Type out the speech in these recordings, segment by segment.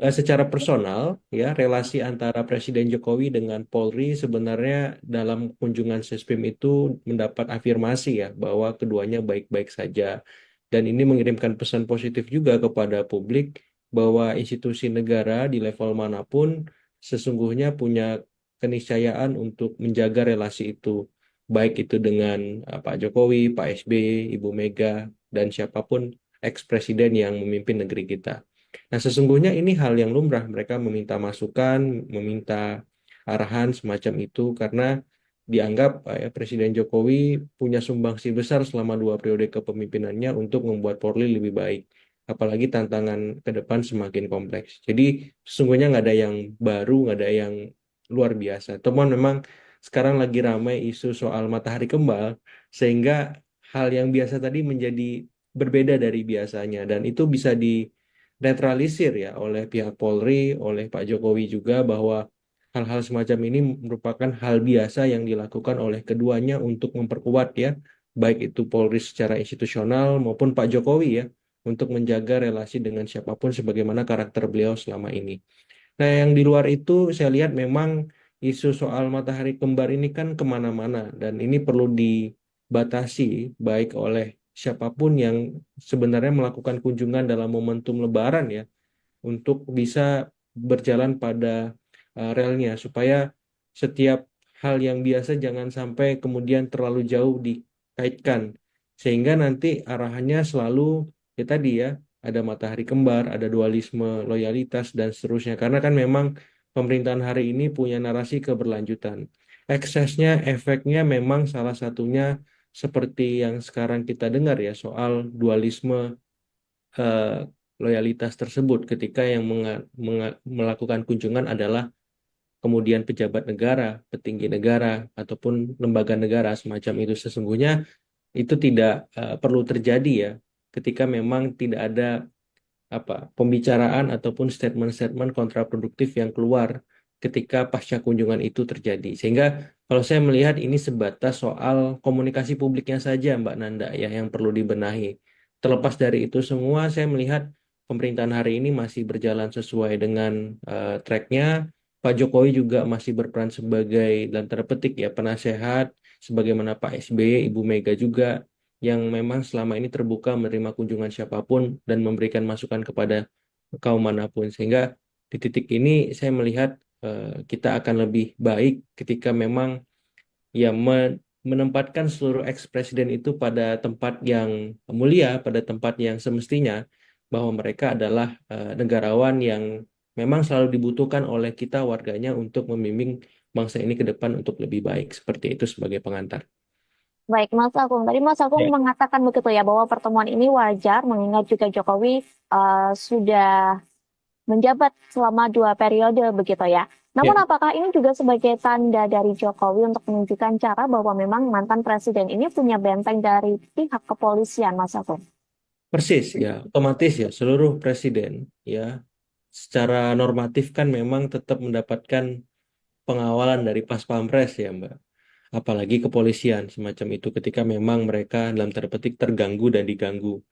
secara personal ya relasi antara Presiden Jokowi dengan Polri sebenarnya dalam kunjungan Sespim itu mendapat afirmasi ya bahwa keduanya baik-baik saja dan ini mengirimkan pesan positif juga kepada publik bahwa institusi negara di level manapun sesungguhnya punya keniscayaan untuk menjaga relasi itu baik itu dengan Pak Jokowi, Pak SBY, Ibu Mega dan siapapun eks-presiden yang memimpin negeri kita. Nah, sesungguhnya ini hal yang lumrah. Mereka meminta masukan, meminta arahan semacam itu karena dianggap Presiden Jokowi punya sumbangsi besar selama 2 periode kepemimpinannya untuk membuat Polri lebih baik. Apalagi tantangan ke depan semakin kompleks. Jadi sesungguhnya nggak ada yang baru, nggak ada yang luar biasa. Temuan memang sekarang lagi ramai isu soal matahari kembar, sehingga hal yang biasa tadi menjadi berbeda dari biasanya. Dan itu bisa netralisir ya oleh pihak Polri, oleh Pak Jokowi juga bahwa hal-hal semacam ini merupakan hal biasa yang dilakukan oleh keduanya untuk memperkuat ya, baik itu Polri secara institusional maupun Pak Jokowi ya, untuk menjaga relasi dengan siapapun sebagaimana karakter beliau selama ini. Nah, yang di luar itu saya lihat memang isu soal matahari kembar ini kan kemana-mana dan ini perlu dibatasi baik oleh siapapun yang sebenarnya melakukan kunjungan dalam momentum Lebaran ya untuk bisa berjalan pada relnya supaya setiap hal yang biasa jangan sampai kemudian terlalu jauh dikaitkan sehingga nanti arahannya selalu ya tadi ya ada matahari kembar, ada dualisme loyalitas dan seterusnya karena kan memang pemerintahan hari ini punya narasi keberlanjutan. Eksesnya, efeknya memang salah satunya seperti yang sekarang kita dengar ya soal dualisme eh, loyalitas tersebut ketika yang melakukan kunjungan adalah kemudian pejabat negara, petinggi negara, ataupun lembaga negara semacam itu sesungguhnya itu tidak perlu terjadi ya ketika memang tidak ada pembicaraan ataupun statement-statement kontraproduktif yang keluar ketika pasca kunjungan itu terjadi. Sehingga kalau saya melihat ini sebatas soal komunikasi publiknya saja Mbak Nanda ya yang perlu dibenahi. Terlepas dari itu semua, saya melihat pemerintahan hari ini masih berjalan sesuai dengan tracknya. Pak Jokowi juga masih berperan sebagai dalam tanda petik ya penasehat, sebagaimana Pak SBY, Ibu Mega juga yang memang selama ini terbuka menerima kunjungan siapapun dan memberikan masukan kepada kaum manapun. Sehingga di titik ini saya melihat kita akan lebih baik ketika memang ya menempatkan seluruh eks-presiden itu pada tempat yang mulia, pada tempat yang semestinya, bahwa mereka adalah negarawan yang memang selalu dibutuhkan oleh kita warganya untuk membimbing bangsa ini ke depan untuk lebih baik. Seperti itu sebagai pengantar. Baik, Mas Agung. Tadi Mas Agung Ya. mengatakan begitu ya bahwa pertemuan ini wajar mengingat juga Jokowi sudah menjabat selama 2 periode begitu ya. Namun Ya. apakah ini juga sebagai tanda dari Jokowi untuk menunjukkan cara bahwa memang mantan presiden ini punya benteng dari pihak kepolisian, Mas Agung? Persis ya, otomatis ya seluruh presiden ya secara normatif kan memang tetap mendapatkan pengawalan dari Pas Pampres ya Mbak. Apalagi kepolisian semacam itu ketika memang mereka dalam tanda petik terganggu dan diganggu.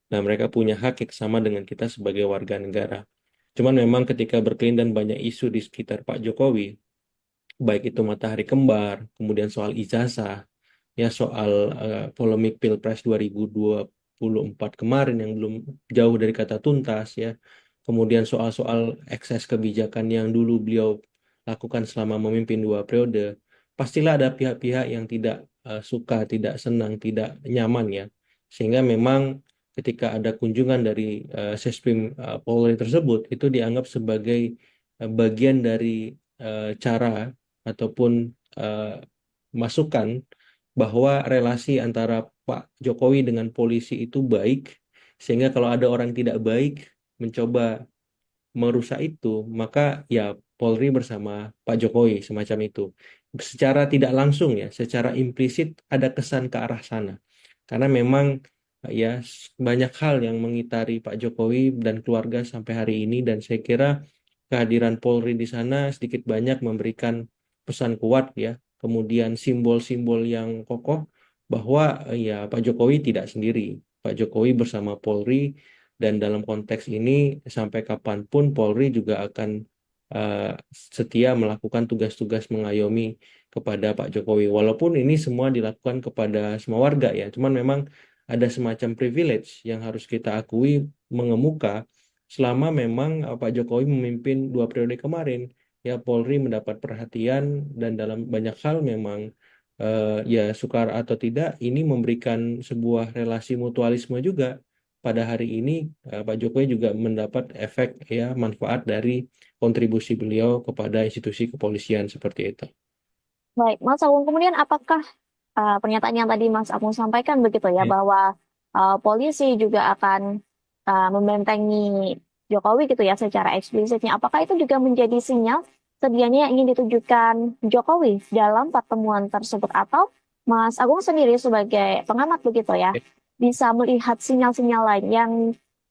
Nah, mereka punya hak yang sama dengan kita sebagai warga negara. Cuman memang ketika berkelindan banyak isu di sekitar Pak Jokowi, baik itu matahari kembar, kemudian soal ijazah, ya soal polemik Pilpres 2024 kemarin yang belum jauh dari kata tuntas ya. Kemudian soal-soal ekses kebijakan yang dulu beliau lakukan selama memimpin 2 periode, pastilah ada pihak-pihak yang tidak suka, tidak senang, tidak nyaman ya. Sehingga memang ketika ada kunjungan dari Sesprim Polri tersebut itu dianggap sebagai bagian dari cara ataupun eh, masukan bahwa relasi antara Pak Jokowi dengan polisi itu baik, sehingga kalau ada orang tidak baik mencoba merusak itu, maka ya Polri bersama Pak Jokowi semacam itu. Secara tidak langsung ya, secara implisit ada kesan ke arah sana. Karena memang ya banyak hal yang mengitari Pak Jokowi dan keluarga sampai hari ini dan saya kira kehadiran Polri di sana sedikit banyak memberikan pesan kuat ya, kemudian simbol-simbol yang kokoh bahwa ya Pak Jokowi tidak sendiri. Pak Jokowi bersama Polri Dan dalam konteks ini sampai kapanpun Polri juga akan eh, setia melakukan tugas-tugas mengayomi kepada Pak Jokowi. Walaupun ini semua dilakukan kepada semua warga ya, cuman memang ada semacam privilege yang harus kita akui mengemuka selama memang Pak Jokowi memimpin 2 periode kemarin. Ya Polri mendapat perhatian dan dalam banyak hal memang ya suka atau tidak ini memberikan sebuah relasi mutualisme juga. Pada hari ini Pak Jokowi juga mendapat efek ya manfaat dari kontribusi beliau kepada institusi kepolisian seperti itu. Baik, Mas Agung, kemudian apakah pernyataan yang tadi Mas Agung sampaikan begitu ya, Ya. bahwa polisi juga akan membentengi Jokowi gitu ya secara eksplisitnya. Apakah itu juga menjadi sinyal sedianya yang ingin ditujukan Jokowi dalam pertemuan tersebut, atau Mas Agung sendiri sebagai pengamat begitu ya bisa melihat sinyal-sinyal lain yang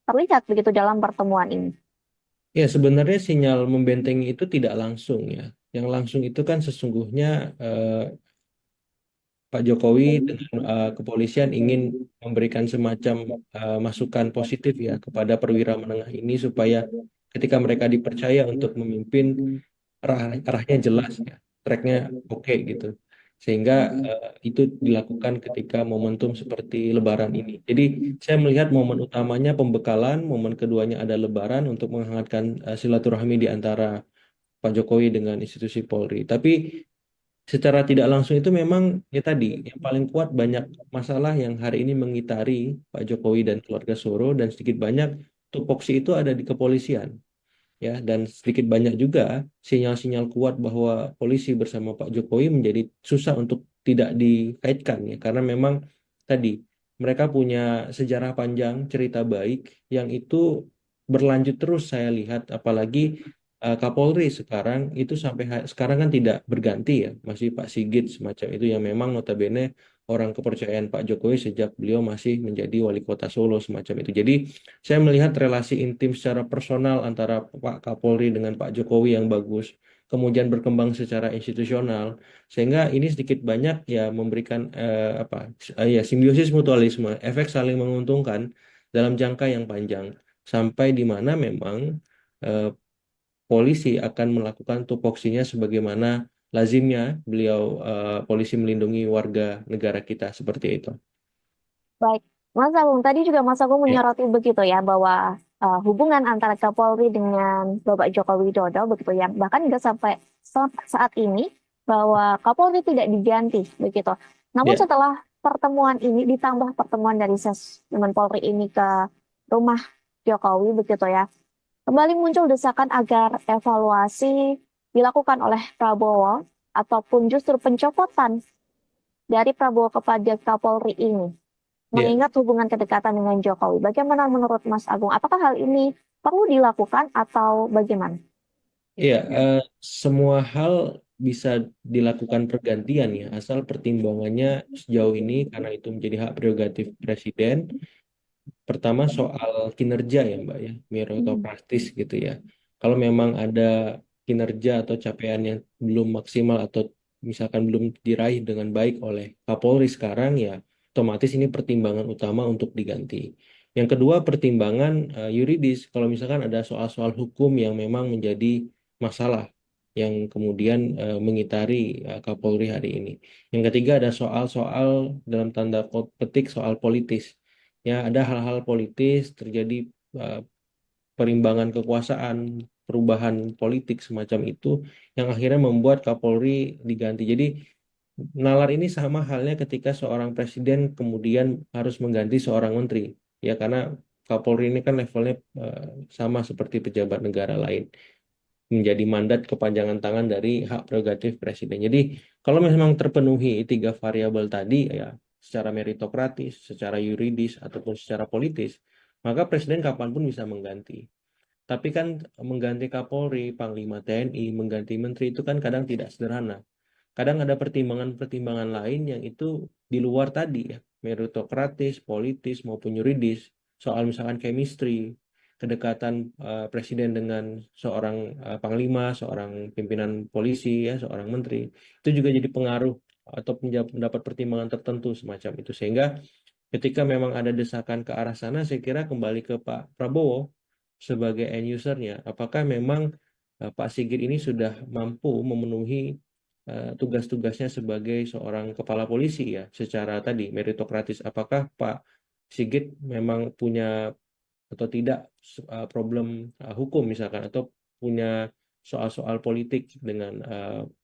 terlihat begitu dalam pertemuan ini? Ya, sebenarnya sinyal membentengi itu tidak langsung ya. Yang langsung itu kan sesungguhnya Pak Jokowi dengan kepolisian ingin memberikan semacam masukan positif ya kepada perwira menengah ini supaya ketika mereka dipercaya untuk memimpin arahnya jelas ya, tracknya oke gitu. Sehingga itu dilakukan ketika momentum seperti Lebaran ini. Jadi saya melihat momen utamanya pembekalan, momen keduanya ada Lebaran untuk menghangatkan silaturahmi di antara Pak Jokowi dengan institusi Polri. Tapi secara tidak langsung itu memang ya tadi yang paling kuat banyak masalah yang hari ini mengitari Pak Jokowi dan keluarga Soro dan sedikit banyak tupoksi itu ada di kepolisian ya dan sedikit banyak juga sinyal-sinyal kuat bahwa polisi bersama Pak Jokowi menjadi susah untuk tidak dikaitkan ya karena memang tadi mereka punya sejarah panjang cerita baik yang itu berlanjut terus saya lihat apalagi Kapolri sekarang itu sampai sekarang kan tidak berganti ya masih Pak Sigit semacam itu yang memang notabene orang kepercayaan Pak Jokowi sejak beliau masih menjadi wali kota Solo semacam itu jadi saya melihat relasi intim secara personal antara Pak Kapolri dengan Pak Jokowi yang bagus, kemudian berkembang secara institusional, sehingga ini sedikit banyak ya memberikan ya simbiosis mutualisme, efek saling menguntungkan dalam jangka yang panjang, sampai di mana memang eh, polisi akan melakukan tupoksinya sebagaimana lazimnya beliau polisi melindungi warga negara kita seperti itu. Baik, Mas Agung, tadi juga Mas Agung Ya, menyoroti begitu ya bahwa hubungan antara Kapolri dengan Bapak Joko Widodo begitu ya, bahkan hingga sampai saat ini bahwa Kapolri tidak diganti begitu. Namun ya, setelah pertemuan ini ditambah pertemuan dari Sesmen Polri ini ke rumah Jokowi begitu ya, kembali muncul desakan agar evaluasi dilakukan oleh Prabowo ataupun justru pencopotan dari Prabowo kepada Kapolri ini ya. mengingat hubungan kedekatan dengan Jokowi. Bagaimana menurut Mas Agung? Apakah hal ini perlu dilakukan atau bagaimana? Iya, semua hal bisa dilakukan pergantian ya, asal pertimbangannya sejauh ini karena itu menjadi hak prerogatif presiden. Pertama soal kinerja ya Mbak ya, Hmm. meritokratis gitu ya. Kalau memang ada kinerja atau capaian yang belum maksimal atau misalkan belum diraih dengan baik oleh Kapolri sekarang ya, otomatis ini pertimbangan utama untuk diganti. Yang kedua pertimbangan yuridis. Kalau misalkan ada soal-soal hukum yang memang menjadi masalah yang kemudian mengitari Kapolri hari ini. Yang ketiga ada soal-soal dalam tanda petik soal politis ya ada hal-hal politis terjadi uh, perimbangan kekuasaan perubahan politik semacam itu yang akhirnya membuat Kapolri diganti jadi nalar ini sama halnya ketika seorang presiden kemudian harus mengganti seorang menteri ya karena Kapolri ini kan levelnya uh, sama seperti pejabat negara lain menjadi mandat kepanjangan tangan dari hak prerogatif presiden. Jadi kalau memang terpenuhi tiga variabel tadi ya secara meritokratis, secara yuridis ataupun secara politis, maka presiden kapanpun bisa mengganti. Tapi kan mengganti Kapolri, Panglima TNI, mengganti menteri itu kan kadang tidak sederhana. Kadang ada pertimbangan-pertimbangan lain yang itu di luar tadi ya, meritokratis, politis maupun yuridis. Soal misalkan chemistry, kedekatan presiden dengan seorang panglima, seorang pimpinan polisi ya, seorang menteri, itu juga jadi pengaruh atau mendapat pertimbangan tertentu semacam itu sehingga Ketika memang ada desakan ke arah sana, saya kira kembali ke Pak Prabowo sebagai end usernya. Apakah memang Pak Sigit ini sudah mampu memenuhi tugas-tugasnya sebagai seorang kepala polisi ya, secara tadi meritokratis. Apakah Pak Sigit memang punya atau tidak problem hukum misalkan atau punya soal-soal politik dengan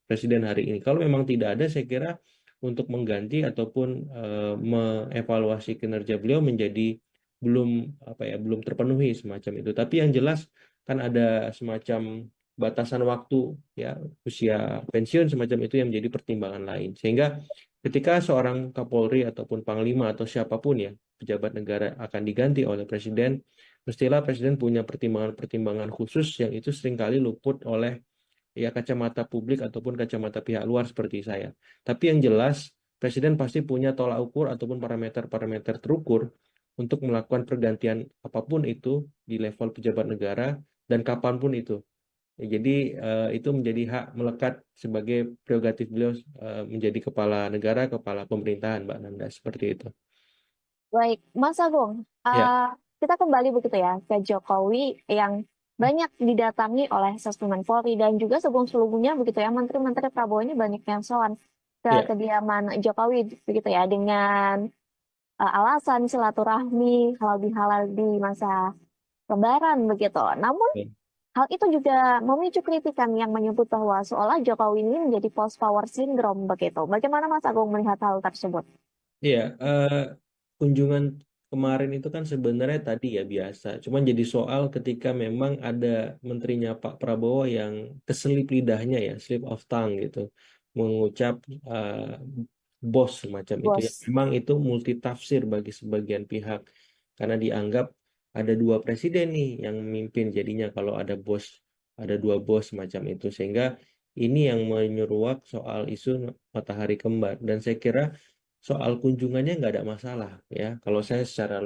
presiden hari ini. Kalau memang tidak ada, saya kira untuk mengganti ataupun mengevaluasi kinerja beliau menjadi belum apa ya belum terpenuhi semacam itu. Tapi yang jelas kan ada semacam batasan waktu ya usia pensiun semacam itu yang menjadi pertimbangan lain. Sehingga ketika seorang Kapolri ataupun Panglima atau siapapun ya pejabat negara akan diganti oleh presiden, mestilah presiden punya pertimbangan-pertimbangan khusus yang itu seringkali luput oleh ya kacamata publik ataupun kacamata pihak luar seperti saya. Tapi yang jelas, presiden pasti punya tolak ukur ataupun parameter-parameter terukur untuk melakukan pergantian apapun itu di level pejabat negara dan kapanpun itu. Ya, jadi itu menjadi hak melekat sebagai prerogatif beliau menjadi kepala negara, kepala pemerintahan, Mbak Nanda, seperti itu. Baik, Mas Agung, Ya, kita kembali begitu ya ke Jokowi yang banyak didatangi oleh Sesmen Polri dan juga sebelum-sebelumnya begitu ya Menteri-Menteri Prabowo ini banyak yang soal ke ya. kediaman Jokowi begitu ya dengan alasan silaturahmi halal bihalal di masa Lebaran begitu. Namun Ya. hal itu juga memicu kritikan yang menyebut bahwa seolah Jokowi ini menjadi post power syndrome begitu. Bagaimana Mas Agung melihat hal tersebut? Iya, kunjungan kemarin itu kan sebenarnya tadi ya biasa. Cuman jadi soal ketika memang ada menterinya Pak Prabowo yang keselip lidahnya ya, slip of tongue gitu, mengucap eh, bos semacam itu ya. Bos, Memang itu multitafsir bagi sebagian pihak karena dianggap ada dua presiden nih yang memimpin jadinya kalau ada dua bos semacam itu sehingga ini yang menyeruak soal isu matahari kembar dan saya kira soal kunjungannya nggak ada masalah ya. Kalau saya secara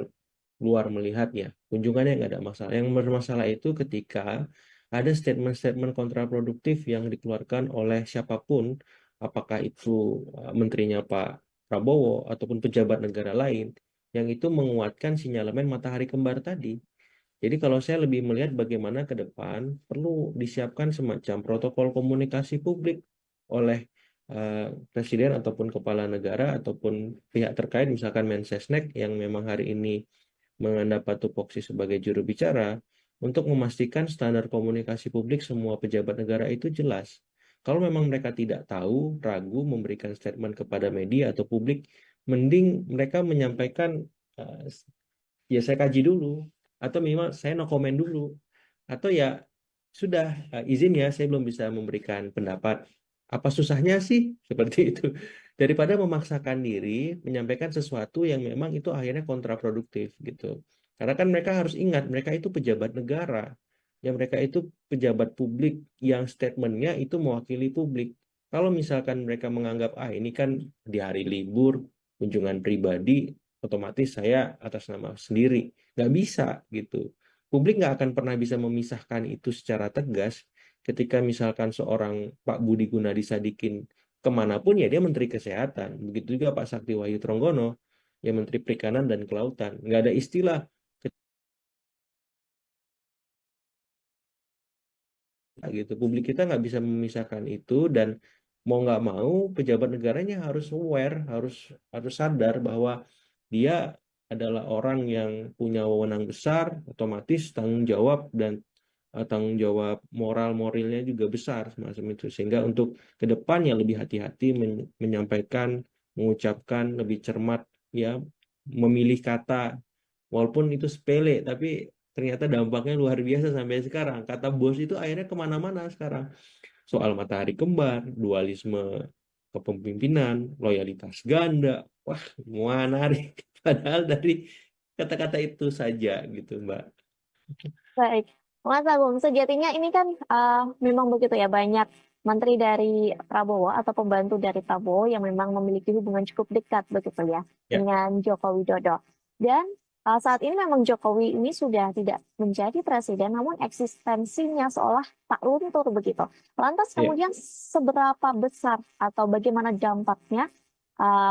luar melihat ya, kunjungannya nggak ada masalah. Yang bermasalah itu ketika ada statement-statement kontraproduktif yang dikeluarkan oleh siapapun, apakah itu menterinya Pak Prabowo ataupun pejabat negara lain, yang itu menguatkan sinyalemen matahari kembar tadi. Jadi kalau saya lebih melihat bagaimana ke depan perlu disiapkan semacam protokol komunikasi publik oleh presiden ataupun kepala negara ataupun pihak terkait misalkan Mensesnek yang memang hari ini mendapat tupoksi sebagai juru bicara untuk memastikan standar komunikasi publik semua pejabat negara itu jelas. Kalau memang mereka tidak tahu, ragu memberikan statement kepada media atau publik, mending mereka menyampaikan eh, ya saya kaji dulu atau minimal saya no comment dulu atau ya sudah izin ya saya belum bisa memberikan pendapat apa susahnya sih seperti itu daripada memaksakan diri menyampaikan sesuatu yang memang itu akhirnya kontraproduktif gitu karena kan mereka harus ingat mereka itu pejabat negara yang mereka itu pejabat publik yang statementnya itu mewakili publik kalau misalkan mereka menganggap ini kan di hari libur kunjungan pribadi otomatis saya atas nama sendiri. Nggak bisa gitu. Publik nggak akan pernah bisa memisahkan itu secara tegas ketika misalkan seorang Pak Budi Gunadi Sadikin kemanapun ya dia Menteri Kesehatan. Begitu juga Pak Sakti Wahyu Tronggono, ya Menteri Perikanan dan Kelautan. Nggak ada istilah gitu. Publik kita nggak bisa memisahkan itu dan mau nggak mau pejabat negaranya harus aware, harus harus sadar bahwa dia adalah orang yang punya wewenang besar, otomatis tanggung jawab dan tanggung jawab moral moralnya juga besar semacam itu. Sehingga untuk ke depannya lebih hati-hati menyampaikan, mengucapkan lebih cermat ya, memilih kata walaupun itu sepele tapi ternyata dampaknya luar biasa sampai sekarang. Kata bos itu akhirnya kemana-mana sekarang. Soal matahari kembar, dualisme kepemimpinan, loyalitas ganda. Wah, menarik. Padahal dari kata-kata itu saja gitu, Mbak. baik. Mas Agung, sejatinya ini kan memang begitu ya banyak menteri dari Prabowo atau pembantu dari Prabowo yang memang memiliki hubungan cukup dekat begitu ya Ya, dengan Joko Widodo. Dan saat ini memang Jokowi ini sudah tidak menjadi presiden, namun eksistensinya seolah tak luntur begitu. Lantas ya. kemudian seberapa besar atau bagaimana dampaknya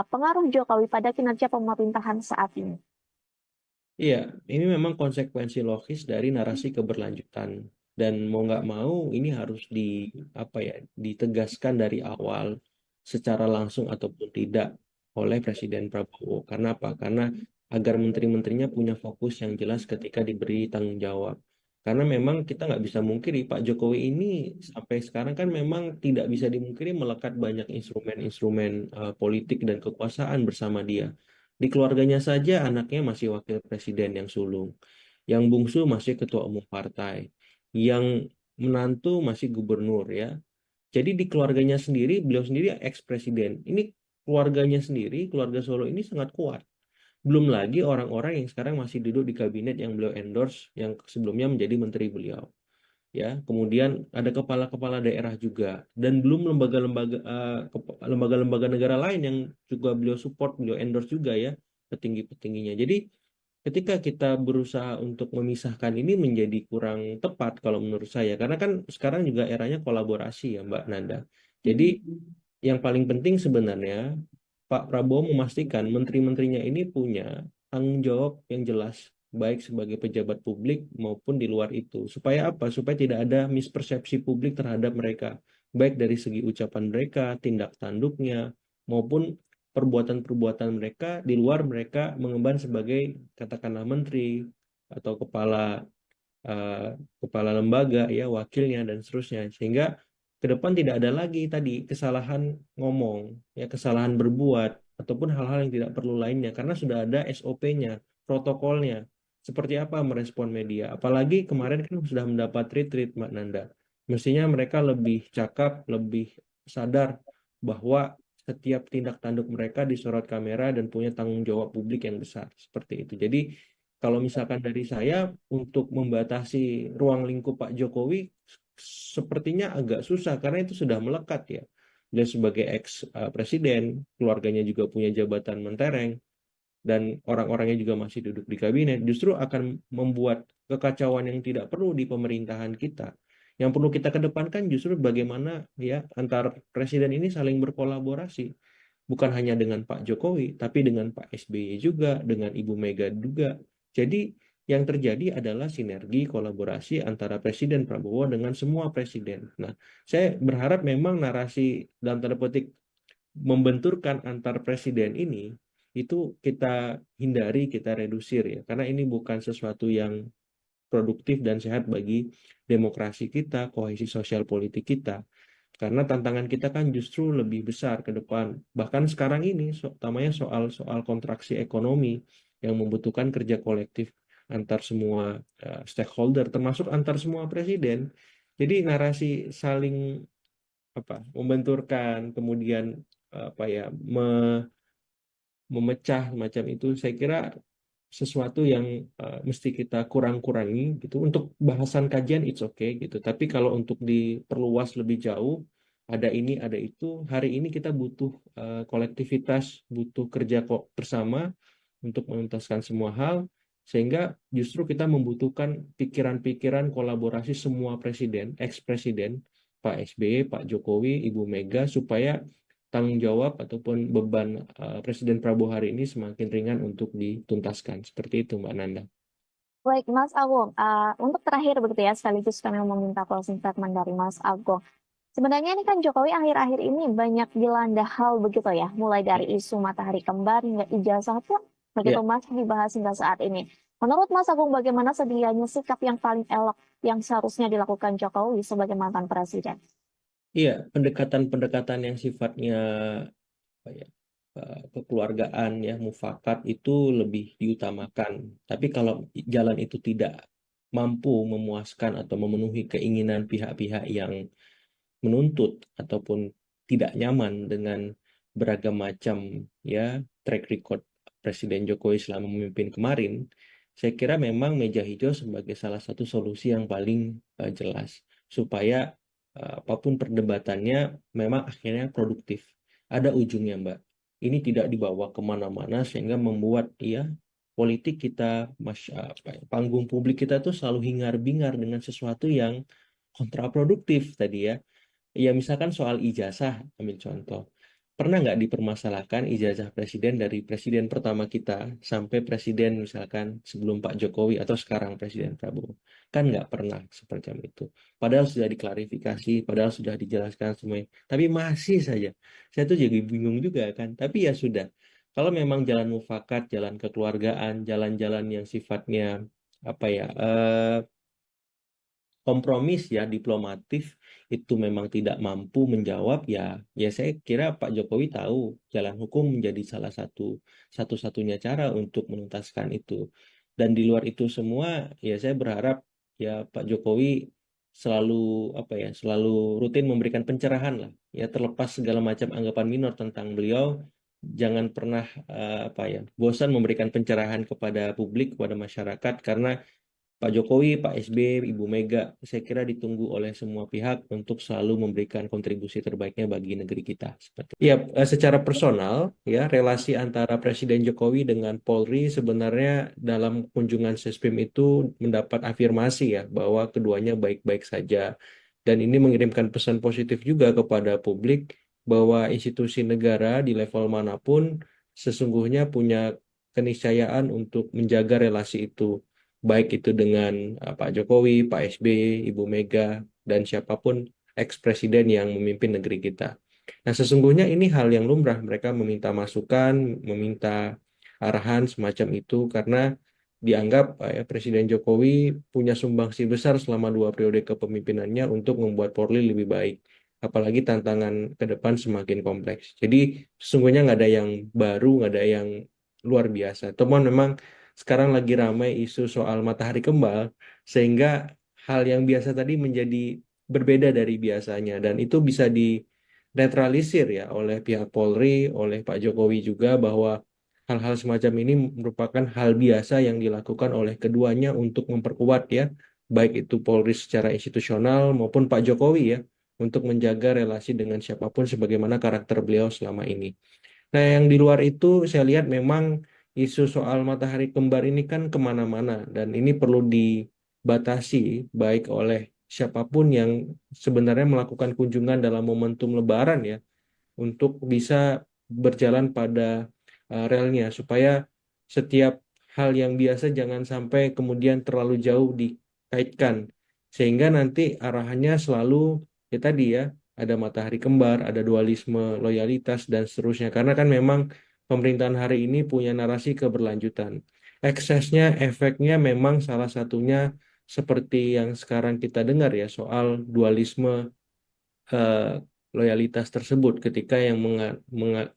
pengaruh Jokowi pada kinerja pemerintahan saat ini? Iya, ini memang konsekuensi logis dari narasi keberlanjutan dan mau nggak mau ini harus apa ya ditegaskan dari awal secara langsung ataupun tidak oleh Presiden Prabowo. Karena apa? Karena agar menteri-menterinya punya fokus yang jelas ketika diberi tanggung jawab. Karena memang kita nggak bisa mungkiri Pak Jokowi ini sampai sekarang kan memang tidak bisa dimungkiri melekat banyak instrumen-instrumen politik dan kekuasaan bersama dia. Di keluarganya saja anaknya masih wakil presiden yang sulung. Yang bungsu masih ketua umum partai. Yang menantu masih gubernur ya. Jadi di keluarganya sendiri, beliau sendiri ex-presiden. Ini keluarganya sendiri, keluarga Solo ini sangat kuat. Belum lagi orang-orang yang sekarang masih duduk di kabinet yang beliau endorse, yang sebelumnya menjadi menteri beliau. Ya, kemudian ada kepala-kepala daerah juga, dan belum lembaga-lembaga negara lain yang juga beliau support, beliau endorse juga ya, petinggi-petingginya. Jadi ketika kita berusaha untuk memisahkan ini menjadi kurang tepat kalau menurut saya, karena kan sekarang juga eranya kolaborasi ya Mbak Nanda. Jadi yang paling penting sebenarnya Pak Prabowo memastikan menteri-menterinya ini punya tanggung jawab yang jelas, baik sebagai pejabat publik maupun di luar itu. Supaya apa? Supaya tidak ada mispersepsi publik terhadap mereka, baik dari segi ucapan mereka, tindak tanduknya, maupun perbuatan-perbuatan mereka di luar mereka mengemban sebagai katakanlah menteri atau eh, kepala lembaga ya wakilnya dan seterusnya sehingga ke depan tidak ada lagi tadi kesalahan ngomong ya kesalahan berbuat ataupun hal-hal yang tidak perlu lainnya karena sudah ada SOP-nya protokolnya seperti apa merespon media apalagi kemarin kan sudah mendapat retreat Mbak Nanda mestinya mereka lebih cakap lebih sadar bahwa setiap tindak tanduk mereka disorot kamera dan punya tanggung jawab publik yang besar seperti itu jadi kalau misalkan dari saya untuk membatasi ruang lingkup Pak Jokowi sepertinya agak susah karena itu sudah melekat ya. Dia sebagai ex presiden, keluarganya juga punya jabatan mentereng dan orang-orangnya juga masih duduk di kabinet, justru akan membuat kekacauan yang tidak perlu di pemerintahan kita. Yang perlu kita kedepankan justru bagaimana ya antar presiden ini saling berkolaborasi bukan hanya dengan Pak Jokowi, tapi dengan Pak SBY juga, dengan Ibu Mega juga. Jadi yang terjadi adalah sinergi kolaborasi antara Presiden Prabowo dengan semua presiden. Nah, saya berharap memang narasi dalam tanda petik membenturkan antar presiden ini itu kita hindari, kita redusir ya, karena ini bukan sesuatu yang produktif dan sehat bagi demokrasi kita, kohesi sosial politik kita. Karena tantangan kita kan justru lebih besar ke depan. Bahkan sekarang ini, utamanya soal kontraksi ekonomi yang membutuhkan kerja kolektif antar semua stakeholder, termasuk antar semua presiden. Jadi narasi saling membenturkan, kemudian apa ya memecah macam itu, saya kira sesuatu yang mesti kita kurang-kurangi gitu. Untuk bahasan kajian it's okay gitu. Tapi kalau untuk diperluas lebih jauh, ada ini, ada itu. Hari ini kita butuh kolektivitas, butuh kerja kok bersama untuk menuntaskan semua hal. Sehingga justru kita membutuhkan pikiran-pikiran kolaborasi semua presiden, ex-presiden, Pak SBY, Pak Jokowi, Ibu Mega, supaya tanggung jawab ataupun beban Presiden Prabowo hari ini semakin ringan untuk dituntaskan. Seperti itu, Mbak Nanda. Baik, Mas Agung, untuk terakhir begitu ya, sekaligus kami meminta closing statement dari Mas Agung. Sebenarnya ini kan Jokowi akhir-akhir ini banyak dilanda hal begitu ya, mulai dari isu matahari kembar hingga ijazah pun begitu Ya, masih dibahas hingga saat ini. Menurut Mas Agung, bagaimana sedianya sikap yang paling elok yang seharusnya dilakukan Jokowi sebagai mantan presiden? iya, pendekatan-pendekatan yang sifatnya apa ya, kekeluargaan ya, mufakat itu lebih diutamakan. Tapi kalau jalan itu tidak mampu memuaskan atau memenuhi keinginan pihak-pihak yang menuntut ataupun tidak nyaman dengan beragam macam ya track record Presiden Jokowi selama memimpin kemarin, saya kira memang meja hijau sebagai salah satu solusi yang paling jelas supaya apapun perdebatannya memang akhirnya produktif. Ada ujungnya, Mbak. Ini tidak dibawa kemana-mana sehingga membuat ya politik kita, panggung publik kita tuh selalu hingar-bingar dengan sesuatu yang kontraproduktif tadi ya. Ya misalkan soal ijazah, ambil contoh. pernah nggak dipermasalahkan ijazah presiden dari presiden pertama kita sampai presiden misalkan sebelum Pak Jokowi atau sekarang Presiden Prabowo? Kan nggak pernah seperti itu. Padahal sudah diklarifikasi, padahal sudah dijelaskan semuanya. Tapi masih saja, saya tuh jadi bingung juga kan. Tapi ya sudah, kalau memang jalan mufakat, jalan kekeluargaan, jalan-jalan yang sifatnya apa ya, kompromis ya diplomatif itu memang tidak mampu menjawab ya, ya saya kira Pak Jokowi tahu jalan hukum menjadi salah satu-satunya cara untuk menuntaskan itu. Dan di luar itu semua ya saya berharap ya Pak Jokowi selalu apa ya, selalu rutin memberikan pencerahan lah ya, terlepas segala macam anggapan minor tentang beliau, jangan pernah apa ya, bosan memberikan pencerahan kepada publik, kepada masyarakat, karena Pak Jokowi, Pak SBY, Ibu Mega, saya kira ditunggu oleh semua pihak untuk selalu memberikan kontribusi terbaiknya bagi negeri kita. Seperti ya, secara personal, ya relasi antara Presiden Jokowi dengan Polri sebenarnya dalam kunjungan Sespim itu mendapat afirmasi ya bahwa keduanya baik-baik saja. Dan ini mengirimkan pesan positif juga kepada publik bahwa institusi negara di level manapun sesungguhnya punya keniscayaan untuk menjaga relasi itu, baik itu dengan Pak Jokowi, Pak SBY, Ibu Mega, dan siapapun ex-presiden yang memimpin negeri kita. Nah, sesungguhnya ini hal yang lumrah, mereka meminta masukan, meminta arahan semacam itu karena dianggap ya, Presiden Jokowi punya sumbangsi besar selama 2 periode kepemimpinannya untuk membuat Polri lebih baik. Apalagi tantangan ke depan semakin kompleks. Jadi sesungguhnya nggak ada yang baru, nggak ada yang luar biasa. Temuan memang sekarang lagi ramai isu soal matahari kembar, sehingga hal yang biasa tadi menjadi berbeda dari biasanya, dan itu bisa dinetralisir ya oleh pihak Polri, oleh Pak Jokowi juga, bahwa hal-hal semacam ini merupakan hal biasa yang dilakukan oleh keduanya untuk memperkuat ya, baik itu Polri secara institusional maupun Pak Jokowi ya, untuk menjaga relasi dengan siapapun sebagaimana karakter beliau selama ini. Nah, yang di luar itu saya lihat memang isu soal matahari kembar ini kan kemana-mana, dan ini perlu dibatasi baik oleh siapapun yang sebenarnya melakukan kunjungan dalam momentum Lebaran ya, untuk bisa berjalan pada relnya, supaya setiap hal yang biasa jangan sampai kemudian terlalu jauh dikaitkan, sehingga nanti arahannya selalu ya tadi ya, ada matahari kembar, ada dualisme loyalitas dan seterusnya, karena kan memang pemerintahan hari ini punya narasi keberlanjutan. Eksesnya, efeknya memang salah satunya seperti yang sekarang kita dengar ya, soal dualisme eh, loyalitas tersebut, ketika yang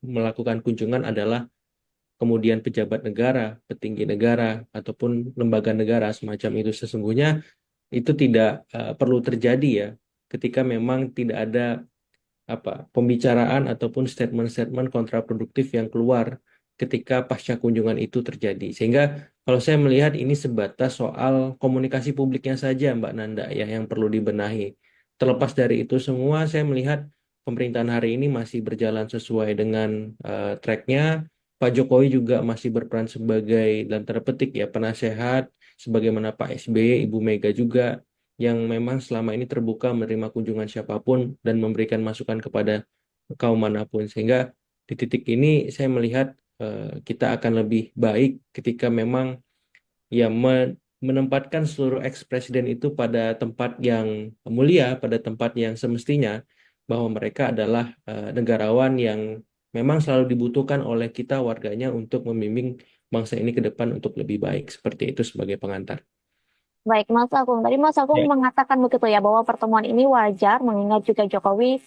melakukan kunjungan adalah kemudian pejabat negara, petinggi negara, ataupun lembaga negara semacam itu. Sesungguhnya itu tidak perlu terjadi ya, ketika memang tidak ada apa pembicaraan ataupun statement-statement kontraproduktif yang keluar ketika pasca kunjungan itu terjadi. Sehingga kalau saya melihat ini sebatas soal komunikasi publiknya saja, Mbak Nanda, ya yang perlu dibenahi. Terlepas dari itu semua, saya melihat pemerintahan hari ini masih berjalan sesuai dengan tracknya. Pak Jokowi juga masih berperan sebagai dan terpetik ya penasehat, sebagaimana Pak SBY, Ibu Mega juga, yang memang selama ini terbuka menerima kunjungan siapapun dan memberikan masukan kepada kaum manapun. Sehingga di titik ini saya melihat kita akan lebih baik ketika memang ya menempatkan seluruh ex-presiden itu pada tempat yang mulia, pada tempat yang semestinya, bahwa mereka adalah negarawan yang memang selalu dibutuhkan oleh kita warganya untuk membimbing bangsa ini ke depan untuk lebih baik. Seperti itu sebagai pengantar. Baik, Mas Agung. Tadi Mas Agung Ya. mengatakan begitu ya bahwa pertemuan ini wajar mengingat juga Jokowi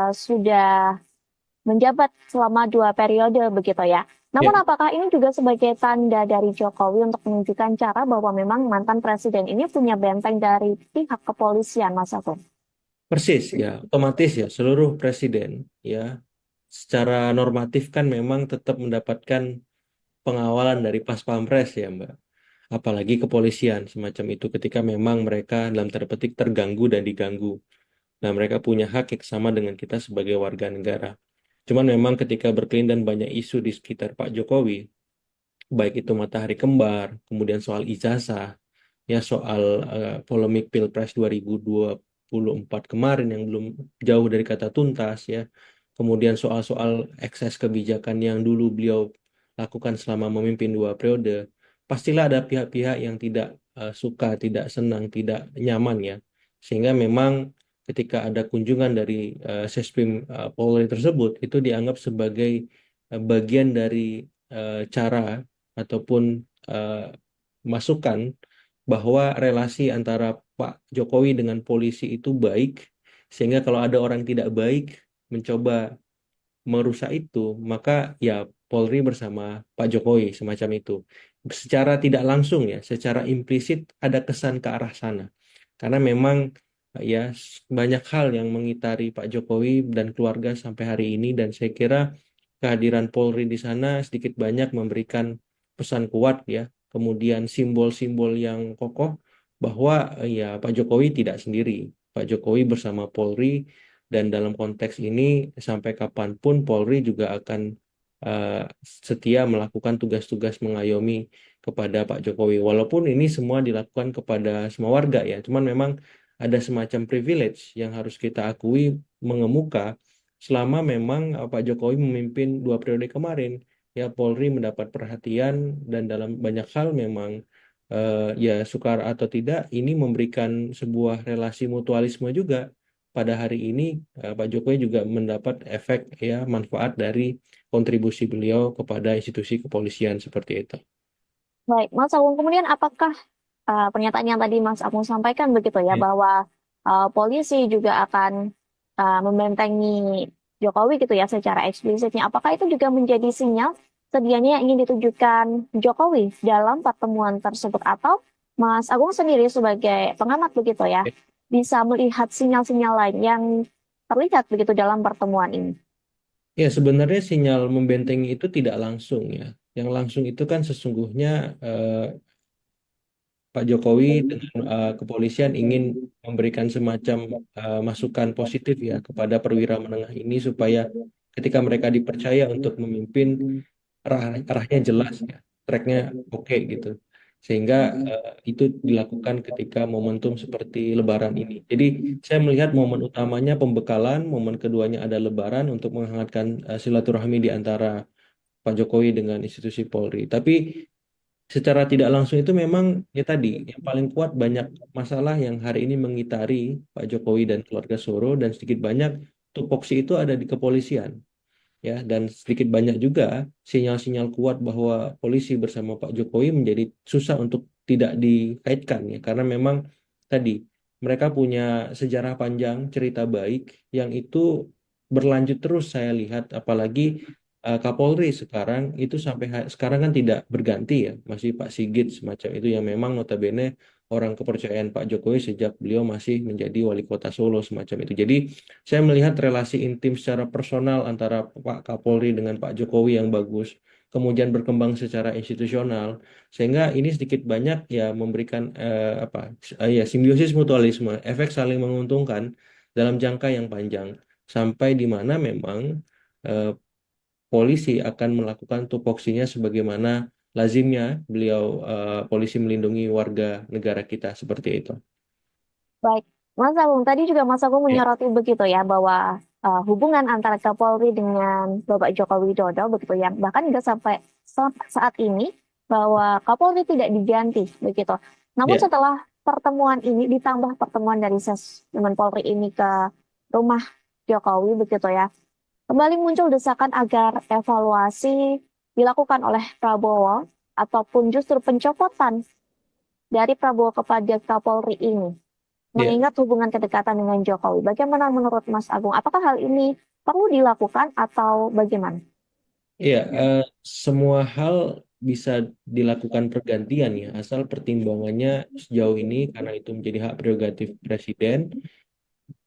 sudah menjabat selama 2 periode begitu ya. Namun Ya. apakah ini juga sebagai tanda dari Jokowi untuk menunjukkan cara bahwa memang mantan presiden ini punya benteng dari pihak kepolisian, Mas Agung? Persis ya, otomatis ya seluruh presiden ya secara normatif kan memang tetap mendapatkan pengawalan dari Pas Pampres ya Mbak. Apalagi kepolisian semacam itu ketika memang mereka dalam tanda petik terganggu dan diganggu. Nah, mereka punya hak yang sama dengan kita sebagai warga negara. Cuman memang ketika berkelindan banyak isu di sekitar Pak Jokowi, baik itu matahari kembar, kemudian soal ijazah, ya soal polemik Pilpres 2024 kemarin yang belum jauh dari kata tuntas ya. kemudian soal-soal ekses kebijakan yang dulu beliau lakukan selama memimpin 2 periode, pastilah ada pihak-pihak yang tidak suka, tidak senang, tidak nyaman ya. Sehingga memang ketika ada kunjungan dari Sesprim Polri tersebut, itu dianggap sebagai bagian dari cara ataupun eh, masukan bahwa relasi antara Pak Jokowi dengan polisi itu baik, sehingga kalau ada orang tidak baik mencoba merusak itu, maka ya Polri bersama Pak Jokowi semacam itu. Secara tidak langsung ya, secara implisit ada kesan ke arah sana. Karena memang ya banyak hal yang mengitari Pak Jokowi dan keluarga sampai hari ini, dan saya kira kehadiran Polri di sana sedikit banyak memberikan pesan kuat ya, kemudian simbol-simbol yang kokoh bahwa ya Pak Jokowi tidak sendiri. Pak Jokowi bersama Polri, dan dalam konteks ini sampai kapanpun Polri juga akan eh, setia melakukan tugas-tugas mengayomi kepada Pak Jokowi. Walaupun ini semua dilakukan kepada semua warga ya, cuman memang ada semacam privilege yang harus kita akui mengemuka selama memang Pak Jokowi memimpin 2 periode kemarin. Ya Polri mendapat perhatian, dan dalam banyak hal memang ya suka atau tidak ini memberikan sebuah relasi mutualisme juga. Pada hari ini Pak Jokowi juga mendapat efek ya manfaat dari kontribusi beliau kepada institusi kepolisian seperti itu. Baik, Mas Agung, kemudian apakah pernyataan yang tadi Mas Agung sampaikan begitu ya, Ya. bahwa polisi juga akan membentengi Jokowi gitu ya secara eksplisitnya. Apakah itu juga menjadi sinyal sedianya yang ingin ditujukan Jokowi dalam pertemuan tersebut, atau Mas Agung sendiri sebagai pengamat begitu ya bisa melihat sinyal-sinyal lain yang terlihat begitu dalam pertemuan ini? Ya, sebenarnya sinyal membentengi itu tidak langsung ya. Yang langsung itu kan sesungguhnya eh, Pak Jokowi dengan kepolisian ingin memberikan semacam masukan positif ya kepada perwira menengah ini, supaya ketika mereka dipercaya untuk memimpin, arahnya jelas ya, tracknya oke gitu. Sehingga itu dilakukan ketika momentum seperti Lebaran ini. Jadi saya melihat momen utamanya pembekalan, momen keduanya ada Lebaran untuk menghangatkan silaturahmi di antara Pak Jokowi dengan institusi Polri. Tapi secara tidak langsung itu memang ya tadi yang paling kuat, banyak masalah yang hari ini mengitari Pak Jokowi dan keluarga Soro, dan sedikit banyak tupoksi itu ada di kepolisian ya, dan sedikit banyak juga sinyal-sinyal kuat bahwa polisi bersama Pak Jokowi menjadi susah untuk tidak dikaitkan ya, karena memang tadi mereka punya sejarah panjang, cerita baik yang itu berlanjut terus saya lihat, apalagi Kapolri sekarang itu sampai sekarang kan tidak berganti ya, masih Pak Sigit semacam itu, yang memang notabene orang kepercayaan Pak Jokowi sejak beliau masih menjadi wali kota Solo semacam itu. Jadi saya melihat relasi intim secara personal antara Pak Kapolri dengan Pak Jokowi yang bagus, kemudian berkembang secara institusional, sehingga ini sedikit banyak ya memberikan ya simbiosis mutualisme, efek saling menguntungkan dalam jangka yang panjang, sampai di mana memang eh, polisi akan melakukan tupoksinya sebagaimana lazimnya beliau polisi melindungi warga negara kita seperti itu. Baik, Mas Agung, tadi juga Mas Agung Ya, menyoroti begitu ya bahwa hubungan antara Kapolri dengan Bapak Joko Widodo begitu ya, bahkan hingga sampai saat ini bahwa Kapolri tidak diganti begitu. Namun ya, setelah pertemuan ini ditambah pertemuan dari Ses dengan Polri ini ke rumah Jokowi begitu ya, kembali muncul desakan agar evaluasi dilakukan oleh Prabowo ataupun justru pencopotan dari Prabowo kepada Kapolri ini, ya. mengingat hubungan kedekatan dengan Jokowi. Bagaimana menurut Mas Agung? Apakah hal ini perlu dilakukan atau bagaimana? Iya, semua hal bisa dilakukan pergantian ya, asal pertimbangannya sejauh ini, karena itu menjadi hak prerogatif Presiden.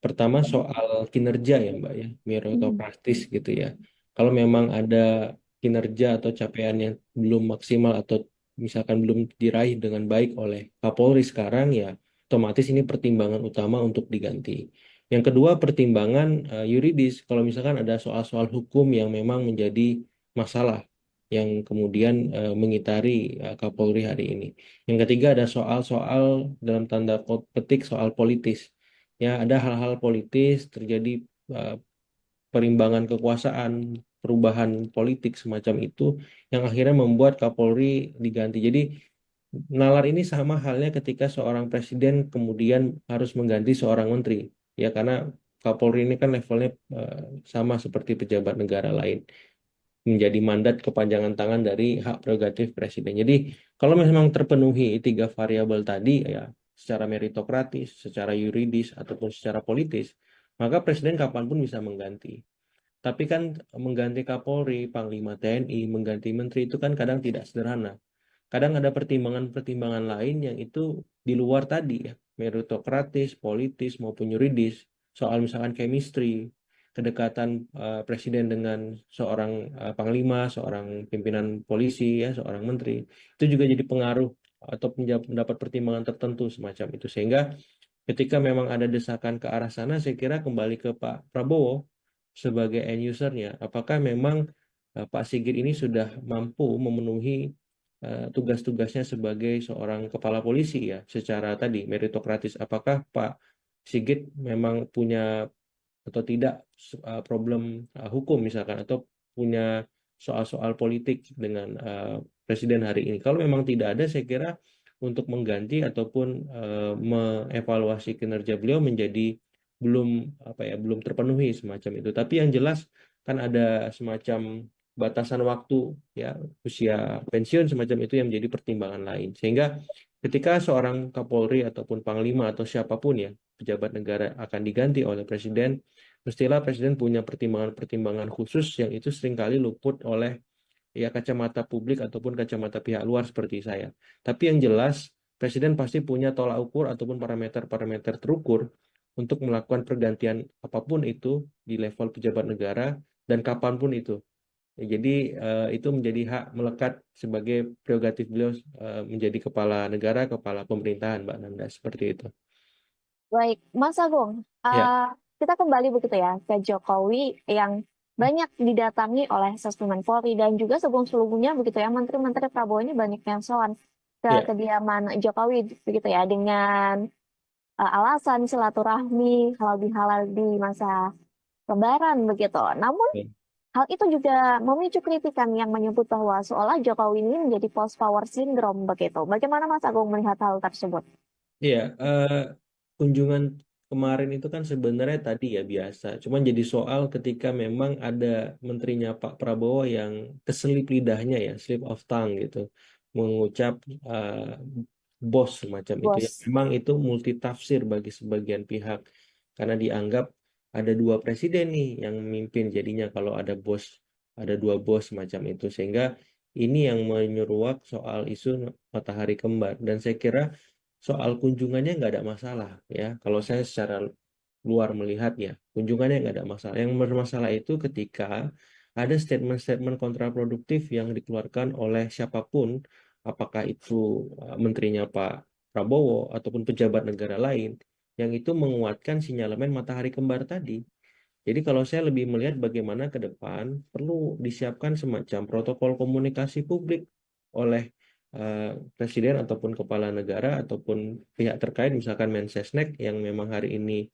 Pertama soal kinerja ya Mbak ya, Hmm. meritokratis gitu ya. Kalau memang ada kinerja atau capaian yang belum maksimal, atau misalkan belum diraih dengan baik oleh Kapolri sekarang, ya otomatis ini pertimbangan utama untuk diganti. Yang kedua, pertimbangan yuridis. Kalau misalkan ada soal-soal hukum yang memang menjadi masalah yang kemudian mengitari Kapolri hari ini. Yang ketiga, ada soal-soal dalam tanda petik soal politis. Ya, ada hal-hal politis terjadi, perimbangan kekuasaan, perubahan politik semacam itu yang akhirnya membuat Kapolri diganti. Jadi nalar ini sama halnya ketika seorang presiden kemudian harus mengganti seorang menteri, ya karena Kapolri ini kan levelnya sama seperti pejabat negara lain, menjadi mandat kepanjangan tangan dari hak prerogatif presiden. Jadi kalau memang terpenuhi tiga variabel tadi ya, secara meritokratis, secara yuridis ataupun secara politis, maka presiden kapanpun bisa mengganti. Tapi kan mengganti Kapolri, Panglima TNI, mengganti menteri itu kan kadang tidak sederhana. Kadang ada pertimbangan-pertimbangan lain yang itu di luar tadi ya, meritokratis, politis maupun yuridis. Soal misalkan chemistry, kedekatan presiden dengan seorang panglima, seorang pimpinan polisi ya, seorang menteri, itu juga jadi pengaruh atau mendapat pertimbangan tertentu semacam itu. Sehingga ketika memang ada desakan ke arah sana, saya kira kembali ke Pak Prabowo sebagai end usernya. Apakah memang Pak Sigit ini sudah mampu memenuhi tugas-tugasnya sebagai seorang kepala polisi ya, secara tadi meritokratis. Apakah Pak Sigit memang punya atau tidak problem hukum misalkan, atau punya soal-soal politik dengan presiden hari ini. Kalau memang tidak ada, saya kira untuk mengganti ataupun mengevaluasi kinerja beliau menjadi belum apa ya, belum terpenuhi semacam itu. Tapi yang jelas kan ada semacam batasan waktu ya, usia pensiun semacam itu yang menjadi pertimbangan lain. Sehingga ketika seorang Kapolri ataupun Panglima atau siapapun ya, pejabat negara akan diganti oleh presiden, mestilah presiden punya pertimbangan-pertimbangan khusus yang itu seringkali luput oleh ya kacamata publik ataupun kacamata pihak luar seperti saya. Tapi yang jelas, presiden pasti punya tolak ukur ataupun parameter-parameter terukur untuk melakukan pergantian apapun itu di level pejabat negara dan kapanpun itu. Ya, jadi itu menjadi hak melekat sebagai prerogatif beliau menjadi kepala negara, kepala pemerintahan, Mbak Nanda, seperti itu. Baik, Mas Agung, Ya, kita kembali begitu ya ke Jokowi yang banyak didatangi oleh Sesmen Polri dan juga sebelum-sebelumnya begitu ya Menteri-Menteri Prabowo ini banyak yang sowan ke ya, kediaman Jokowi begitu ya dengan alasan silaturahmi halal bihalal di masa Lebaran begitu. Namun ya. hal itu juga memicu kritikan yang menyebut bahwa seolah Jokowi ini menjadi post power syndrome begitu. Bagaimana Mas Agung melihat hal tersebut? Iya, kunjungan kemarin itu kan sebenarnya tadi ya biasa. Cuman jadi soal ketika memang ada menterinya Pak Prabowo yang keselip lidahnya ya, slip of tongue gitu, mengucap eh, bos semacam itu. Ya, Bos, memang itu multitafsir bagi sebagian pihak karena dianggap ada dua presiden nih yang memimpin. Jadinya kalau ada bos, ada dua bos semacam itu, sehingga ini yang menyeruak soal isu matahari kembar. Dan saya kira soal kunjungannya nggak ada masalah ya. Kalau saya secara luar melihat ya, kunjungannya nggak ada masalah. Yang bermasalah itu ketika ada statement-statement kontraproduktif yang dikeluarkan oleh siapapun, apakah itu menterinya Pak Prabowo ataupun pejabat negara lain, yang itu menguatkan sinyalemen matahari kembar tadi. Jadi kalau saya lebih melihat bagaimana ke depan perlu disiapkan semacam protokol komunikasi publik oleh presiden ataupun kepala negara ataupun pihak terkait, misalkan Mensesnek yang memang hari ini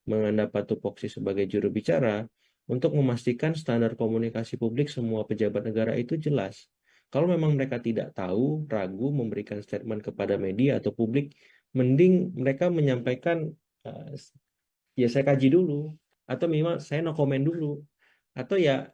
mendapat tupoksi sebagai juru bicara untuk memastikan standar komunikasi publik semua pejabat negara itu jelas. Kalau memang mereka tidak tahu, ragu memberikan statement kepada media atau publik, mending mereka menyampaikan eh, ya saya kaji dulu, atau minimal saya no comment dulu, atau ya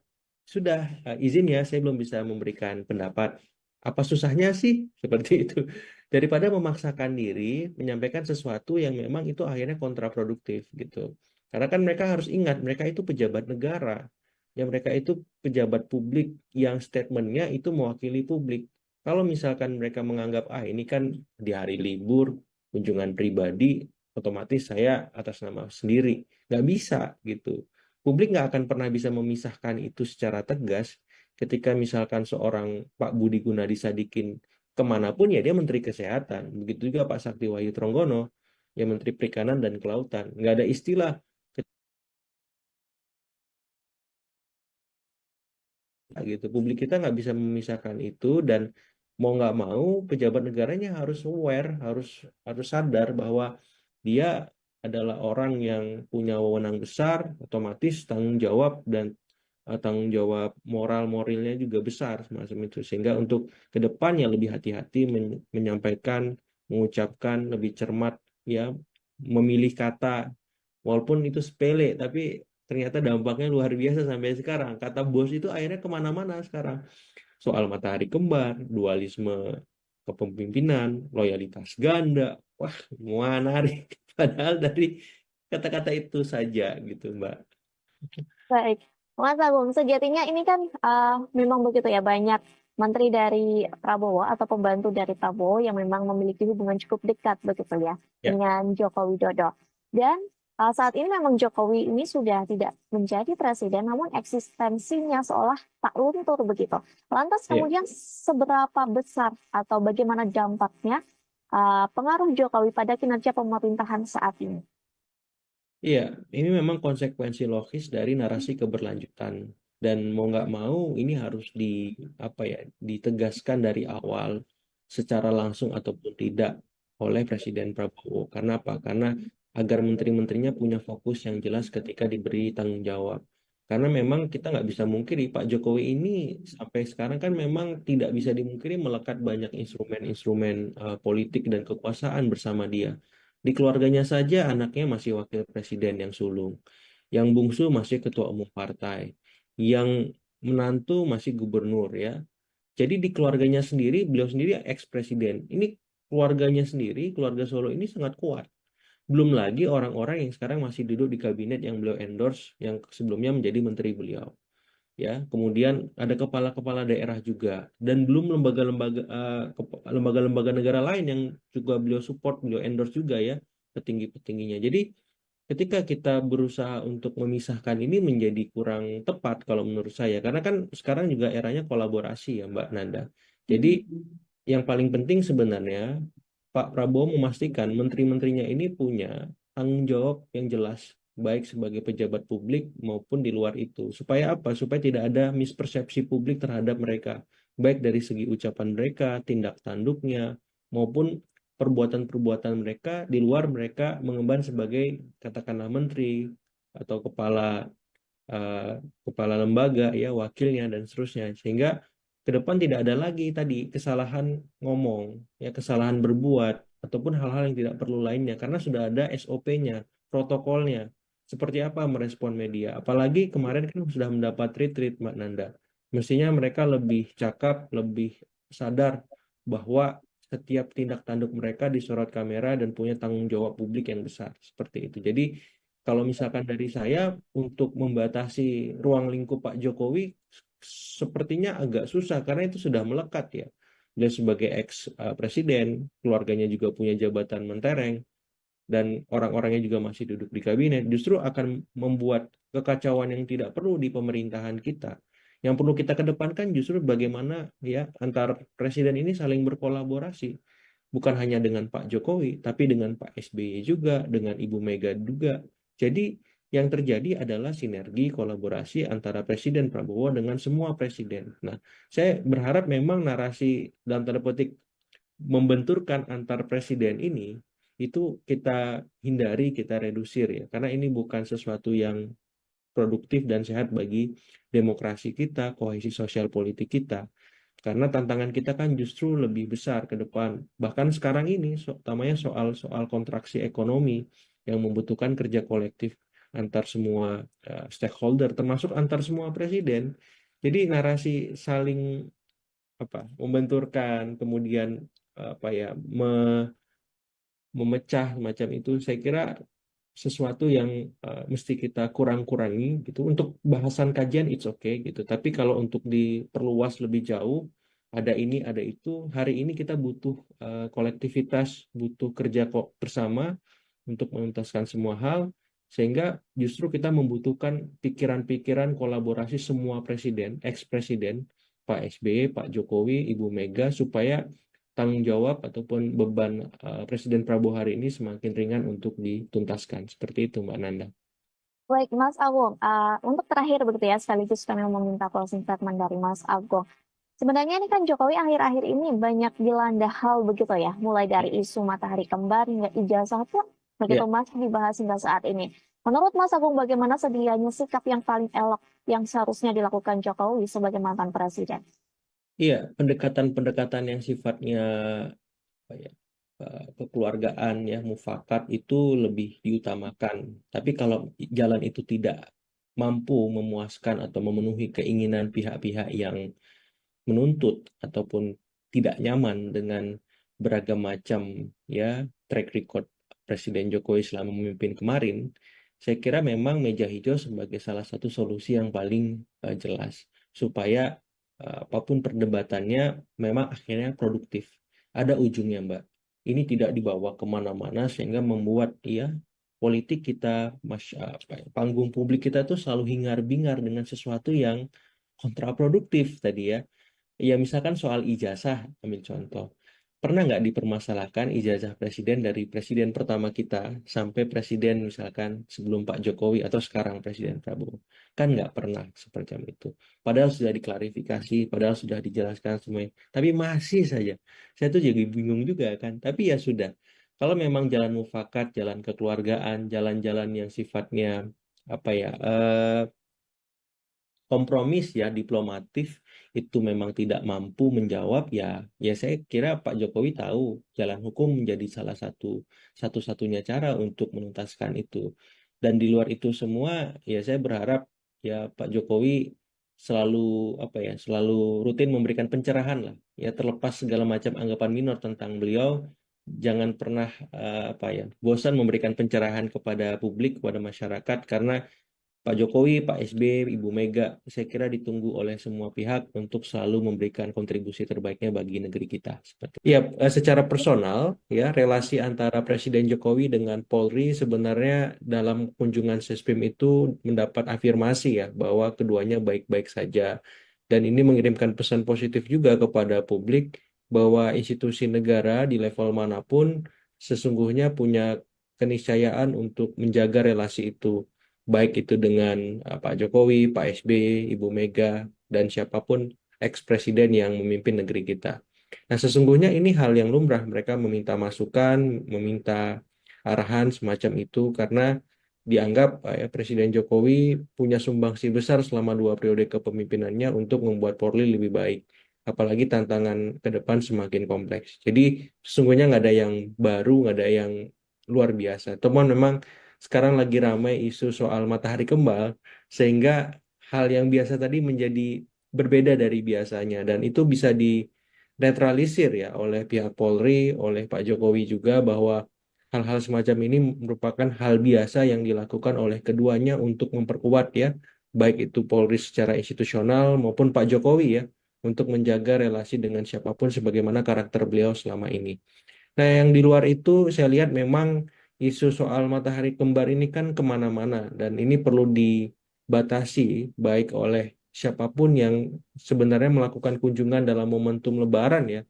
sudah izin ya saya belum bisa memberikan pendapat, apa susahnya sih seperti itu, daripada memaksakan diri menyampaikan sesuatu yang memang itu akhirnya kontraproduktif gitu. Karena kan mereka harus ingat mereka itu pejabat negara, yang mereka itu pejabat publik yang statementnya itu mewakili publik. Kalau misalkan mereka menganggap ini kan di hari libur kunjungan pribadi, otomatis saya atas nama sendiri, nggak bisa gitu. Publik nggak akan pernah bisa memisahkan itu secara tegas ketika misalkan seorang Pak Budi Gunadi Sadikin kemanapun ya dia Menteri Kesehatan. Begitu juga Pak Sakti Wahyu Tronggono ya Menteri Perikanan dan Kelautan. Nggak ada istilah gitu. Publik kita nggak bisa memisahkan itu, dan mau nggak mau pejabat negaranya harus aware, harus harus sadar bahwa dia adalah orang yang punya wewenang besar, otomatis tanggung jawab dan tanggung jawab moral-moralnya juga besar semacam itu. Sehingga untuk ke depannya lebih hati-hati menyampaikan, mengucapkan lebih cermat, ya, memilih kata, walaupun itu sepele, tapi ternyata dampaknya luar biasa sampai sekarang. Kata bos itu akhirnya kemana-mana sekarang. Soal matahari kembar, dualisme kepemimpinan, loyalitas ganda, wah, menarik. Padahal dari kata-kata itu saja gitu, Mbak. Baik, Mas Agung, sejatinya ini kan memang begitu ya, banyak menteri dari Prabowo atau pembantu dari Prabowo yang memang memiliki hubungan cukup dekat begitu ya Ya, dengan Joko Widodo. Dan saat ini memang Jokowi ini sudah tidak menjadi presiden, namun eksistensinya seolah tak luntur begitu. Lantas ya. kemudian seberapa besar atau bagaimana dampaknya pengaruh Jokowi pada kinerja pemerintahan saat ini? Iya, ini memang konsekuensi logis dari narasi keberlanjutan, dan mau nggak mau ini harus apa ya, ditegaskan dari awal secara langsung ataupun tidak oleh Presiden Prabowo. Karena apa? Karena agar menteri-menterinya punya fokus yang jelas ketika diberi tanggung jawab. Karena memang kita nggak bisa mungkiri Pak Jokowi ini sampai sekarang kan memang tidak bisa dimungkiri melekat banyak instrumen-instrumen politik dan kekuasaan bersama dia. Di keluarganya saja anaknya masih wakil presiden yang sulung. Yang bungsu masih ketua umum partai. Yang menantu masih gubernur, ya. Jadi di keluarganya sendiri, beliau sendiri ex-presiden. Ini keluarganya sendiri, keluarga Solo ini sangat kuat. Belum lagi orang-orang yang sekarang masih duduk di kabinet yang beliau endorse, yang sebelumnya menjadi menteri beliau. Ya, kemudian ada kepala-kepala daerah juga, dan belum lembaga-lembaga negara lain yang juga beliau support, beliau endorse juga, ya, petinggi-petingginya. Jadi ketika kita berusaha untuk memisahkan ini menjadi kurang tepat kalau menurut saya, karena kan sekarang juga eranya kolaborasi, ya, Mbak Nanda. Jadi yang paling penting sebenarnya Pak Prabowo memastikan menteri-menterinya ini punya tanggung jawab yang jelas, baik sebagai pejabat publik maupun di luar itu. Supaya apa? Supaya tidak ada mispersepsi publik terhadap mereka, baik dari segi ucapan mereka, tindak tanduknya, maupun perbuatan-perbuatan mereka di luar mereka mengemban sebagai katakanlah menteri atau eh, kepala lembaga, ya, wakilnya dan seterusnya, sehingga ke depan tidak ada lagi tadi kesalahan ngomong, ya, kesalahan berbuat ataupun hal-hal yang tidak perlu lainnya, karena sudah ada SOP-nya, protokolnya, seperti apa merespon media. Apalagi kemarin kan sudah mendapat retreat, Mbak Nanda, mestinya mereka lebih cakap, lebih sadar bahwa setiap tindak tanduk mereka disorot kamera dan punya tanggung jawab publik yang besar seperti itu. Jadi kalau misalkan dari saya, untuk membatasi ruang lingkup Pak Jokowi sepertinya agak susah karena itu sudah melekat, ya. Dan sebagai ex presiden, keluarganya juga punya jabatan mentereng, dan orang-orangnya juga masih duduk di kabinet, justru akan membuat kekacauan yang tidak perlu di pemerintahan kita. Yang perlu kita kedepankan justru bagaimana, ya, antar presiden ini saling berkolaborasi, bukan hanya dengan Pak Jokowi, tapi dengan Pak SBY juga, dengan Ibu Mega juga. Jadi yang terjadi adalah sinergi kolaborasi antara Presiden Prabowo dengan semua presiden. Nah, saya berharap memang narasi dalam tanda petik membenturkan antar presiden ini itu kita hindari, kita redusir, ya, karena ini bukan sesuatu yang produktif dan sehat bagi demokrasi kita, kohesi sosial politik kita. Karena tantangan kita kan justru lebih besar ke depan. Bahkan sekarang ini, utamanya soal kontraksi ekonomi yang membutuhkan kerja kolektif antar semua stakeholder, termasuk antar semua presiden. Jadi narasi saling apa membenturkan, kemudian apa ya memecah macam itu, saya kira sesuatu yang mesti kita kurang-kurangi gitu. Untuk bahasan kajian it's okay gitu, tapi kalau untuk diperluas lebih jauh, ada ini ada itu, hari ini kita butuh kolektivitas, butuh kerja kok bersama untuk menuntaskan semua hal, sehingga justru kita membutuhkan pikiran-pikiran kolaborasi semua presiden, ex-presiden, Pak SBY, Pak Jokowi, Ibu Mega, supaya tanggung jawab ataupun beban Presiden Prabowo hari ini semakin ringan untuk dituntaskan. Seperti itu, Mbak Nanda. Baik, Mas Agung, untuk terakhir begitu ya, sekaligus kami meminta closing statement dari Mas Agung. Sebenarnya ini kan Jokowi akhir-akhir ini banyak dilanda hal begitu ya, mulai dari Ya, isu matahari kembar hingga ijazah pun begitu Ya, masih dibahas hingga saat ini. Menurut Mas Agung, bagaimana sedianya sikap yang paling elok yang seharusnya dilakukan Jokowi sebagai mantan presiden? iya, pendekatan-pendekatan yang sifatnya apa ya, kekeluargaan ya, mufakat itu lebih diutamakan. Tapi kalau jalan itu tidak mampu memuaskan atau memenuhi keinginan pihak-pihak yang menuntut ataupun tidak nyaman dengan beragam macam ya track record Presiden Jokowi selama memimpin kemarin, saya kira memang meja hijau sebagai salah satu solusi yang paling jelas supaya apapun perdebatannya memang akhirnya produktif. Ada ujungnya, Mbak. Ini tidak dibawa kemana-mana sehingga membuat ya politik kita, apa ya, panggung publik kita tuh selalu hingar-bingar dengan sesuatu yang kontraproduktif tadi ya. Ya, misalkan soal ijazah, ambil contoh. Pernah nggak dipermasalahkan ijazah presiden dari presiden pertama kita sampai presiden misalkan sebelum Pak Jokowi atau sekarang Presiden Prabowo? Kan nggak pernah seperti itu. Padahal sudah diklarifikasi, padahal sudah dijelaskan semuanya. Tapi masih saja. Saya tuh jadi bingung juga kan. Tapi ya sudah. Kalau memang jalan mufakat, jalan kekeluargaan, jalan-jalan yang sifatnya apa ya kompromis ya diplomatif itu memang tidak mampu menjawab ya ya saya kira Pak Jokowi tahu jalan hukum menjadi salah satu-satunya cara untuk menuntaskan itu dan di luar itu semua ya saya berharap ya Pak Jokowi selalu apa ya selalu rutin memberikan pencerahan lah ya terlepas segala macam anggapan minor tentang beliau jangan pernah apa ya bosan memberikan pencerahan kepada publik kepada masyarakat karena Pak Jokowi, Pak SBY, Ibu Mega, saya kira ditunggu oleh semua pihak untuk selalu memberikan kontribusi terbaiknya bagi negeri kita. Seperti itu. Ya, secara personal, ya relasi antara Presiden Jokowi dengan Polri sebenarnya dalam kunjungan Sespim itu mendapat afirmasi ya bahwa keduanya baik-baik saja. Dan ini mengirimkan pesan positif juga kepada publik bahwa institusi negara di level manapun sesungguhnya punya keniscayaan untuk menjaga relasi itu baik itu dengan Pak Jokowi, Pak SBY, Ibu Mega, dan siapapun eks-presiden yang memimpin negeri kita. Nah, sesungguhnya ini hal yang lumrah. Mereka meminta masukan, meminta arahan semacam itu karena dianggap ya, Presiden Jokowi punya sumbangsi besar selama 2 periode kepemimpinannya untuk membuat Polri lebih baik. Apalagi tantangan ke depan semakin kompleks. Jadi sesungguhnya nggak ada yang baru, nggak ada yang luar biasa. Teman memang sekarang lagi ramai isu soal matahari kembar, sehingga hal yang biasa tadi menjadi berbeda dari biasanya, dan itu bisa dinetralisir ya oleh pihak Polri, oleh Pak Jokowi juga bahwa hal-hal semacam ini merupakan hal biasa yang dilakukan oleh keduanya untuk memperkuat ya, baik itu Polri secara institusional maupun Pak Jokowi ya, untuk menjaga relasi dengan siapapun sebagaimana karakter beliau selama ini. Nah, yang di luar itu saya lihat memang isu soal matahari kembar ini kan kemana-mana dan ini perlu dibatasi baik oleh siapapun yang sebenarnya melakukan kunjungan dalam momentum Lebaran ya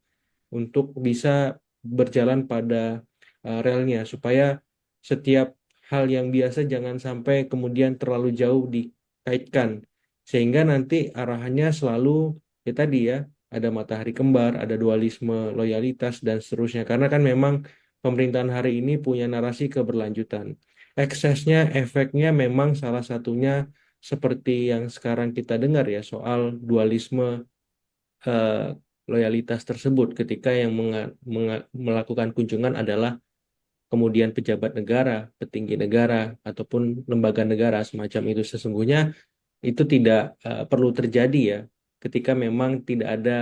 untuk bisa berjalan pada relnya supaya setiap hal yang biasa jangan sampai kemudian terlalu jauh dikaitkan sehingga nanti arahannya selalu ya tadi ya ada matahari kembar, ada dualisme loyalitas dan seterusnya karena kan memang pemerintahan hari ini punya narasi keberlanjutan. Eksesnya, efeknya memang salah satunya seperti yang sekarang kita dengar ya soal dualisme eh, loyalitas tersebut ketika yang melakukan kunjungan adalah kemudian pejabat negara, petinggi negara, ataupun lembaga negara semacam itu sesungguhnya itu tidak perlu terjadi ya ketika memang tidak ada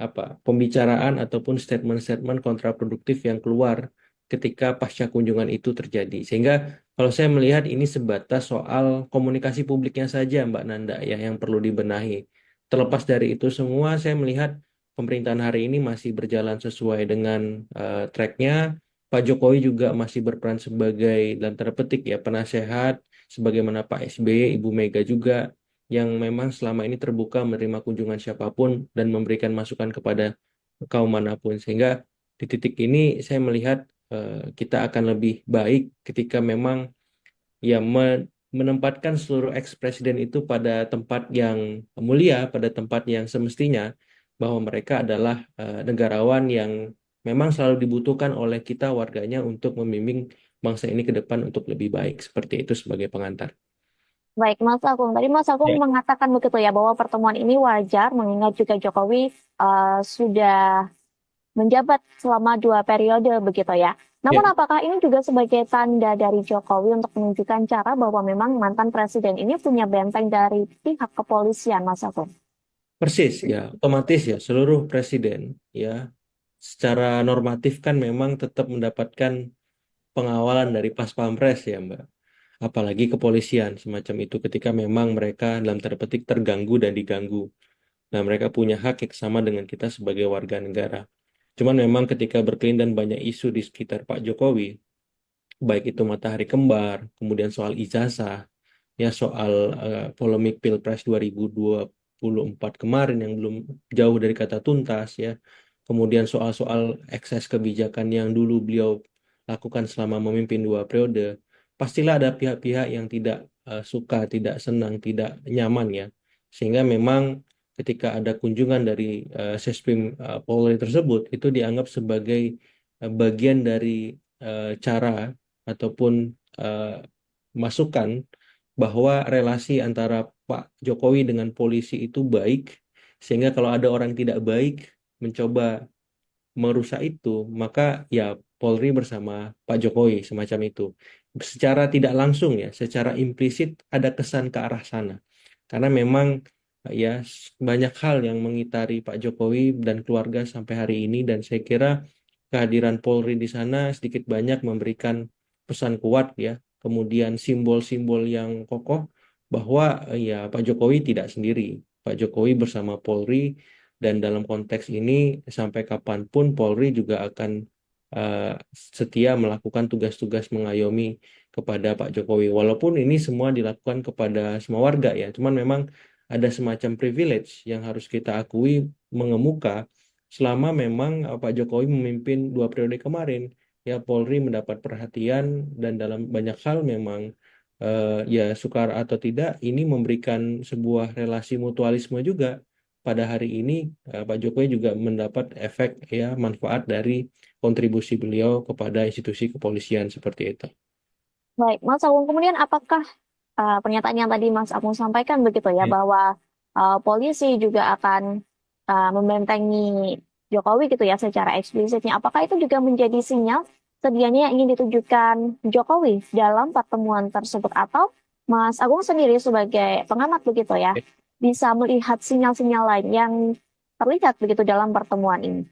apa pembicaraan ataupun statement-statement kontraproduktif yang keluar ketika pasca kunjungan itu terjadi. Sehingga kalau saya melihat ini sebatas soal komunikasi publiknya saja Mbak Nanda ya yang perlu dibenahi. Terlepas dari itu semua, saya melihat pemerintahan hari ini masih berjalan sesuai dengan tracknya. Pak Jokowi juga masih berperan sebagai dalam tanda petik ya penasehat, sebagaimana Pak SBY, Ibu Mega juga yang memang selama ini terbuka menerima kunjungan siapapun dan memberikan masukan kepada kaum manapun. Sehingga di titik ini saya melihat kita akan lebih baik ketika memang ya menempatkan seluruh eks-presiden itu pada tempat yang mulia, pada tempat yang semestinya bahwa mereka adalah negarawan yang memang selalu dibutuhkan oleh kita warganya untuk membimbing bangsa ini ke depan untuk lebih baik. Seperti itu sebagai pengantar. Baik, Mas Agung. Tadi Mas Agung Ya, mengatakan begitu ya bahwa pertemuan ini wajar mengingat juga Jokowi sudah menjabat selama 2 periode begitu ya. Namun ya, apakah ini juga sebagai tanda dari Jokowi untuk menunjukkan cara bahwa memang mantan presiden ini punya benteng dari pihak kepolisian, Mas Agung? persis ya, otomatis ya seluruh presiden ya secara normatif kan memang tetap mendapatkan pengawalan dari Pas Pampres ya Mbak. Apalagi kepolisian semacam itu ketika memang mereka dalam tanda petik terganggu dan diganggu. Nah, mereka punya hak yang sama dengan kita sebagai warga negara. Cuman memang ketika berkelindan banyak isu di sekitar Pak Jokowi, baik itu matahari kembar, kemudian soal ijazah, ya soal polemik Pilpres 2024 kemarin yang belum jauh dari kata tuntas ya. Kemudian soal-soal ekses kebijakan yang dulu beliau lakukan selama memimpin 2 periode, pastilah ada pihak-pihak yang tidak suka, tidak senang, tidak nyaman ya. Sehingga memang ketika ada kunjungan dari Sesprim Polri tersebut itu dianggap sebagai bagian dari cara ataupun eh, masukan bahwa relasi antara Pak Jokowi dengan polisi itu baik, sehingga kalau ada orang tidak baik mencoba merusak itu, maka ya Polri bersama Pak Jokowi semacam itu. Secara tidak langsung ya, secara implisit ada kesan ke arah sana. Karena memang ya banyak hal yang mengitari Pak Jokowi dan keluarga sampai hari ini dan saya kira kehadiran Polri di sana sedikit banyak memberikan pesan kuat ya, kemudian simbol-simbol yang kokoh bahwa ya Pak Jokowi tidak sendiri. Pak Jokowi bersama Polri dan dalam konteks ini sampai kapanpun Polri juga akan eh, setia melakukan tugas-tugas mengayomi kepada Pak Jokowi. Walaupun ini semua dilakukan kepada semua warga ya, cuman memang ada semacam privilege yang harus kita akui mengemuka selama memang Pak Jokowi memimpin 2 periode kemarin. Ya Polri mendapat perhatian dan dalam banyak hal memang ya suka atau tidak ini memberikan sebuah relasi mutualisme juga. Pada hari ini Pak Jokowi juga mendapat efek ya manfaat dari kontribusi beliau kepada institusi kepolisian seperti itu. Baik, Mas Agung. Kemudian apakah pernyataan yang tadi Mas Agung sampaikan begitu ya Ya. bahwa polisi juga akan membentengi Jokowi gitu ya secara eksplisitnya. Apakah itu juga menjadi sinyal sedianya yang ingin ditujukan Jokowi dalam pertemuan tersebut atau Mas Agung sendiri sebagai pengamat begitu ya bisa melihat sinyal-sinyal lain yang terlihat begitu dalam pertemuan ini?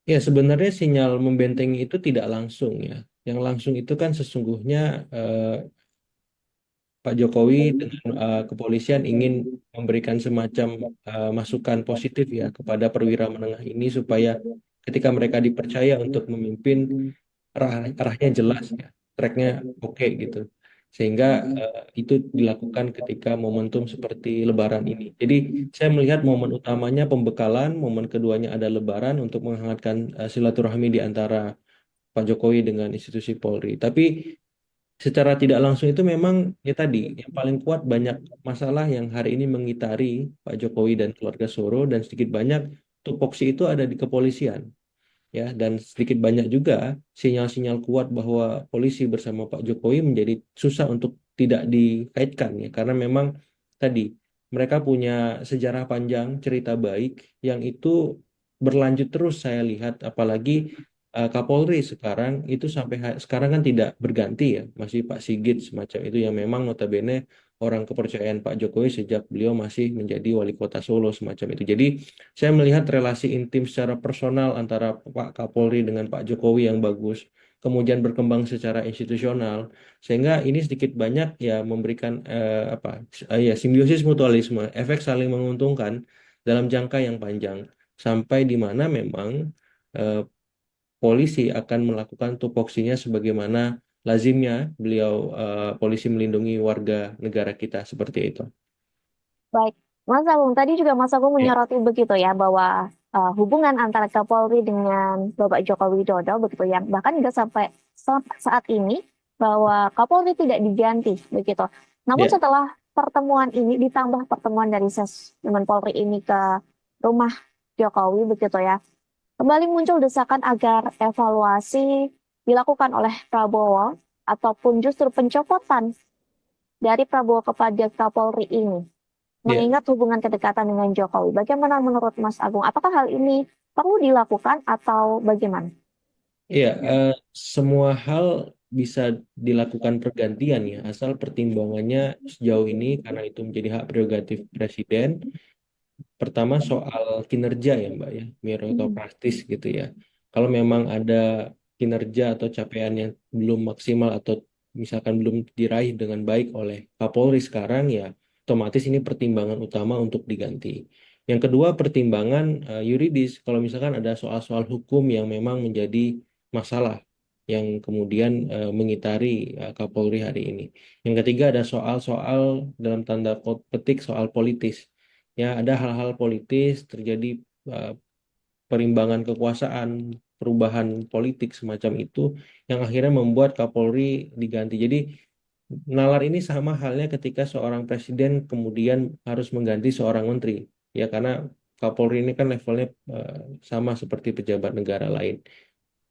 Ya, sebenarnya sinyal membentengi itu tidak langsung ya. Yang langsung itu kan sesungguhnya eh, Pak Jokowi dengan kepolisian ingin memberikan semacam masukan positif ya kepada perwira menengah ini supaya ketika mereka dipercaya untuk memimpin arahnya jelas ya, tracknya oke gitu. Sehingga itu dilakukan ketika momentum seperti Lebaran ini. Jadi saya melihat momen utamanya pembekalan, momen keduanya ada Lebaran untuk menghangatkan silaturahmi di antara Pak Jokowi dengan institusi Polri. Tapi secara tidak langsung itu memang ya tadi yang paling kuat banyak masalah yang hari ini mengitari Pak Jokowi dan keluarga Soro dan sedikit banyak tupoksi itu ada di kepolisian ya dan sedikit banyak juga sinyal-sinyal kuat bahwa polisi bersama Pak Jokowi menjadi susah untuk tidak dikaitkan ya karena memang tadi mereka punya sejarah panjang cerita baik yang itu berlanjut terus saya lihat apalagi Kapolri sekarang itu sampai sekarang kan tidak berganti ya masih Pak Sigit semacam itu yang memang notabene orang kepercayaan Pak Jokowi sejak beliau masih menjadi wali kota Solo semacam itu jadi saya melihat relasi intim secara personal antara Pak Kapolri dengan Pak Jokowi yang bagus, kemudian berkembang secara institusional, sehingga ini sedikit banyak ya memberikan ya simbiosis mutualisme, efek saling menguntungkan dalam jangka yang panjang, sampai di mana memang eh, polisi akan melakukan tupoksinya sebagaimana lazimnya beliau polisi melindungi warga negara kita seperti itu. Baik, Mas Agung, tadi juga Mas Agung Ya, menyoroti begitu ya bahwa hubungan antara Kapolri dengan Bapak Joko Widodo begitu ya, bahkan juga sampai saat ini bahwa Kapolri tidak diganti begitu. Namun ya, setelah pertemuan ini ditambah pertemuan dari Ses dengan Polri ini ke rumah Jokowi begitu ya, Kembali muncul desakan agar evaluasi dilakukan oleh Prabowo ataupun justru pencopotan dari Prabowo kepada Kapolri ini, Ya, mengingat hubungan kedekatan dengan Jokowi. Bagaimana menurut Mas Agung? Apakah hal ini perlu dilakukan atau bagaimana? iya, semua hal bisa dilakukan pergantian ya, asal pertimbangannya sejauh ini karena itu menjadi hak prerogatif presiden. Pertama soal kinerja ya Mbak ya, Hmm. meritokratis gitu ya. Kalau memang ada kinerja atau capaian yang belum maksimal atau misalkan belum diraih dengan baik oleh Kapolri sekarang ya, otomatis ini pertimbangan utama untuk diganti. Yang kedua pertimbangan yuridis, kalau misalkan ada soal-soal hukum yang memang menjadi masalah yang kemudian mengitari Kapolri hari ini. Yang ketiga ada soal-soal dalam tanda petik soal politis. Ya, ada hal-hal politis terjadi uh, perimbangan kekuasaan, perubahan politik semacam itu yang akhirnya membuat Kapolri diganti. Jadi nalar ini sama halnya ketika seorang presiden kemudian harus mengganti seorang menteri. Ya, karena Kapolri ini kan levelnya sama seperti pejabat negara lain,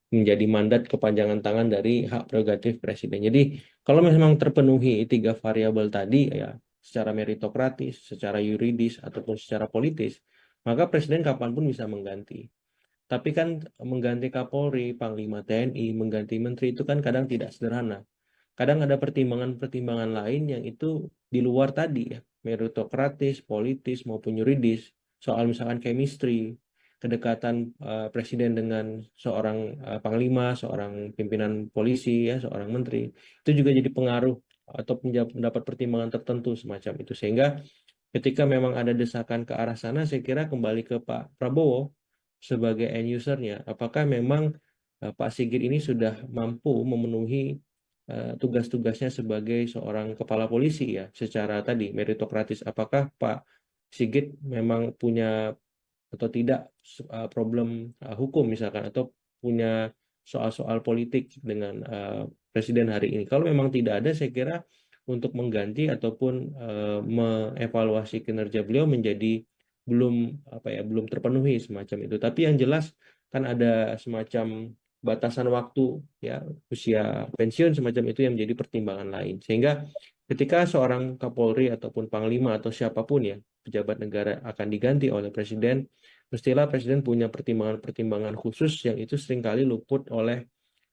menjadi mandat kepanjangan tangan dari hak prerogatif presiden. Jadi kalau memang terpenuhi tiga variabel tadi ya secara meritokratis, secara yuridis ataupun secara politis, maka presiden kapanpun bisa mengganti. Tapi kan mengganti Kapolri, Panglima TNI, mengganti menteri itu kan kadang tidak sederhana. Kadang ada pertimbangan-pertimbangan lain yang itu di luar tadi ya, meritokratis, politis maupun yuridis. Soal misalkan chemistry, kedekatan presiden dengan seorang panglima, seorang pimpinan polisi ya, seorang menteri, itu juga jadi pengaruh atau mendapat pertimbangan tertentu semacam itu. Sehingga ketika memang ada desakan ke arah sana, saya kira kembali ke Pak Prabowo sebagai end usernya. Apakah memang Pak Sigit ini sudah mampu memenuhi tugas-tugasnya sebagai seorang kepala polisi ya, secara tadi meritokratis. Apakah Pak Sigit memang punya atau tidak problem hukum misalkan atau punya soal-soal politik dengan presiden hari ini. Kalau memang tidak ada, saya kira untuk mengganti ataupun mengevaluasi kinerja beliau menjadi belum apa ya belum terpenuhi semacam itu. Tapi yang jelas kan ada semacam batasan waktu ya usia pensiun semacam itu yang menjadi pertimbangan lain. Sehingga ketika seorang Kapolri ataupun Panglima atau siapapun ya pejabat negara akan diganti oleh presiden, mestilah presiden punya pertimbangan-pertimbangan khusus yang itu seringkali luput oleh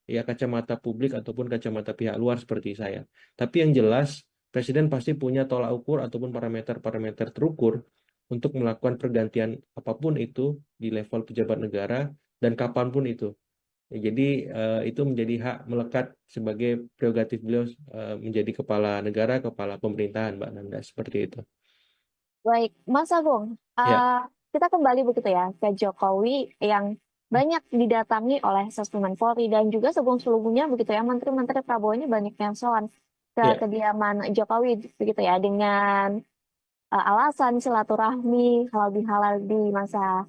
ya kacamata publik ataupun kacamata pihak luar seperti saya. Tapi yang jelas presiden pasti punya tolak ukur ataupun parameter-parameter terukur untuk melakukan pergantian apapun itu di level pejabat negara dan kapanpun itu. Ya, jadi itu menjadi hak melekat sebagai prerogatif beliau menjadi kepala negara, kepala pemerintahan, Mbak Nanda, seperti itu. Baik, Mas Agung, Ya, kita kembali begitu ya ke Jokowi yang banyak didatangi oleh Sesmen Polri dan juga sebelum-sebelumnya begitu ya menteri-menteri Prabowo ini banyak yang soan ke ya, kediaman Jokowi begitu ya dengan alasan silaturahmi halal-bihalal di masa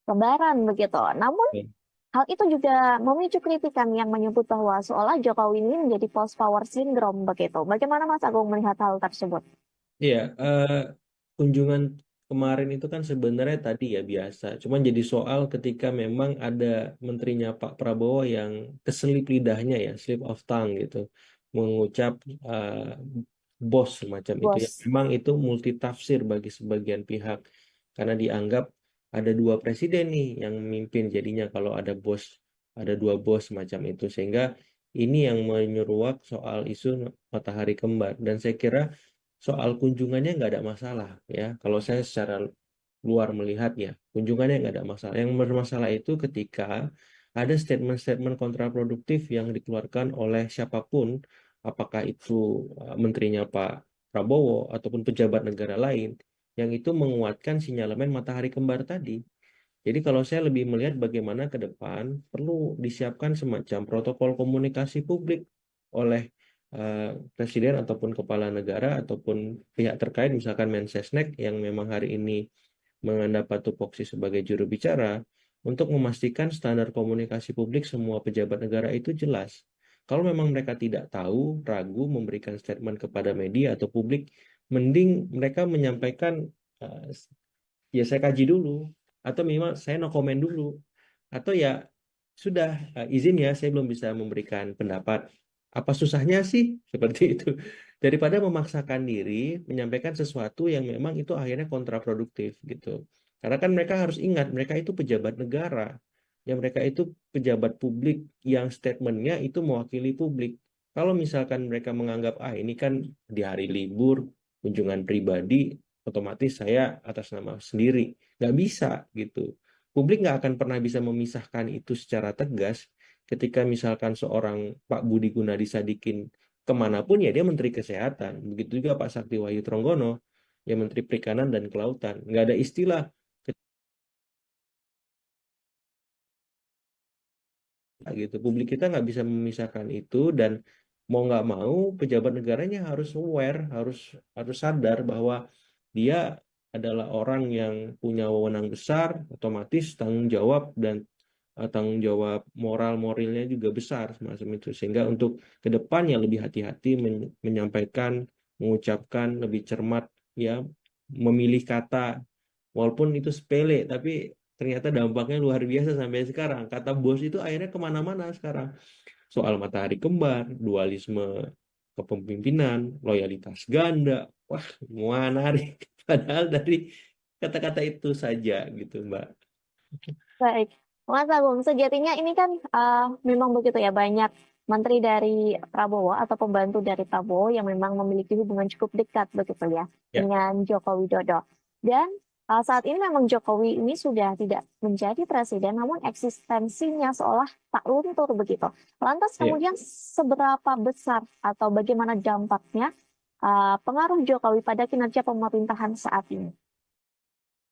Lebaran begitu. Namun ya. hal itu juga memicu kritikan yang menyebut bahwa seolah Jokowi ini menjadi post power syndrome begitu. Bagaimana Mas Agung melihat hal tersebut? Iya, kunjungan kemarin itu kan sebenarnya tadi ya biasa. Cuman jadi soal ketika memang ada menterinya Pak Prabowo yang keselip lidahnya ya, slip of tongue gitu, mengucap bos semacam itu ya. Bos. Memang itu multitafsir bagi sebagian pihak karena dianggap ada dua presiden nih yang memimpin. Jadinya kalau ada dua bos semacam itu, sehingga ini yang menyeruak soal isu matahari kembar. Dan saya kira soal kunjungannya nggak ada masalah ya. Kalau saya secara luar melihatnya, kunjungannya nggak ada masalah. Yang bermasalah itu ketika ada statement-statement kontraproduktif yang dikeluarkan oleh siapapun, apakah itu menterinya Pak Prabowo ataupun pejabat negara lain, yang itu menguatkan sinyalemen matahari kembar tadi. Jadi kalau saya lebih melihat bagaimana ke depan perlu disiapkan semacam protokol komunikasi publik oleh eh, presiden ataupun kepala negara ataupun pihak terkait misalkan Mensesnek yang memang hari ini mendapat tupoksi sebagai juru bicara untuk memastikan standar komunikasi publik semua pejabat negara itu jelas. Kalau memang mereka tidak tahu, ragu memberikan statement kepada media atau publik, mending mereka menyampaikan eh, ya saya kaji dulu atau minimal saya no comment dulu. atau ya sudah, izin ya saya belum bisa memberikan pendapat. Apa susahnya sih seperti itu? Daripada memaksakan diri menyampaikan sesuatu yang memang itu akhirnya kontraproduktif gitu. Karena kan mereka harus ingat mereka itu pejabat negara. Ya mereka itu pejabat publik yang statementnya itu mewakili publik. Kalau misalkan mereka menganggap ini kan di hari libur, kunjungan pribadi, otomatis saya atas nama sendiri. Nggak bisa gitu. Publik nggak akan pernah bisa memisahkan itu secara tegas ketika misalkan seorang Pak Budi Gunadi Sadikin kemanapun ya dia Menteri Kesehatan. Begitu juga Pak Sakti Wahyu Tronggono, ya Menteri Perikanan dan Kelautan. Nggak ada istilah gitu. Publik kita nggak bisa memisahkan itu dan mau nggak mau pejabat negaranya harus aware, harus harus sadar bahwa dia adalah orang yang punya wewenang besar, otomatis tanggung jawab dan tanggung jawab moral moralnya juga besar semacam itu. Sehingga untuk ke depannya lebih hati-hati menyampaikan, mengucapkan lebih cermat ya, memilih kata walaupun itu sepele tapi ternyata dampaknya luar biasa sampai sekarang. Kata bos itu akhirnya kemana-mana sekarang. Soal matahari kembar, dualisme kepemimpinan, loyalitas ganda. Wah, menarik. Padahal dari kata-kata itu saja gitu, Mbak. Baik, Mas Agung, sejatinya ini kan memang begitu ya, banyak menteri dari Prabowo atau pembantu dari Prabowo yang memang memiliki hubungan cukup dekat begitu ya Ya, dengan Joko Widodo. Dan saat ini memang Jokowi ini sudah tidak menjadi presiden, namun eksistensinya seolah tak luntur begitu. Lantas ya. kemudian seberapa besar atau bagaimana dampaknya pengaruh Jokowi pada kinerja pemerintahan saat ini?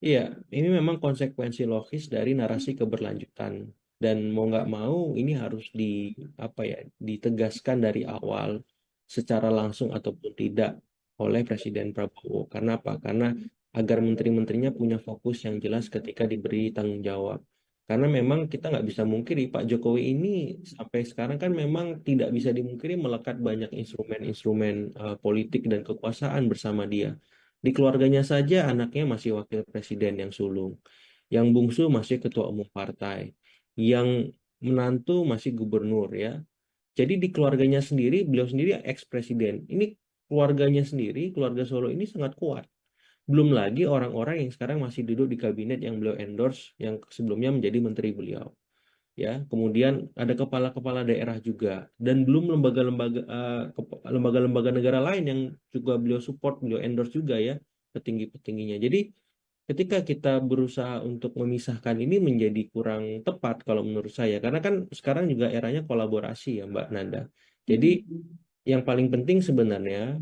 Iya, ini memang konsekuensi logis dari narasi keberlanjutan dan mau nggak mau ini harus apa ya ditegaskan dari awal secara langsung ataupun tidak oleh Presiden Prabowo. Karena apa? Karena agar menteri-menterinya punya fokus yang jelas ketika diberi tanggung jawab. Karena memang kita nggak bisa mungkiri Pak Jokowi ini sampai sekarang kan memang tidak bisa dimungkiri melekat banyak instrumen-instrumen politik dan kekuasaan bersama dia. Di keluarganya saja anaknya masih wakil presiden yang sulung. Yang bungsu masih ketua umum partai. Yang menantu masih gubernur ya. Jadi di keluarganya sendiri, beliau sendiri ex-presiden. Ini keluarganya sendiri, keluarga Solo ini sangat kuat. Belum lagi orang-orang yang sekarang masih duduk di kabinet yang beliau endorse, yang sebelumnya menjadi menteri beliau ya. Kemudian ada kepala-kepala daerah juga dan belum lembaga-lembaga negara lain yang juga beliau support, beliau endorse juga ya, petinggi-petingginya. Jadi ketika kita berusaha untuk memisahkan ini menjadi kurang tepat kalau menurut saya karena kan sekarang juga eranya kolaborasi ya Mbak Nanda. Jadi yang paling penting sebenarnya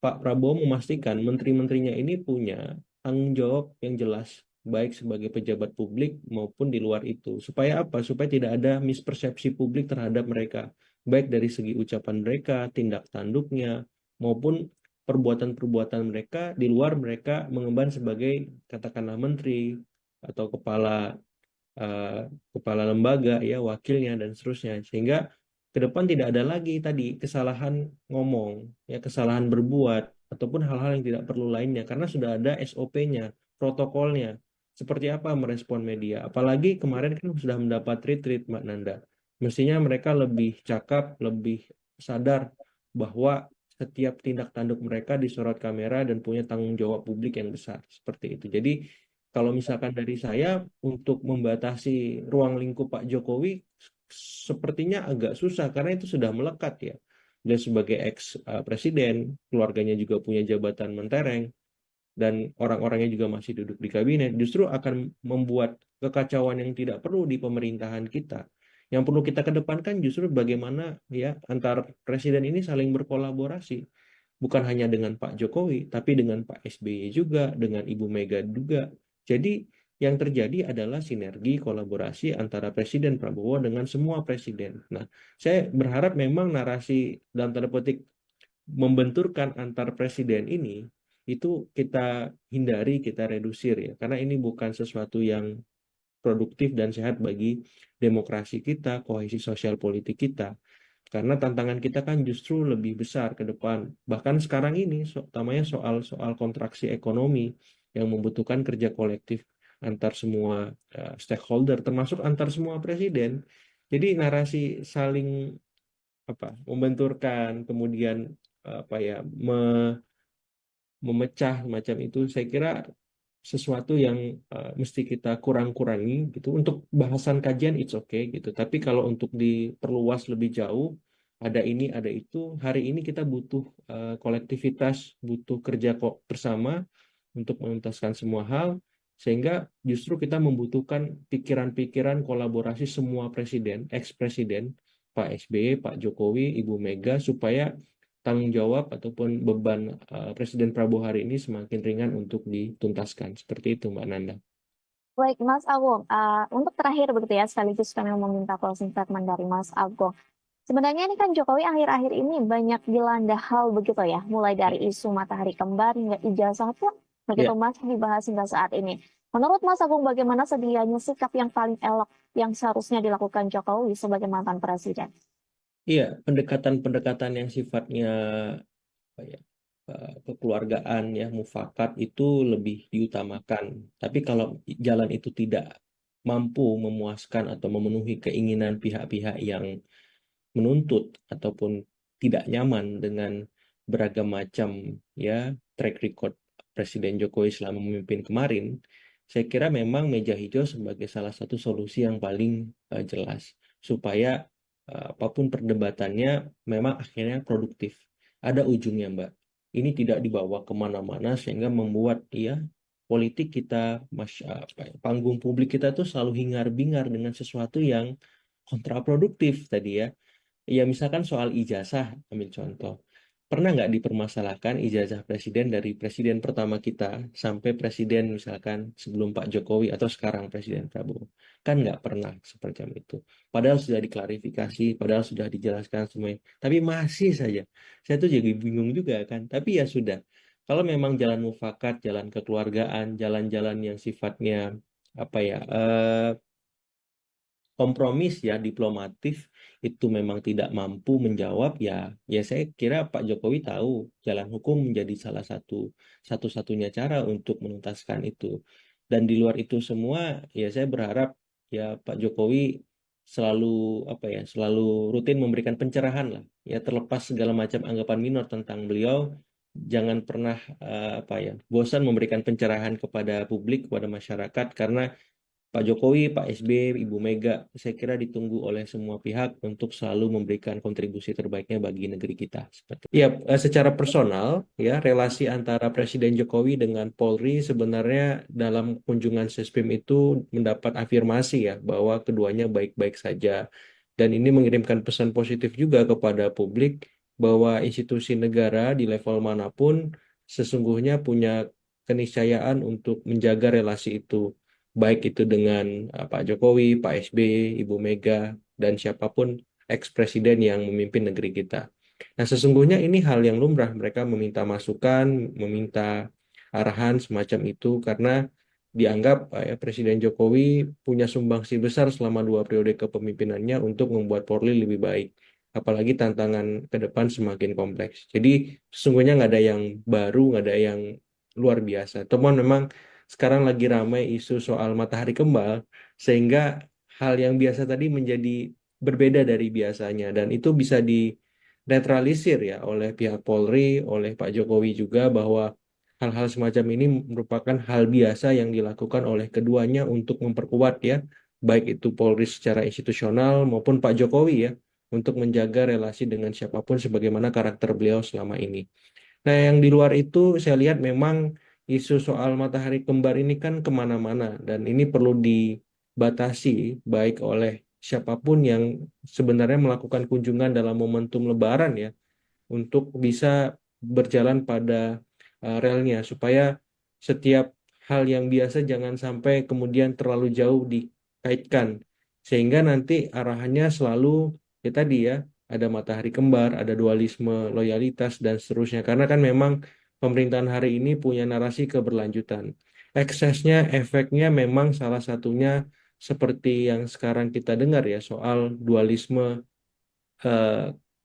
Pak Prabowo memastikan menteri-menterinya ini punya tanggung jawab yang jelas, baik sebagai pejabat publik maupun di luar itu. Supaya apa? Supaya tidak ada mispersepsi publik terhadap mereka, baik dari segi ucapan mereka, tindak tanduknya, maupun perbuatan-perbuatan mereka di luar mereka mengemban sebagai katakanlah menteri atau eh, kepala lembaga ya wakilnya dan seterusnya sehingga ke depan tidak ada lagi tadi kesalahan ngomong ya kesalahan berbuat ataupun hal-hal yang tidak perlu lainnya karena sudah ada SOP-nya protokolnya seperti apa merespon media apalagi kemarin kan sudah mendapat retreat Mbak Nanda mestinya mereka lebih cakap lebih sadar bahwa setiap tindak tanduk mereka disorot kamera dan punya tanggung jawab publik yang besar seperti itu jadi kalau misalkan dari saya untuk membatasi ruang lingkup Pak Jokowi sepertinya agak susah karena itu sudah melekat ya. Dan sebagai ex presiden, keluarganya juga punya jabatan mentereng dan orang-orangnya juga masih duduk di kabinet, justru akan membuat kekacauan yang tidak perlu di pemerintahan kita. Yang perlu kita kedepankan justru bagaimana ya antar presiden ini saling berkolaborasi bukan hanya dengan Pak Jokowi, tapi dengan Pak SBY juga, dengan Ibu Mega juga. Jadi yang terjadi adalah sinergi kolaborasi antara Presiden Prabowo dengan semua presiden. Nah, saya berharap memang narasi dalam tanda petik membenturkan antar presiden ini itu kita hindari, kita redusir ya, karena ini bukan sesuatu yang produktif dan sehat bagi demokrasi kita, kohesi sosial politik kita. Karena tantangan kita kan justru lebih besar ke depan. Bahkan sekarang ini, utamanya soal kontraksi ekonomi yang membutuhkan kerja kolektif antar semua stakeholder, termasuk antar semua presiden. Jadi narasi saling membenturkan, kemudian apa ya memecah macam itu, saya kira sesuatu yang mesti kita kurang-kurangi gitu. Untuk bahasan kajian it's okay gitu. Tapi kalau untuk diperluas lebih jauh, ada ini, ada itu. Hari ini kita butuh kolektivitas, butuh kerja kok bersama untuk menuntaskan semua hal, sehingga justru kita membutuhkan pikiran-pikiran kolaborasi semua presiden, ex-presiden, Pak SBY, Pak Jokowi, Ibu Mega, supaya tanggung jawab ataupun beban Presiden Prabowo hari ini semakin ringan untuk dituntaskan. Seperti itu, Mbak Nanda. Baik, Mas Agung. Untuk terakhir begitu ya, sekaligus kami meminta closing statement dari Mas Agung. Sebenarnya ini kan Jokowi akhir-akhir ini banyak dilanda hal begitu ya, mulai dari isu matahari kembar hingga ijazah pun begitu Ya, masih dibahas hingga saat ini. Menurut Mas Agung, bagaimana sedianya sikap yang paling elok yang seharusnya dilakukan Jokowi sebagai mantan presiden? iya, pendekatan-pendekatan yang sifatnya apa ya, kekeluargaan ya, mufakat itu lebih diutamakan. Tapi kalau jalan itu tidak mampu memuaskan atau memenuhi keinginan pihak-pihak yang menuntut ataupun tidak nyaman dengan beragam macam ya track record Presiden Jokowi selama memimpin kemarin, saya kira memang meja hijau sebagai salah satu solusi yang paling jelas supaya apapun perdebatannya memang akhirnya produktif. Ada ujungnya, Mbak. Ini tidak dibawa kemana-mana sehingga membuat ya politik kita, panggung publik kita tuh selalu hingar-bingar dengan sesuatu yang kontraproduktif tadi ya. Ya, misalkan soal ijazah, ambil contoh. Pernah nggak dipermasalahkan ijazah presiden dari presiden pertama kita sampai presiden misalkan sebelum Pak Jokowi atau sekarang Presiden Prabowo? Kan nggak pernah seperti itu. Padahal sudah diklarifikasi, padahal sudah dijelaskan semuanya. Tapi masih saja. Saya tuh jadi bingung juga kan. Tapi ya sudah. Kalau memang jalan mufakat, jalan kekeluargaan, jalan-jalan yang sifatnya apa ya kompromis ya diplomatif itu memang tidak mampu menjawab ya ya saya kira Pak Jokowi tahu jalan hukum menjadi salah satu-satunya cara untuk menuntaskan itu dan di luar itu semua ya saya berharap ya Pak Jokowi selalu selalu rutin memberikan pencerahan lah ya terlepas segala macam anggapan minor tentang beliau jangan pernah bosan memberikan pencerahan kepada publik kepada masyarakat karena Pak Jokowi, Pak SBY, Ibu Mega, saya kira ditunggu oleh semua pihak untuk selalu memberikan kontribusi terbaiknya bagi negeri kita. Seperti itu. Ya, secara personal, ya relasi antara Presiden Jokowi dengan Polri sebenarnya dalam kunjungan Sespim itu mendapat afirmasi ya bahwa keduanya baik-baik saja. Dan ini mengirimkan pesan positif juga kepada publik bahwa institusi negara di level manapun sesungguhnya punya keniscayaan untuk menjaga relasi itu baik itu dengan Pak Jokowi, Pak SBY, Ibu Mega, dan siapapun eks-presiden yang memimpin negeri kita. Nah, sesungguhnya ini hal yang lumrah. Mereka meminta masukan, meminta arahan semacam itu karena dianggap Presiden Jokowi punya sumbangsi besar selama 2 periode kepemimpinannya untuk membuat Polri lebih baik. Apalagi tantangan ke depan semakin kompleks. Jadi sesungguhnya nggak ada yang baru, nggak ada yang luar biasa. Teman memang sekarang lagi ramai isu soal matahari kembar, sehingga hal yang biasa tadi menjadi berbeda dari biasanya, dan itu bisa dinetralisir ya oleh pihak Polri, oleh Pak Jokowi juga bahwa hal-hal semacam ini merupakan hal biasa yang dilakukan oleh keduanya untuk memperkuat ya, baik itu Polri secara institusional maupun Pak Jokowi ya, untuk menjaga relasi dengan siapapun sebagaimana karakter beliau selama ini. Nah, yang di luar itu saya lihat memang isu soal matahari kembar ini kan kemana-mana dan ini perlu dibatasi baik oleh siapapun yang sebenarnya melakukan kunjungan dalam momentum Lebaran ya untuk bisa berjalan pada relnya supaya setiap hal yang biasa jangan sampai kemudian terlalu jauh dikaitkan sehingga nanti arahannya selalu ya tadi ya ada matahari kembar, ada dualisme, loyalitas dan seterusnya karena kan memang pemerintahan hari ini punya narasi keberlanjutan. Eksesnya, efeknya memang salah satunya seperti yang sekarang kita dengar ya soal dualisme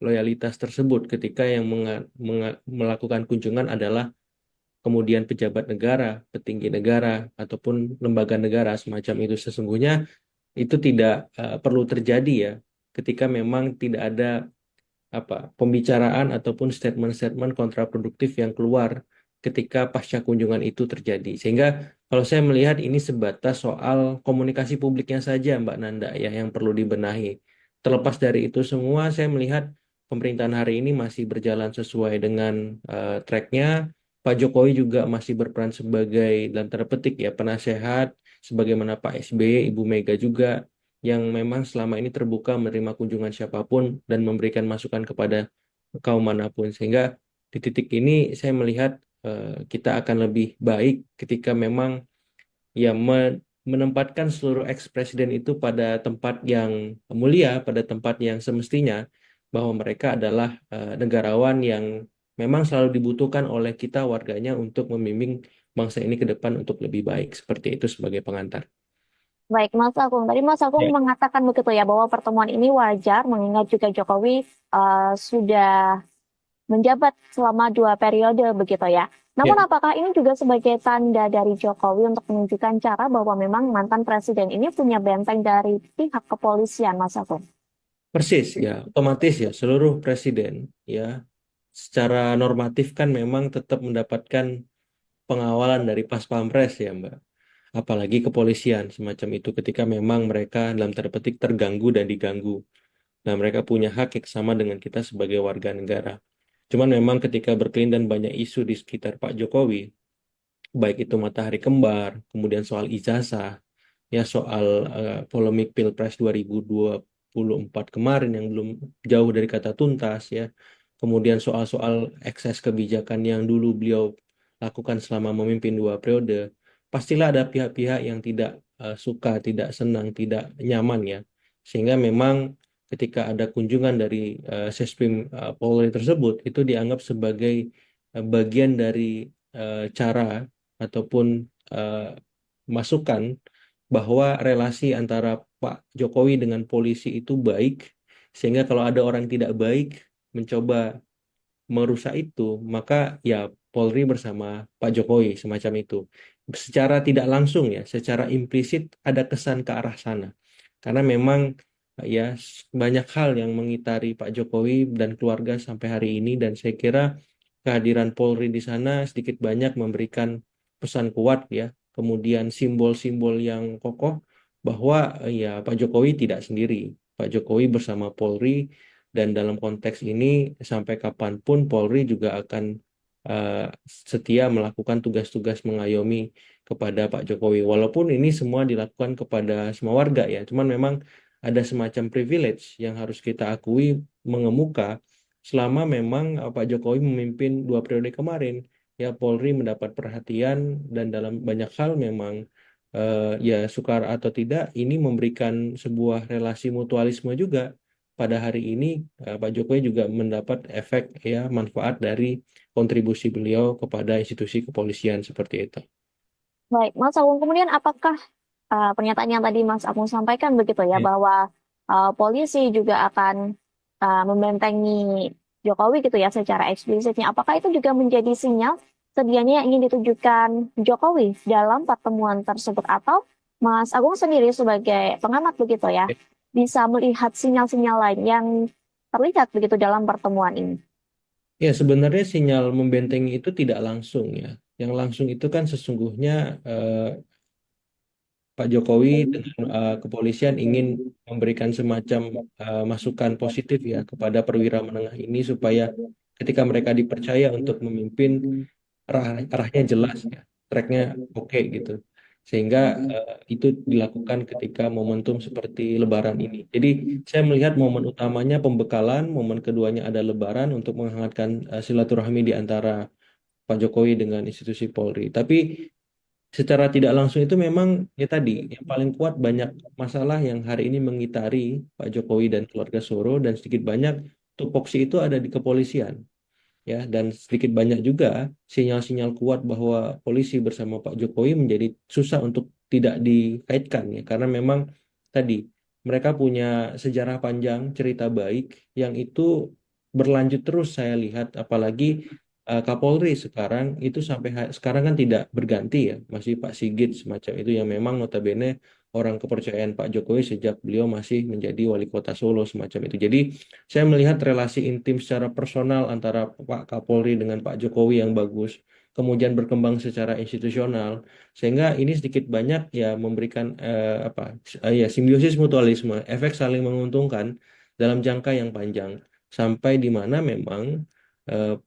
loyalitas tersebut ketika yang melakukan kunjungan adalah kemudian pejabat negara, petinggi negara, ataupun lembaga negara semacam itu sesungguhnya itu tidak perlu terjadi ya ketika memang tidak ada pembicaraan ataupun statement-statement kontraproduktif yang keluar ketika pasca kunjungan itu terjadi. Sehingga kalau saya melihat ini sebatas soal komunikasi publiknya saja, Mbak Nanda, ya yang perlu dibenahi. Terlepas dari itu semua, saya melihat pemerintahan hari ini masih berjalan sesuai dengan tracknya. Pak Jokowi juga masih berperan sebagai dalam tanda petik ya penasehat, sebagaimana Pak SBY, Ibu Mega juga yang memang selama ini terbuka menerima kunjungan siapapun dan memberikan masukan kepada kaum manapun. Sehingga di titik ini saya melihat kita akan lebih baik ketika memang ya menempatkan seluruh eks-presiden itu pada tempat yang mulia, pada tempat yang semestinya, bahwa mereka adalah negarawan yang memang selalu dibutuhkan oleh kita warganya untuk membimbing bangsa ini ke depan untuk lebih baik. Seperti itu sebagai pengantar. Baik, Mas Agung. Tadi Mas Agung Ya, mengatakan begitu ya bahwa pertemuan ini wajar mengingat juga Jokowi sudah menjabat selama 2 periode begitu ya. Namun ya, apakah ini juga sebagai tanda dari Jokowi untuk menunjukkan cara bahwa memang mantan presiden ini punya benteng dari pihak kepolisian, Mas Agung? persis ya, otomatis ya seluruh presiden ya secara normatif kan memang tetap mendapatkan pengawalan dari Pas Pampres ya Mbak. Apalagi kepolisian semacam itu ketika memang mereka dalam tanda petik terganggu dan diganggu. Nah, mereka punya hak yang sama dengan kita sebagai warga negara. Cuman memang ketika berkelindan banyak isu di sekitar Pak Jokowi, baik itu matahari kembar, kemudian soal ijazah, ya soal polemik Pilpres 2024 kemarin yang belum jauh dari kata tuntas ya. Kemudian soal-soal ekses kebijakan yang dulu beliau lakukan selama memimpin 2 periode, pastilah ada pihak-pihak yang tidak suka, tidak senang, tidak nyaman ya. Sehingga memang ketika ada kunjungan dari Sesprim Polri tersebut itu dianggap sebagai bagian dari cara ataupun eh, masukan bahwa relasi antara Pak Jokowi dengan polisi itu baik, sehingga kalau ada orang tidak baik mencoba merusak itu, maka ya Polri bersama Pak Jokowi semacam itu. Secara tidak langsung ya, secara implisit ada kesan ke arah sana. Karena memang ya banyak hal yang mengitari Pak Jokowi dan keluarga sampai hari ini dan saya kira kehadiran Polri di sana sedikit banyak memberikan pesan kuat ya, kemudian simbol-simbol yang kokoh bahwa ya Pak Jokowi tidak sendiri. Pak Jokowi bersama Polri dan dalam konteks ini sampai kapanpun Polri juga akan eh, setia melakukan tugas-tugas mengayomi kepada Pak Jokowi. Walaupun ini semua dilakukan kepada semua warga ya, cuman memang ada semacam privilege yang harus kita akui mengemuka selama memang Pak Jokowi memimpin 2 periode kemarin. Ya Polri mendapat perhatian dan dalam banyak hal memang ya suka atau tidak ini memberikan sebuah relasi mutualisme juga pada hari ini Pak Jokowi juga mendapat efek ya manfaat dari kontribusi beliau kepada institusi kepolisian seperti itu. Baik, Mas Agung. Kemudian apakah pernyataan yang tadi Mas Agung sampaikan begitu ya Ya. bahwa polisi juga akan membentengi Jokowi gitu ya secara eksplisitnya. Apakah itu juga menjadi sinyal sedianya yang ingin ditujukan Jokowi dalam pertemuan tersebut atau Mas Agung sendiri sebagai pengamat begitu ya bisa melihat sinyal-sinyal lain yang terlihat begitu dalam pertemuan ini? Ya, sebenarnya sinyal membentengi itu tidak langsung ya. Yang langsung itu kan sesungguhnya eh, Pak Jokowi dengan kepolisian ingin memberikan semacam masukan positif ya kepada perwira menengah ini supaya ketika mereka dipercaya untuk memimpin arahnya jelas ya, tracknya oke gitu. Sehingga itu dilakukan ketika momentum seperti Lebaran ini. Jadi saya melihat momen utamanya pembekalan, momen keduanya ada Lebaran untuk menghangatkan silaturahmi di antara Pak Jokowi dengan institusi Polri. Tapi secara tidak langsung itu memang ya tadi yang paling kuat banyak masalah yang hari ini mengitari Pak Jokowi dan keluarga Soro dan sedikit banyak tupoksi itu ada di kepolisian ya dan sedikit banyak juga sinyal-sinyal kuat bahwa polisi bersama Pak Jokowi menjadi susah untuk tidak dikaitkan ya karena memang tadi mereka punya sejarah panjang cerita baik yang itu berlanjut terus saya lihat apalagi Kapolri sekarang itu sampai sekarang kan tidak berganti ya, masih Pak Sigit semacam itu yang memang notabene orang kepercayaan Pak Jokowi sejak beliau masih menjadi wali kota Solo semacam itu. Jadi saya melihat relasi intim secara personal antara Pak Kapolri dengan Pak Jokowi yang bagus, kemudian berkembang secara institusional, sehingga ini sedikit banyak ya memberikan ya simbiosis mutualisme, efek saling menguntungkan dalam jangka yang panjang, sampai di mana memang eh,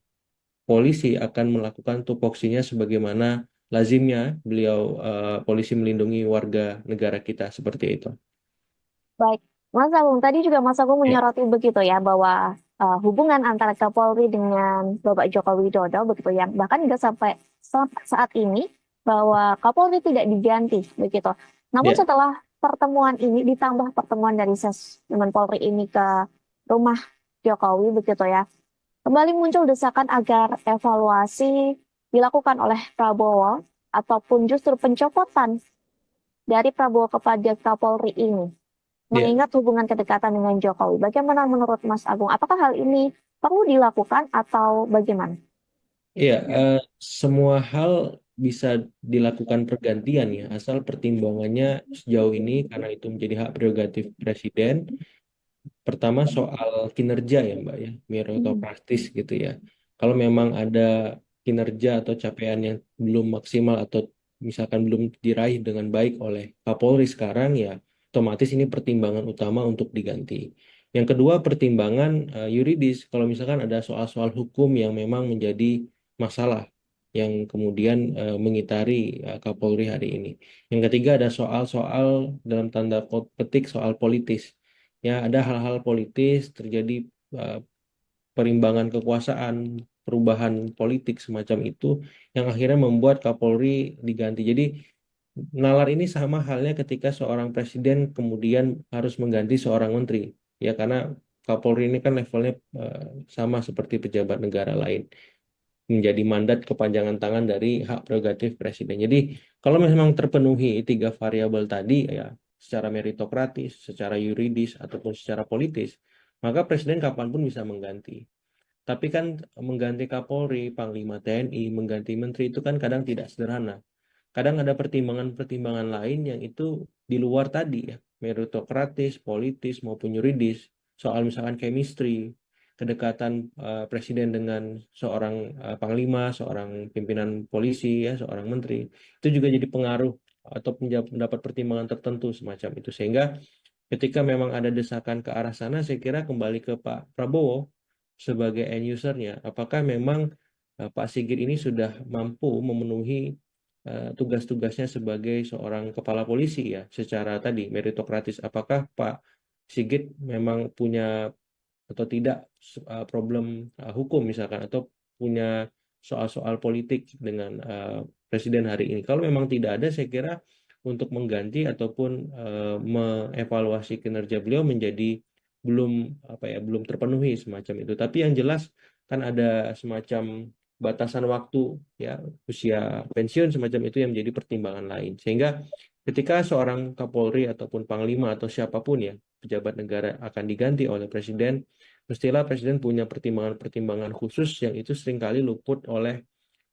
polisi akan melakukan tupoksinya sebagaimana lazimnya beliau polisi melindungi warga negara kita seperti itu. Baik, Mas Agung, tadi juga Mas Agung Ya, menyoroti begitu ya bahwa hubungan antara Kapolri dengan Bapak Joko Widodo begitu yang bahkan juga sampai saat ini bahwa Kapolri tidak diganti begitu. Namun ya, setelah pertemuan ini ditambah pertemuan dari Sesmen Polri ini ke rumah Jokowi begitu ya, kembali muncul desakan agar evaluasi dilakukan oleh Prabowo ataupun justru pencopotan dari Prabowo kepada Kapolri ini ya, mengingat hubungan kedekatan dengan Jokowi. Bagaimana menurut Mas Agung? Apakah hal ini perlu dilakukan atau bagaimana? ya. Semua hal bisa dilakukan pergantian ya, asal pertimbangannya sejauh ini karena itu menjadi hak prerogatif presiden. Pertama soal kinerja ya Mbak ya, Hmm, meritokratis gitu ya. Kalau memang ada kinerja atau capaian yang belum maksimal atau misalkan belum diraih dengan baik oleh Kapolri sekarang ya, otomatis ini pertimbangan utama untuk diganti. Yang kedua pertimbangan yuridis, kalau misalkan ada soal-soal hukum yang memang menjadi masalah yang kemudian mengitari Kapolri hari ini. Yang ketiga ada soal-soal dalam tanda petik soal politis ya ada hal-hal politis terjadi uh, perimbangan kekuasaan perubahan politik semacam itu yang akhirnya membuat Kapolri diganti. Jadi nalar ini sama halnya ketika seorang presiden kemudian harus mengganti seorang menteri ya karena Kapolri ini kan levelnya sama seperti pejabat negara lain menjadi mandat kepanjangan tangan dari hak prerogatif presiden. Jadi kalau memang terpenuhi tiga variabel tadi ya secara meritokratis, secara yuridis ataupun secara politis, maka presiden kapanpun bisa mengganti. Tapi kan mengganti Kapolri, Panglima TNI, mengganti menteri itu kan kadang tidak sederhana. Kadang ada pertimbangan-pertimbangan lain yang itu di luar tadi ya, meritokratis, politis maupun yuridis. Soal misalkan chemistry, kedekatan presiden dengan seorang panglima, seorang pimpinan polisi ya, seorang menteri, itu juga jadi pengaruh atau mendapat pertimbangan tertentu semacam itu. Sehingga ketika memang ada desakan ke arah sana, saya kira kembali ke Pak Prabowo sebagai end usernya. Apakah memang Pak Sigit ini sudah mampu memenuhi tugas-tugasnya sebagai seorang kepala polisi ya, secara tadi meritokratis. Apakah Pak Sigit memang punya atau tidak problem hukum misalkan atau punya soal-soal politik dengan presiden hari ini. Kalau memang tidak ada, saya kira untuk mengganti ataupun mengevaluasi kinerja beliau menjadi belum belum terpenuhi semacam itu. Tapi yang jelas kan ada semacam batasan waktu ya usia pensiun semacam itu yang menjadi pertimbangan lain. Sehingga ketika seorang Kapolri ataupun Panglima atau siapapun ya pejabat negara akan diganti oleh presiden, mestilah presiden punya pertimbangan-pertimbangan khusus yang itu seringkali luput oleh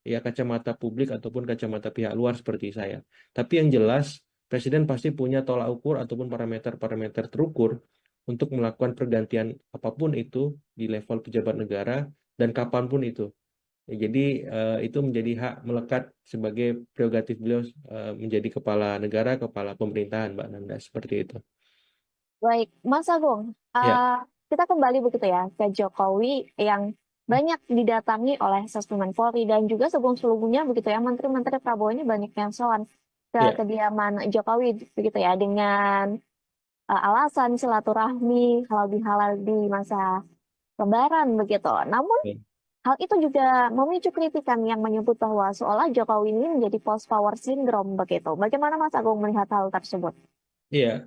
ya kacamata publik ataupun kacamata pihak luar seperti saya. Tapi yang jelas presiden pasti punya tolak ukur ataupun parameter-parameter terukur untuk melakukan pergantian apapun itu di level pejabat negara dan kapanpun itu. Ya, jadi itu menjadi hak melekat sebagai prerogatif beliau menjadi kepala negara, kepala pemerintahan, Mbak Nanda, seperti itu. Baik, Mas Agung, Ya, kita kembali begitu ya ke Jokowi yang banyak didatangi oleh Sesmen Polri dan juga sebelum-sebelumnya begitu ya menteri-menteri Prabowo ini banyak yang soan ke ya, kediaman Jokowi begitu ya dengan alasan silaturahmi halal di masa Lebaran begitu. Namun ya. hal itu juga memicu kritikan yang menyebut bahwa seolah Jokowi ini menjadi post power syndrome begitu. Bagaimana Mas Agung melihat hal tersebut? Iya,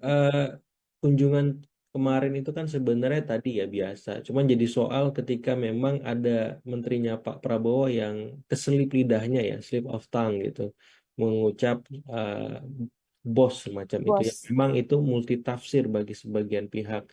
kunjungan kemarin itu kan sebenarnya tadi ya biasa. Cuman jadi soal ketika memang ada menterinya Pak Prabowo yang keselip lidahnya ya, slip of tongue gitu, mengucap bos semacam itu ya. Bos. Memang itu multitafsir bagi sebagian pihak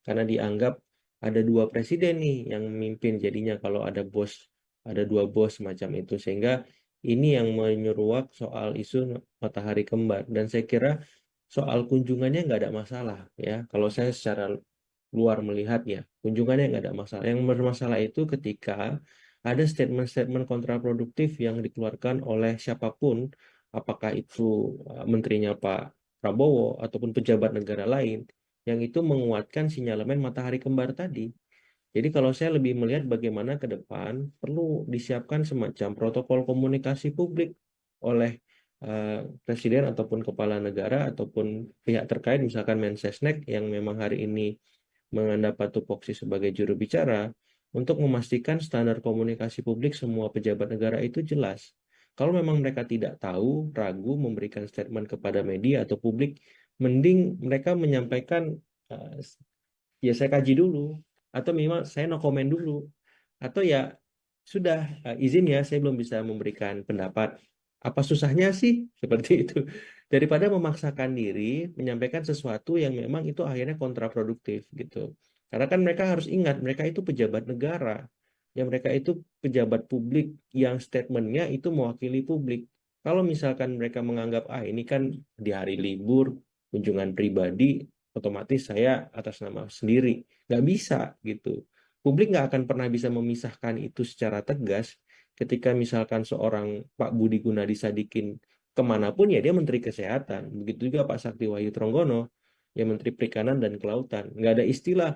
karena dianggap ada dua presiden nih yang memimpin jadinya kalau ada bos ada dua bos semacam itu, sehingga ini yang menyeruak soal isu matahari kembar. Dan saya kira soal kunjungannya nggak ada masalah ya. Kalau saya secara luar melihatnya, kunjungannya nggak ada masalah. Yang bermasalah itu ketika ada statement-statement kontraproduktif yang dikeluarkan oleh siapapun, apakah itu menterinya Pak Prabowo ataupun pejabat negara lain, yang itu menguatkan sinyalemen matahari kembar tadi. Jadi kalau saya lebih melihat bagaimana ke depan perlu disiapkan semacam protokol komunikasi publik oleh presiden ataupun kepala negara ataupun pihak terkait, misalkan Mensesnek yang memang hari ini mendapat tupoksi sebagai juru bicara, untuk memastikan standar komunikasi publik semua pejabat negara itu jelas. Kalau memang mereka tidak tahu, ragu memberikan statement kepada media atau publik, mending mereka menyampaikan, eh, ya saya kaji dulu, atau memang saya no comment dulu, atau ya sudah, izin ya saya belum bisa memberikan pendapat. Apa susahnya sih seperti itu, daripada memaksakan diri menyampaikan sesuatu yang memang itu akhirnya kontraproduktif gitu. Karena kan mereka harus ingat mereka itu pejabat negara, yang mereka itu pejabat publik yang statementnya itu mewakili publik. Kalau misalkan mereka menganggap ini kan di hari libur, kunjungan pribadi, otomatis saya atas nama sendiri, nggak bisa gitu. Publik nggak akan pernah bisa memisahkan itu secara tegas ketika misalkan seorang Pak Budi Gunadi Sadikin kemanapun ya dia Menteri Kesehatan. Begitu juga Pak Sakti Wahyu Tronggono, ya Menteri Perikanan dan Kelautan. Nggak ada istilah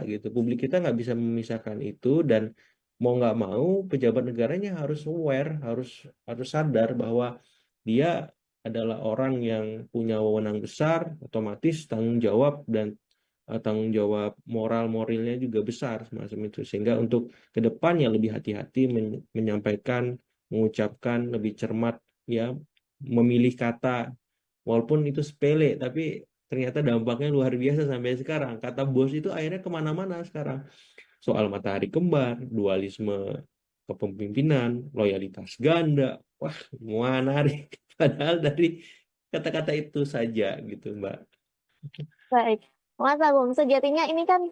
gitu. Publik kita nggak bisa memisahkan itu, dan mau nggak mau pejabat negaranya harus aware, harus harus sadar bahwa dia adalah orang yang punya wewenang besar, otomatis tanggung jawab dan tanggung jawab moral moralnya juga besar semacam itu. Sehingga untuk ke depannya lebih hati-hati menyampaikan, mengucapkan lebih cermat ya, memilih kata. Walaupun itu sepele, tapi ternyata dampaknya luar biasa sampai sekarang. Kata bos itu akhirnya kemana-mana sekarang. Soal matahari kembar, dualisme kepemimpinan, loyalitas ganda. Wah, menarik. Padahal dari kata-kata itu saja gitu, Mbak. Baik, Mas Agung, sejatinya ini kan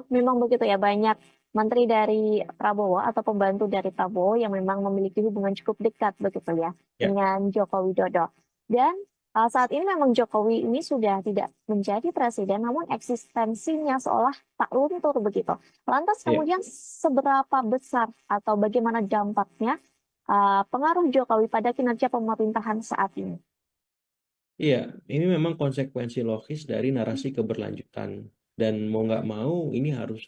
memang begitu ya, banyak menteri dari Prabowo atau pembantu dari Prabowo yang memang memiliki hubungan cukup dekat begitu ya Ya, dengan Joko Widodo. Dan saat ini memang Jokowi ini sudah tidak menjadi presiden, namun eksistensinya seolah tak luntur begitu. Lantas ya. kemudian seberapa besar atau bagaimana dampaknya pengaruh Jokowi pada kinerja pemerintahan saat ini? Iya, ini memang konsekuensi logis dari narasi keberlanjutan, dan mau nggak mau ini harus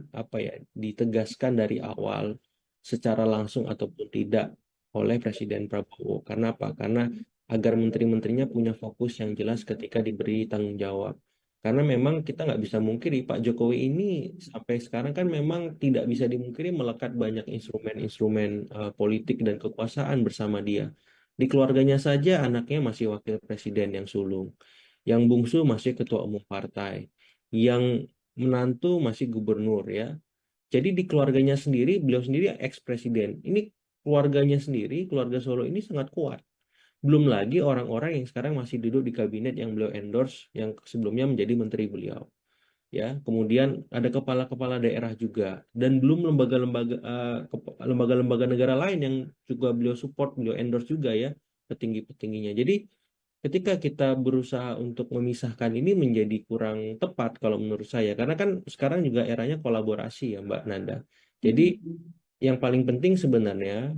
apa ya ditegaskan dari awal secara langsung ataupun tidak oleh Presiden Prabowo. Karena apa? Karena agar menteri-menterinya punya fokus yang jelas ketika diberi tanggung jawab. Karena memang kita nggak bisa mungkiri Pak Jokowi ini sampai sekarang kan memang tidak bisa dimungkiri melekat banyak instrumen-instrumen politik dan kekuasaan bersama dia. Di keluarganya saja anaknya masih wakil presiden yang sulung, yang bungsu masih ketua umum partai, yang menantu masih gubernur ya. Jadi di keluarganya sendiri, beliau sendiri ex-presiden. Ini keluarganya sendiri, keluarga Solo ini sangat kuat. Belum lagi orang-orang yang sekarang masih duduk di kabinet yang beliau endorse, yang sebelumnya menjadi menteri beliau. Ya, kemudian ada kepala-kepala daerah juga, dan belum lembaga-lembaga lembaga-lembaga negara lain yang juga beliau support, beliau endorse juga ya, petinggi-petingginya. Jadi ketika kita berusaha untuk memisahkan ini menjadi kurang tepat kalau menurut saya, karena kan sekarang juga eranya kolaborasi ya Mbak Nanda. Jadi yang paling penting sebenarnya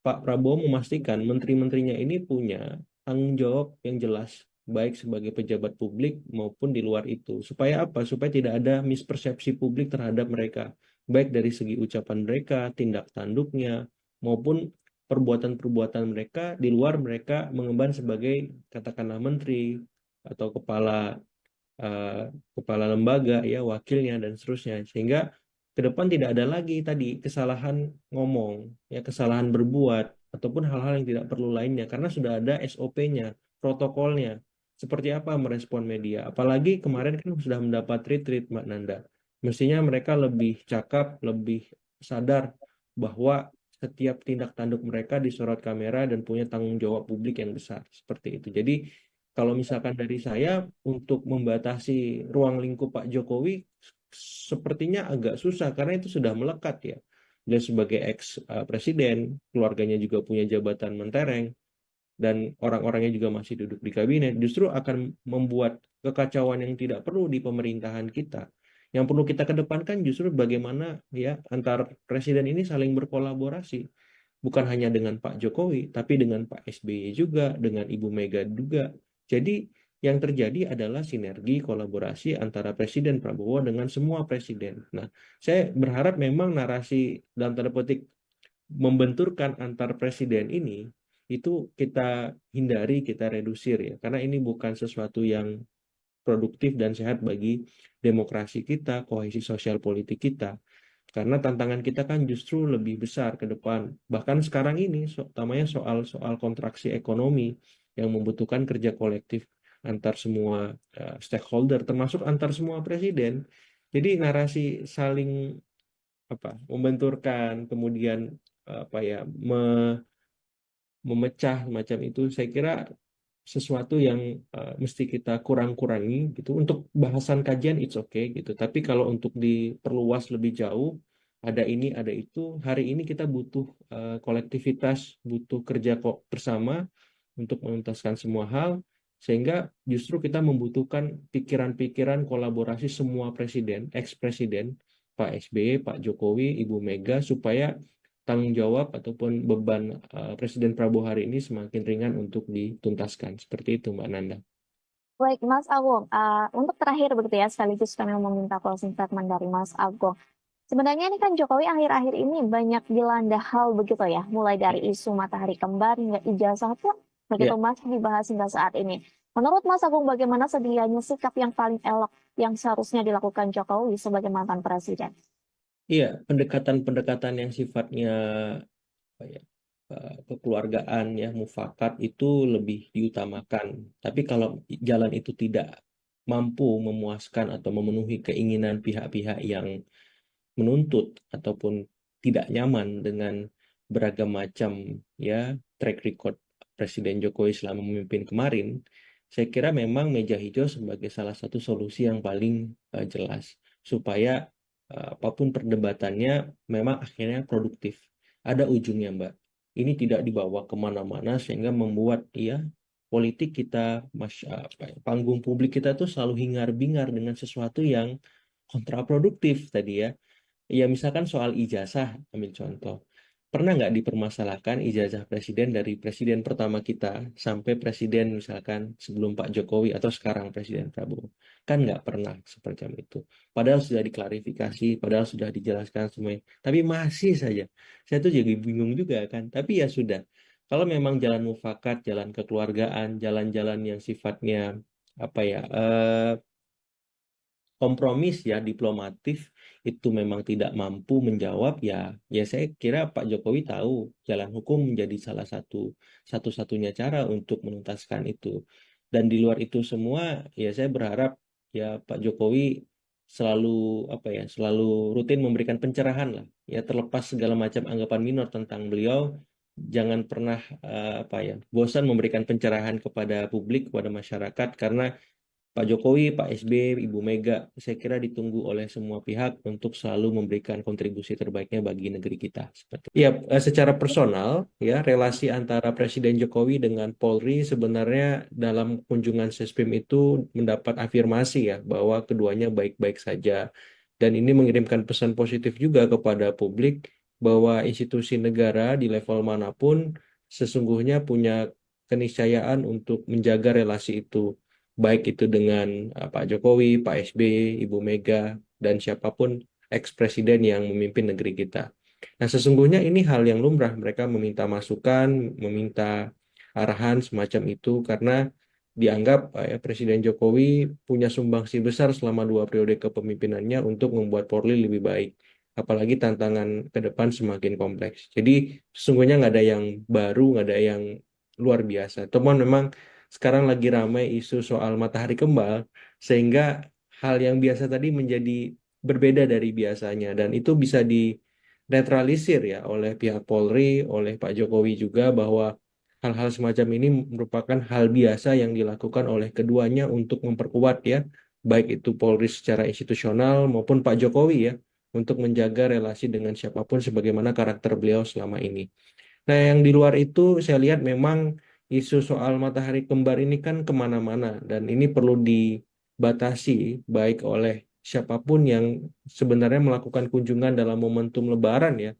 Pak Prabowo memastikan menteri-menterinya ini punya tanggung jawab yang jelas, baik sebagai pejabat publik maupun di luar itu. Supaya apa? Supaya tidak ada mispersepsi publik terhadap mereka, baik dari segi ucapan mereka, tindak tanduknya, maupun perbuatan-perbuatan mereka di luar mereka mengemban sebagai katakanlah menteri atau eh, kepala lembaga ya, wakilnya dan seterusnya, sehingga ke depan tidak ada lagi tadi kesalahan ngomong ya, kesalahan berbuat ataupun hal-hal yang tidak perlu lainnya, karena sudah ada SOP-nya, protokolnya, seperti apa merespon media. Apalagi kemarin kan sudah mendapat retreat Mbak Nanda, mestinya mereka lebih cakap, lebih sadar bahwa setiap tindak tanduk mereka disorot kamera dan punya tanggung jawab publik yang besar seperti itu. Jadi kalau misalkan dari saya untuk membatasi ruang lingkup Pak Jokowi, sepertinya agak susah karena itu sudah melekat ya. Dan sebagai ex presiden, keluarganya juga punya jabatan mentereng dan orang-orangnya juga masih duduk di kabinet, justru akan membuat kekacauan yang tidak perlu di pemerintahan kita. Yang perlu kita kedepankan justru bagaimana ya antar presiden ini saling berkolaborasi, bukan hanya dengan Pak Jokowi, tapi dengan Pak SBY juga, dengan Ibu Mega juga. Jadi yang terjadi adalah sinergi kolaborasi antara Presiden Prabowo dengan semua presiden. Nah, saya berharap memang narasi dalam tanda petik membenturkan antar presiden ini itu kita hindari, kita redusir ya, karena ini bukan sesuatu yang produktif dan sehat bagi demokrasi kita, kohesi sosial politik kita. Karena tantangan kita kan justru lebih besar ke depan. Bahkan sekarang ini, utamanya soal kontraksi ekonomi yang membutuhkan kerja kolektif antar semua stakeholder, termasuk antar semua presiden. Jadi narasi saling membenturkan, kemudian apa ya memecah macam itu, saya kira sesuatu yang mesti kita kurang-kurangi gitu. Untuk bahasan kajian it's okay gitu. Tapi kalau untuk diperluas lebih jauh, ada ini, ada itu. Hari ini kita butuh kolektivitas, butuh kerja kok bersama untuk menuntaskan semua hal, sehingga justru kita membutuhkan pikiran-pikiran kolaborasi semua presiden, ex-presiden, Pak SBY, Pak Jokowi, Ibu Mega, supaya tanggung jawab ataupun beban Presiden Prabowo hari ini semakin ringan untuk dituntaskan. Seperti itu, Mbak Nanda. Baik, Mas Agung, untuk terakhir begitu ya, sekaligus kami meminta closing statement dari Mas Agung. Sebenarnya ini kan Jokowi akhir-akhir ini banyak dilanda hal begitu ya, mulai dari isu matahari kembar hingga ijazah pun begitu Ya, masih dibahas hingga saat ini. Menurut Mas Agung, bagaimana sedianya sikap yang paling elok yang seharusnya dilakukan Jokowi sebagai mantan presiden? iya, pendekatan-pendekatan yang sifatnya apa ya, kekeluargaan ya, mufakat itu lebih diutamakan. Tapi kalau jalan itu tidak mampu memuaskan atau memenuhi keinginan pihak-pihak yang menuntut ataupun tidak nyaman dengan beragam macam ya track record Presiden Jokowi selama memimpin kemarin, saya kira memang meja hijau sebagai salah satu solusi yang paling jelas supaya apapun perdebatannya memang akhirnya produktif. Ada ujungnya, Mbak. Ini tidak dibawa kemana-mana sehingga membuat ya politik kita, panggung publik kita tuh selalu hingar-bingar dengan sesuatu yang kontraproduktif tadi ya. Ya, misalkan soal ijazah, ambil contoh. Pernah nggak dipermasalahkan ijazah presiden dari presiden pertama kita sampai presiden misalkan sebelum Pak Jokowi atau sekarang Presiden Prabowo? Kan nggak pernah seperti itu. Padahal sudah diklarifikasi, padahal sudah dijelaskan semuanya. Tapi masih saja. Saya tuh jadi bingung juga kan. Tapi ya sudah. Kalau memang jalan mufakat, jalan kekeluargaan, jalan-jalan yang sifatnya apa ya kompromis ya diplomatif itu memang tidak mampu menjawab ya ya saya kira Pak Jokowi tahu jalan hukum menjadi salah satu-satunya cara untuk menuntaskan itu dan di luar itu semua ya saya berharap ya Pak Jokowi selalu selalu rutin memberikan pencerahan lah ya terlepas segala macam anggapan minor tentang beliau jangan pernah bosan memberikan pencerahan kepada publik kepada masyarakat karena Pak Jokowi, Pak SBY, Ibu Mega, saya kira ditunggu oleh semua pihak untuk selalu memberikan kontribusi terbaiknya bagi negeri kita. Seperti itu. Ya, secara personal, ya relasi antara Presiden Jokowi dengan Polri sebenarnya dalam kunjungan Sespim itu mendapat afirmasi ya bahwa keduanya baik-baik saja. Dan ini mengirimkan pesan positif juga kepada publik bahwa institusi negara di level manapun sesungguhnya punya keniscayaan untuk menjaga relasi itu baik itu dengan Pak Jokowi, Pak SBY, Ibu Mega, dan siapapun ex-presiden yang memimpin negeri kita. Nah, sesungguhnya ini hal yang lumrah. Mereka meminta masukan, meminta arahan semacam itu karena dianggap Presiden Jokowi punya sumbangsi besar selama 2 periode kepemimpinannya untuk membuat Polri lebih baik. Apalagi tantangan ke depan semakin kompleks. Jadi sesungguhnya nggak ada yang baru, nggak ada yang luar biasa. Temuan memang sekarang lagi ramai isu soal matahari kembar, sehingga hal yang biasa tadi menjadi berbeda dari biasanya, dan itu bisa dinetralisir ya oleh pihak Polri, oleh Pak Jokowi juga bahwa hal-hal semacam ini merupakan hal biasa yang dilakukan oleh keduanya untuk memperkuat ya baik itu Polri secara institusional maupun Pak Jokowi ya, untuk menjaga relasi dengan siapapun sebagaimana karakter beliau selama ini. Nah, yang di luar itu saya lihat memang isu soal matahari kembar ini kan kemana-mana dan ini perlu dibatasi baik oleh siapapun yang sebenarnya melakukan kunjungan dalam momentum Lebaran ya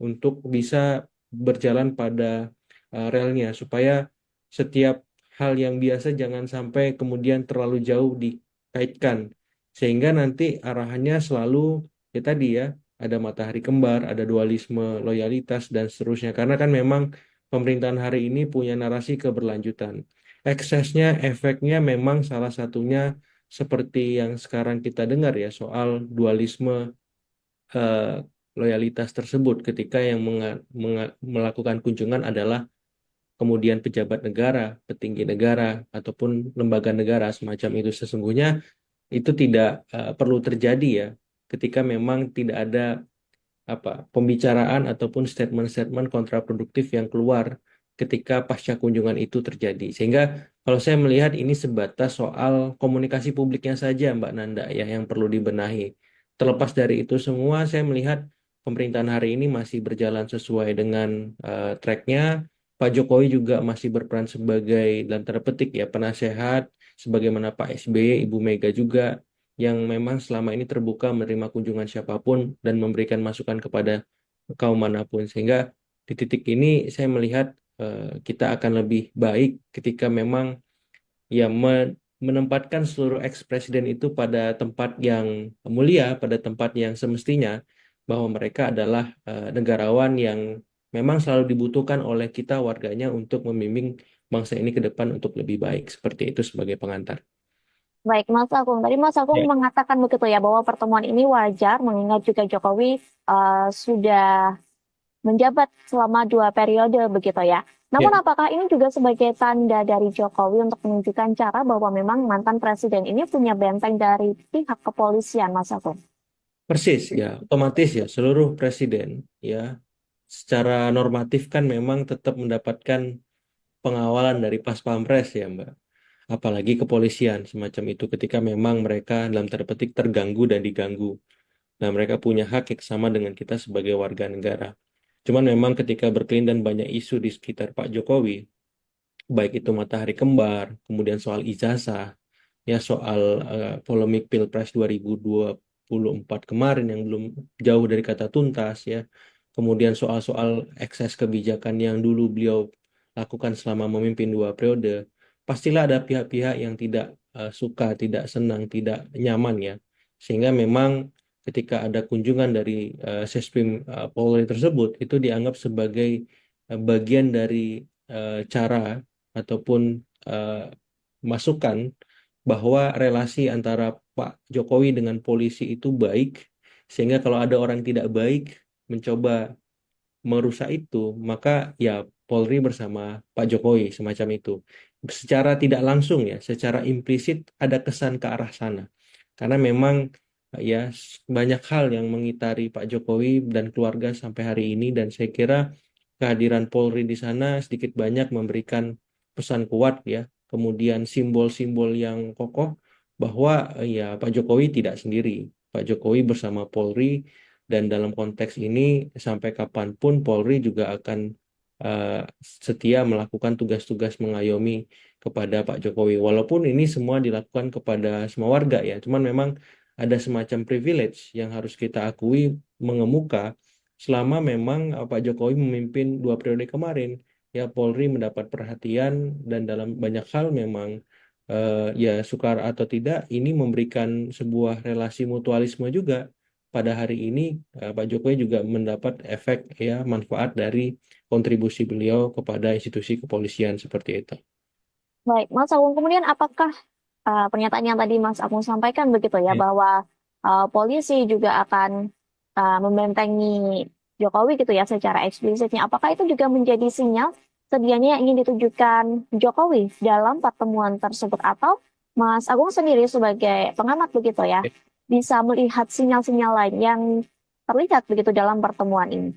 untuk bisa berjalan pada relnya supaya setiap hal yang biasa jangan sampai kemudian terlalu jauh dikaitkan sehingga nanti arahannya selalu ya tadi ya ada matahari kembar, ada dualisme, loyalitas dan seterusnya karena kan memang pemerintahan hari ini punya narasi keberlanjutan. Eksesnya, efeknya memang salah satunya seperti yang sekarang kita dengar ya soal dualisme eh, loyalitas tersebut ketika yang melakukan kunjungan adalah kemudian pejabat negara, petinggi negara, ataupun lembaga negara semacam itu sesungguhnya itu tidak perlu terjadi ya ketika memang tidak ada pembicaraan ataupun statement-statement kontraproduktif yang keluar ketika pasca kunjungan itu terjadi. Sehingga kalau saya melihat ini sebatas soal komunikasi publiknya saja, Mbak Nanda, ya yang perlu dibenahi. Terlepas dari itu semua, saya melihat pemerintahan hari ini masih berjalan sesuai dengan tracknya. Pak Jokowi juga masih berperan sebagai dalam tanda petik ya penasehat, sebagaimana Pak SBY, Ibu Mega juga yang memang selama ini terbuka menerima kunjungan siapapun dan memberikan masukan kepada kaum manapun. Sehingga di titik ini saya melihat kita akan lebih baik ketika memang ya menempatkan seluruh eks-presiden itu pada tempat yang mulia, pada tempat yang semestinya, bahwa mereka adalah negarawan yang memang selalu dibutuhkan oleh kita warganya untuk membimbing bangsa ini ke depan untuk lebih baik. Seperti itu sebagai pengantar. Baik, Mas Agung. Tadi Mas Agung Ya, mengatakan begitu ya bahwa pertemuan ini wajar mengingat juga Jokowi sudah menjabat selama 2 periode begitu ya. Namun ya. apakah ini juga sebagai tanda dari Jokowi untuk menunjukkan cara bahwa memang mantan presiden ini punya benteng dari pihak kepolisian, Mas Agung? Persis ya, otomatis ya seluruh presiden ya secara normatif kan memang tetap mendapatkan pengawalan dari Pas Pampres ya Mbak. Apalagi kepolisian semacam itu ketika memang mereka dalam tanda petik terganggu dan diganggu. Nah, mereka punya hak yang sama dengan kita sebagai warga negara. Cuman memang ketika berkelindan banyak isu di sekitar Pak Jokowi, baik itu matahari kembar, kemudian soal ijazah, ya soal polemik Pilpres 2024 kemarin yang belum jauh dari kata tuntas ya. Kemudian soal-soal ekses kebijakan yang dulu beliau lakukan selama memimpin 2 periode, pastilah ada pihak-pihak yang tidak suka, tidak senang, tidak nyaman ya. Sehingga memang ketika ada kunjungan dari Sesprim Polri tersebut itu dianggap sebagai bagian dari cara ataupun eh, masukan bahwa relasi antara Pak Jokowi dengan polisi itu baik, sehingga kalau ada orang tidak baik mencoba merusak itu, maka ya Polri bersama Pak Jokowi semacam itu. Secara tidak langsung ya, secara implisit ada kesan ke arah sana. Karena memang ya banyak hal yang mengitari Pak Jokowi dan keluarga sampai hari ini dan saya kira kehadiran Polri di sana sedikit banyak memberikan pesan kuat ya, kemudian simbol-simbol yang kokoh bahwa ya Pak Jokowi tidak sendiri. Pak Jokowi bersama Polri dan dalam konteks ini sampai kapanpun Polri juga akan eh, setia melakukan tugas-tugas mengayomi kepada Pak Jokowi. Walaupun ini semua dilakukan kepada semua warga ya, cuman memang ada semacam privilege yang harus kita akui mengemuka selama memang Pak Jokowi memimpin 2 periode kemarin. Ya Polri mendapat perhatian dan dalam banyak hal memang ya sukar atau tidak ini memberikan sebuah relasi mutualisme juga pada hari ini Pak Jokowi juga mendapat efek ya manfaat dari kontribusi beliau kepada institusi kepolisian seperti itu. Baik, Mas Agung. Kemudian apakah pernyataan yang tadi Mas Agung sampaikan begitu ya Ya. bahwa polisi juga akan membentengi Jokowi gitu ya secara eksplisitnya. Apakah itu juga menjadi sinyal sedianya yang ingin ditujukan Jokowi dalam pertemuan tersebut atau Mas Agung sendiri sebagai pengamat begitu ya bisa melihat sinyal-sinyal lain yang terlihat begitu dalam pertemuan ini?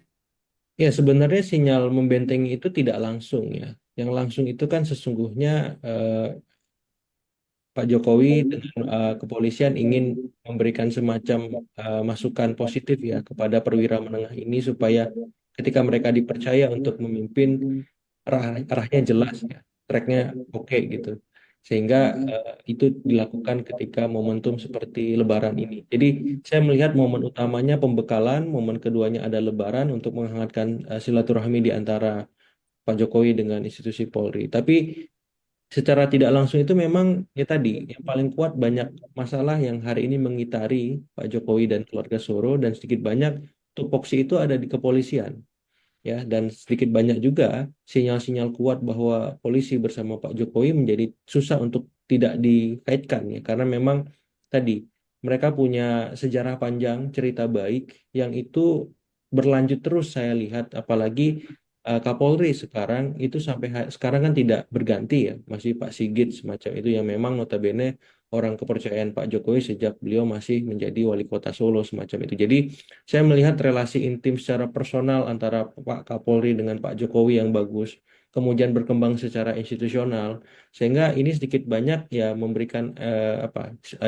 Ya, sebenarnya sinyal membentengi itu tidak langsung ya. Yang langsung itu kan sesungguhnya Pak Jokowi dengan kepolisian ingin memberikan semacam masukan positif ya kepada perwira menengah ini supaya ketika mereka dipercaya untuk memimpin arahnya jelas ya, tracknya oke gitu. Sehingga itu dilakukan ketika momentum seperti Lebaran ini. Jadi saya melihat momen utamanya pembekalan, momen keduanya ada Lebaran untuk menghangatkan silaturahmi di antara Pak Jokowi dengan institusi Polri. Tapi secara tidak langsung itu memang ya tadi yang paling kuat banyak masalah yang hari ini mengitari Pak Jokowi dan keluarga Soro dan sedikit banyak tupoksi itu ada di kepolisian ya dan sedikit banyak juga sinyal-sinyal kuat bahwa polisi bersama Pak Jokowi menjadi susah untuk tidak dikaitkan ya karena memang tadi mereka punya sejarah panjang cerita baik yang itu berlanjut terus saya lihat apalagi Kapolri sekarang itu sampai sekarang kan tidak berganti ya masih Pak Sigit semacam itu yang memang notabene orang kepercayaan Pak Jokowi sejak beliau masih menjadi wali kota Solo semacam itu jadi saya melihat relasi intim secara personal antara Pak Kapolri dengan Pak Jokowi yang bagus, kemudian berkembang secara institusional, sehingga ini sedikit banyak ya memberikan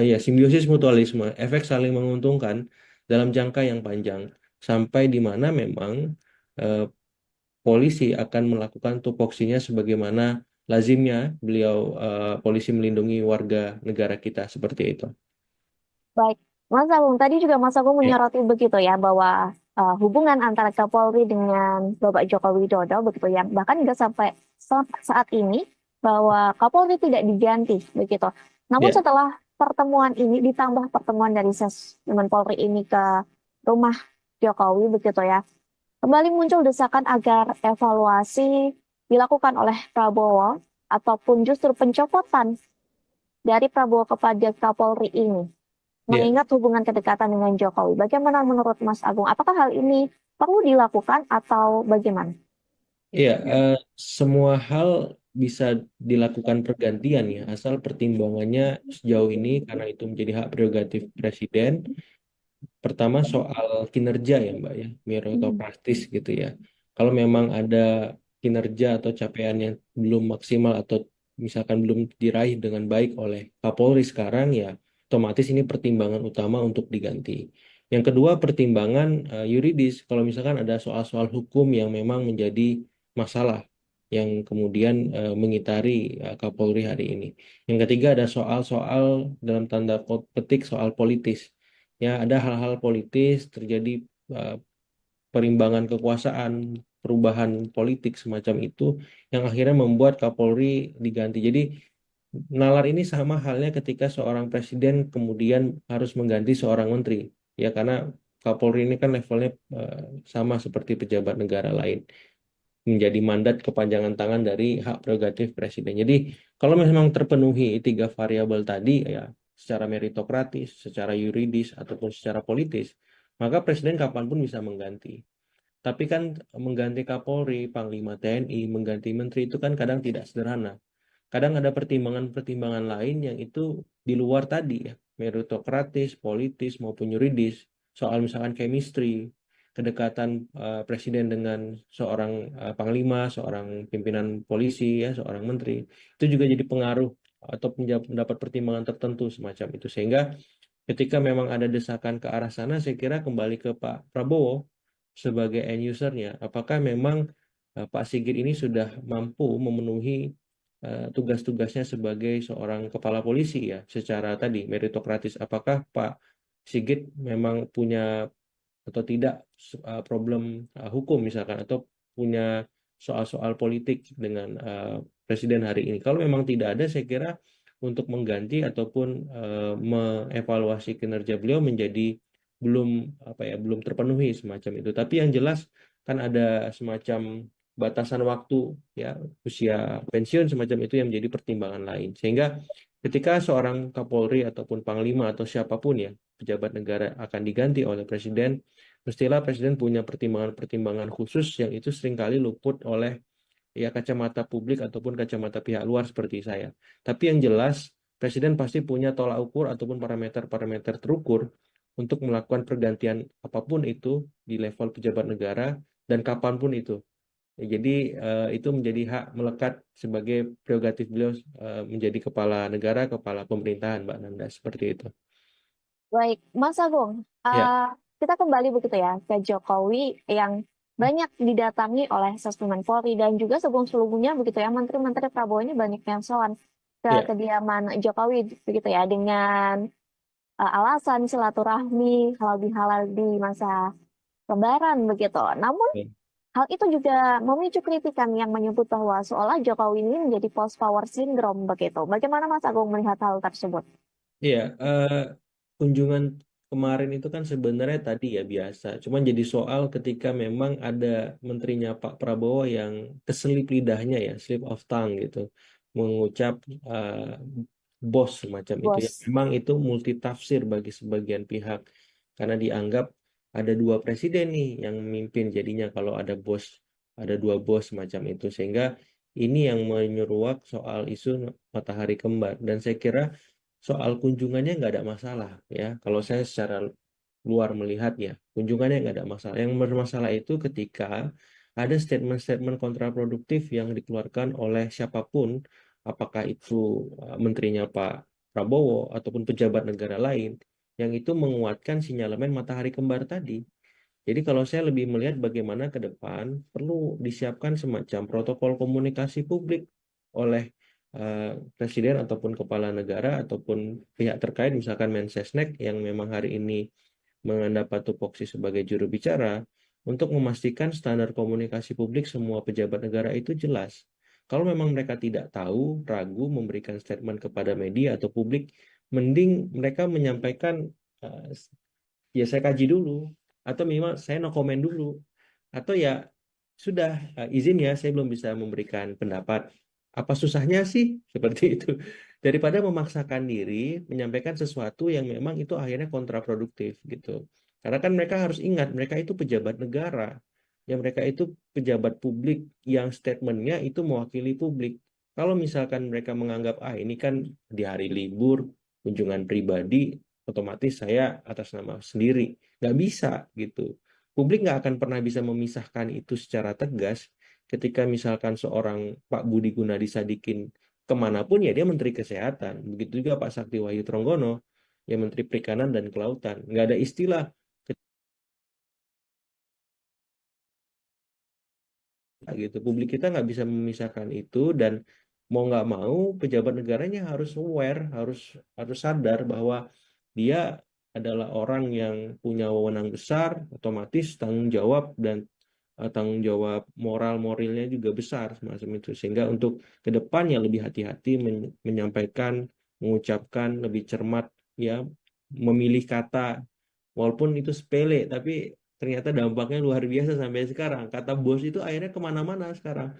ya simbiosis mutualisme, efek saling menguntungkan dalam jangka yang panjang, sampai di mana memang eh, polisi akan melakukan tupoksinya sebagaimana lazimnya beliau polisi melindungi warga negara kita seperti itu. Baik, Mas Agung, tadi juga Mas Agung Ya, menyoroti begitu ya bahwa hubungan antara Kapolri dengan Bapak Joko Widodo begitu yang bahkan juga sampai saat ini bahwa Kapolri tidak diganti begitu. Namun ya, setelah pertemuan ini ditambah pertemuan dari Sesmen Polri ini ke rumah Jokowi begitu ya, kembali muncul desakan agar evaluasi dilakukan oleh Prabowo ataupun justru pencopotan dari Prabowo kepada Kapolri ini ya. mengingat hubungan kedekatan dengan Jokowi. Bagaimana menurut Mas Agung? Apakah hal ini perlu dilakukan atau bagaimana? Iya, semua hal bisa dilakukan pergantian ya, asal pertimbangannya sejauh ini karena itu menjadi hak prerogatif presiden. Pertama soal kinerja ya Mbak ya, Hmm, meritokratis gitu ya. Kalau memang ada kinerja atau capaian yang belum maksimal atau misalkan belum diraih dengan baik oleh Kapolri sekarang ya, otomatis ini pertimbangan utama untuk diganti. Yang kedua pertimbangan yuridis, kalau misalkan ada soal-soal hukum yang memang menjadi masalah yang kemudian mengitari Kapolri hari ini. Yang ketiga ada soal-soal dalam tanda petik soal politis ya ada hal-hal politis terjadi uh, perimbangan kekuasaan perubahan politik semacam itu yang akhirnya membuat Kapolri diganti jadi nalar ini sama halnya ketika seorang presiden kemudian harus mengganti seorang menteri ya karena Kapolri ini kan levelnya sama seperti pejabat negara lain menjadi mandat kepanjangan tangan dari hak prerogatif presiden. Jadi kalau memang terpenuhi tiga variabel tadi ya secara meritokratis, secara yuridis ataupun secara politis, maka presiden kapanpun bisa mengganti. Tapi kan mengganti Kapolri, Panglima TNI, mengganti menteri itu kan kadang tidak sederhana. Kadang ada pertimbangan-pertimbangan lain yang itu di luar tadi ya, meritokratis, politis maupun yuridis. Soal misalkan chemistry, kedekatan presiden dengan seorang panglima, seorang pimpinan polisi ya, seorang menteri, itu juga jadi pengaruh atau mendapat pertimbangan tertentu semacam itu. Sehingga ketika memang ada desakan ke arah sana, saya kira kembali ke Pak Prabowo sebagai end usernya. Apakah memang Pak Sigit ini sudah mampu memenuhi tugas-tugasnya sebagai seorang kepala polisi ya, secara tadi meritokratis. Apakah Pak Sigit memang punya atau tidak problem hukum misalkan atau punya soal-soal politik dengan presiden hari ini. Kalau memang tidak ada, saya kira untuk mengganti ataupun mengevaluasi kinerja beliau menjadi belum apa ya belum terpenuhi semacam itu. Tapi yang jelas kan ada semacam batasan waktu ya usia pensiun semacam itu yang menjadi pertimbangan lain. Sehingga ketika seorang Kapolri ataupun Panglima atau siapapun ya pejabat negara akan diganti oleh presiden, mestilah presiden punya pertimbangan-pertimbangan khusus yang itu seringkali luput oleh ya kacamata publik ataupun kacamata pihak luar seperti saya. Tapi yang jelas, presiden pasti punya tolak ukur ataupun parameter-parameter terukur untuk melakukan pergantian apapun itu di level pejabat negara dan kapanpun itu. Jadi itu menjadi hak melekat sebagai prerogatif beliau menjadi kepala negara, kepala pemerintahan, Mbak Nanda, seperti itu. Baik, Mas Agung, Ya, kita kembali begitu ya ke Jokowi yang banyak didatangi oleh Sesmen Polri dan juga sebelum-sebelumnya begitu ya menteri-menteri Prabowo ini banyak yang soan ke ya, kediaman Jokowi begitu ya dengan alasan silaturahmi halal bihalal di masa Lebaran begitu. Namun ya. hal itu juga memicu kritikan yang menyebut bahwa seolah Jokowi ini menjadi post power syndrome begitu. Bagaimana Mas Agung melihat hal tersebut? Iya, kunjungan kemarin itu kan sebenarnya tadi ya biasa. Cuman jadi soal ketika memang ada menterinya Pak Prabowo yang keselip lidahnya ya, slip of tongue gitu, mengucap bos semacam itu ya. Bos, Memang itu multitafsir bagi sebagian pihak karena dianggap ada dua presiden nih yang memimpin jadinya kalau ada dua bos semacam itu sehingga ini yang menyeruak soal isu matahari kembar dan saya kira soal kunjungannya nggak ada masalah ya. Kalau saya secara luar melihat ya, kunjungannya nggak ada masalah. Yang bermasalah itu ketika ada statement-statement kontraproduktif yang dikeluarkan oleh siapapun, apakah itu menterinya Pak Prabowo ataupun pejabat negara lain, yang itu menguatkan sinyalemen matahari kembar tadi. Jadi kalau saya lebih melihat bagaimana ke depan perlu disiapkan semacam protokol komunikasi publik oleh presiden ataupun kepala negara ataupun pihak terkait misalkan Mensesnek yang memang hari ini mendapat tupoksi sebagai juru bicara untuk memastikan standar komunikasi publik semua pejabat negara itu jelas. Kalau memang mereka tidak tahu, ragu memberikan statement kepada media atau publik, mending mereka menyampaikan eh, ya saya kaji dulu atau minimal saya no comment dulu atau ya sudah izin ya saya belum bisa memberikan pendapat apa susahnya sih seperti itu daripada memaksakan diri menyampaikan sesuatu yang memang itu akhirnya kontraproduktif gitu karena kan mereka harus ingat mereka itu pejabat negara yang mereka itu pejabat publik yang statementnya itu mewakili publik kalau misalkan mereka menganggap ini kan di hari libur kunjungan pribadi otomatis saya atas nama sendiri. Nggak bisa gitu. Publik nggak akan pernah bisa memisahkan itu secara tegas ketika misalkan seorang Pak Budi Gunadi Sadikin kemanapun ya dia Menteri Kesehatan. Begitu juga Pak Sakti Wahyu Tronggono, ya Menteri Perikanan dan Kelautan. Nggak ada istilah gitu. Publik kita nggak bisa memisahkan itu dan mau nggak mau pejabat negaranya harus aware, harus harus sadar bahwa dia adalah orang yang punya wewenang besar, otomatis tanggung jawab dan tanggung jawab moral moralnya juga besar semacam itu. Sehingga untuk ke depannya lebih hati-hati menyampaikan, mengucapkan lebih cermat ya, memilih kata walaupun itu sepele, tapi ternyata dampaknya luar biasa sampai sekarang. Kata bos itu akhirnya kemana-mana sekarang.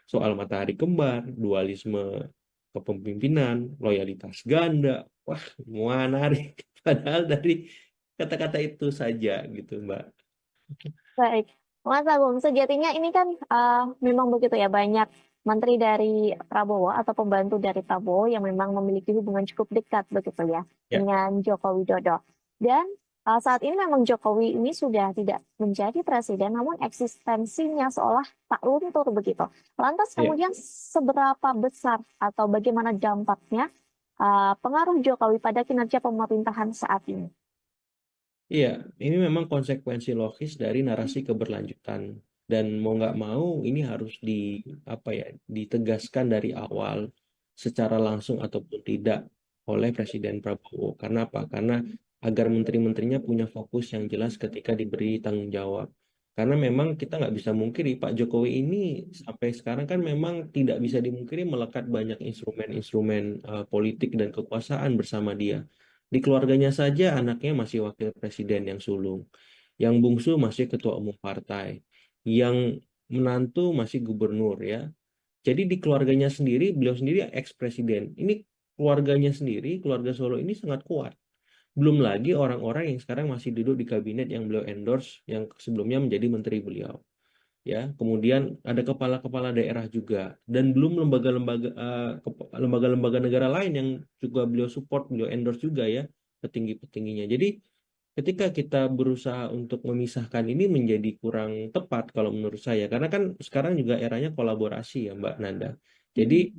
Soal matahari kembar, dualisme kepemimpinan, loyalitas ganda. Wah, menarik. Padahal dari kata-kata itu saja gitu, Mbak. baik. Mas Agung, sejatinya ini kan memang begitu ya banyak menteri dari Prabowo atau pembantu dari Prabowo yang memang memiliki hubungan cukup dekat begitu ya Ya, dengan Joko Widodo. Dan saat ini memang Jokowi ini sudah tidak menjadi presiden, namun eksistensinya seolah tak luntur begitu. Lantas ya. kemudian seberapa besar atau bagaimana dampaknya pengaruh Jokowi pada kinerja pemerintahan saat ini? Iya, ini memang konsekuensi logis dari narasi keberlanjutan dan mau nggak mau ini harus apa ya ditegaskan dari awal secara langsung ataupun tidak oleh Presiden Prabowo. Karena apa? Karena agar menteri-menterinya punya fokus yang jelas ketika diberi tanggung jawab. Karena memang kita nggak bisa mungkiri Pak Jokowi ini sampai sekarang kan memang tidak bisa dimungkiri melekat banyak instrumen-instrumen politik dan kekuasaan bersama dia. Di keluarganya saja anaknya masih wakil presiden yang sulung, yang bungsu masih ketua umum partai, yang menantu masih gubernur ya. Jadi di keluarganya sendiri, beliau sendiri ex-presiden. Ini keluarganya sendiri, keluarga Solo ini sangat kuat. Belum lagi orang-orang yang sekarang masih duduk di kabinet yang beliau endorse, yang sebelumnya menjadi menteri beliau. Ya, kemudian ada kepala-kepala daerah juga, dan belum lembaga-lembaga negara lain yang juga beliau support, beliau endorse juga ya, petinggi-petingginya. Jadi ketika kita berusaha untuk memisahkan ini menjadi kurang tepat kalau menurut saya. Karena kan sekarang juga eranya kolaborasi ya Mbak Nanda. Jadi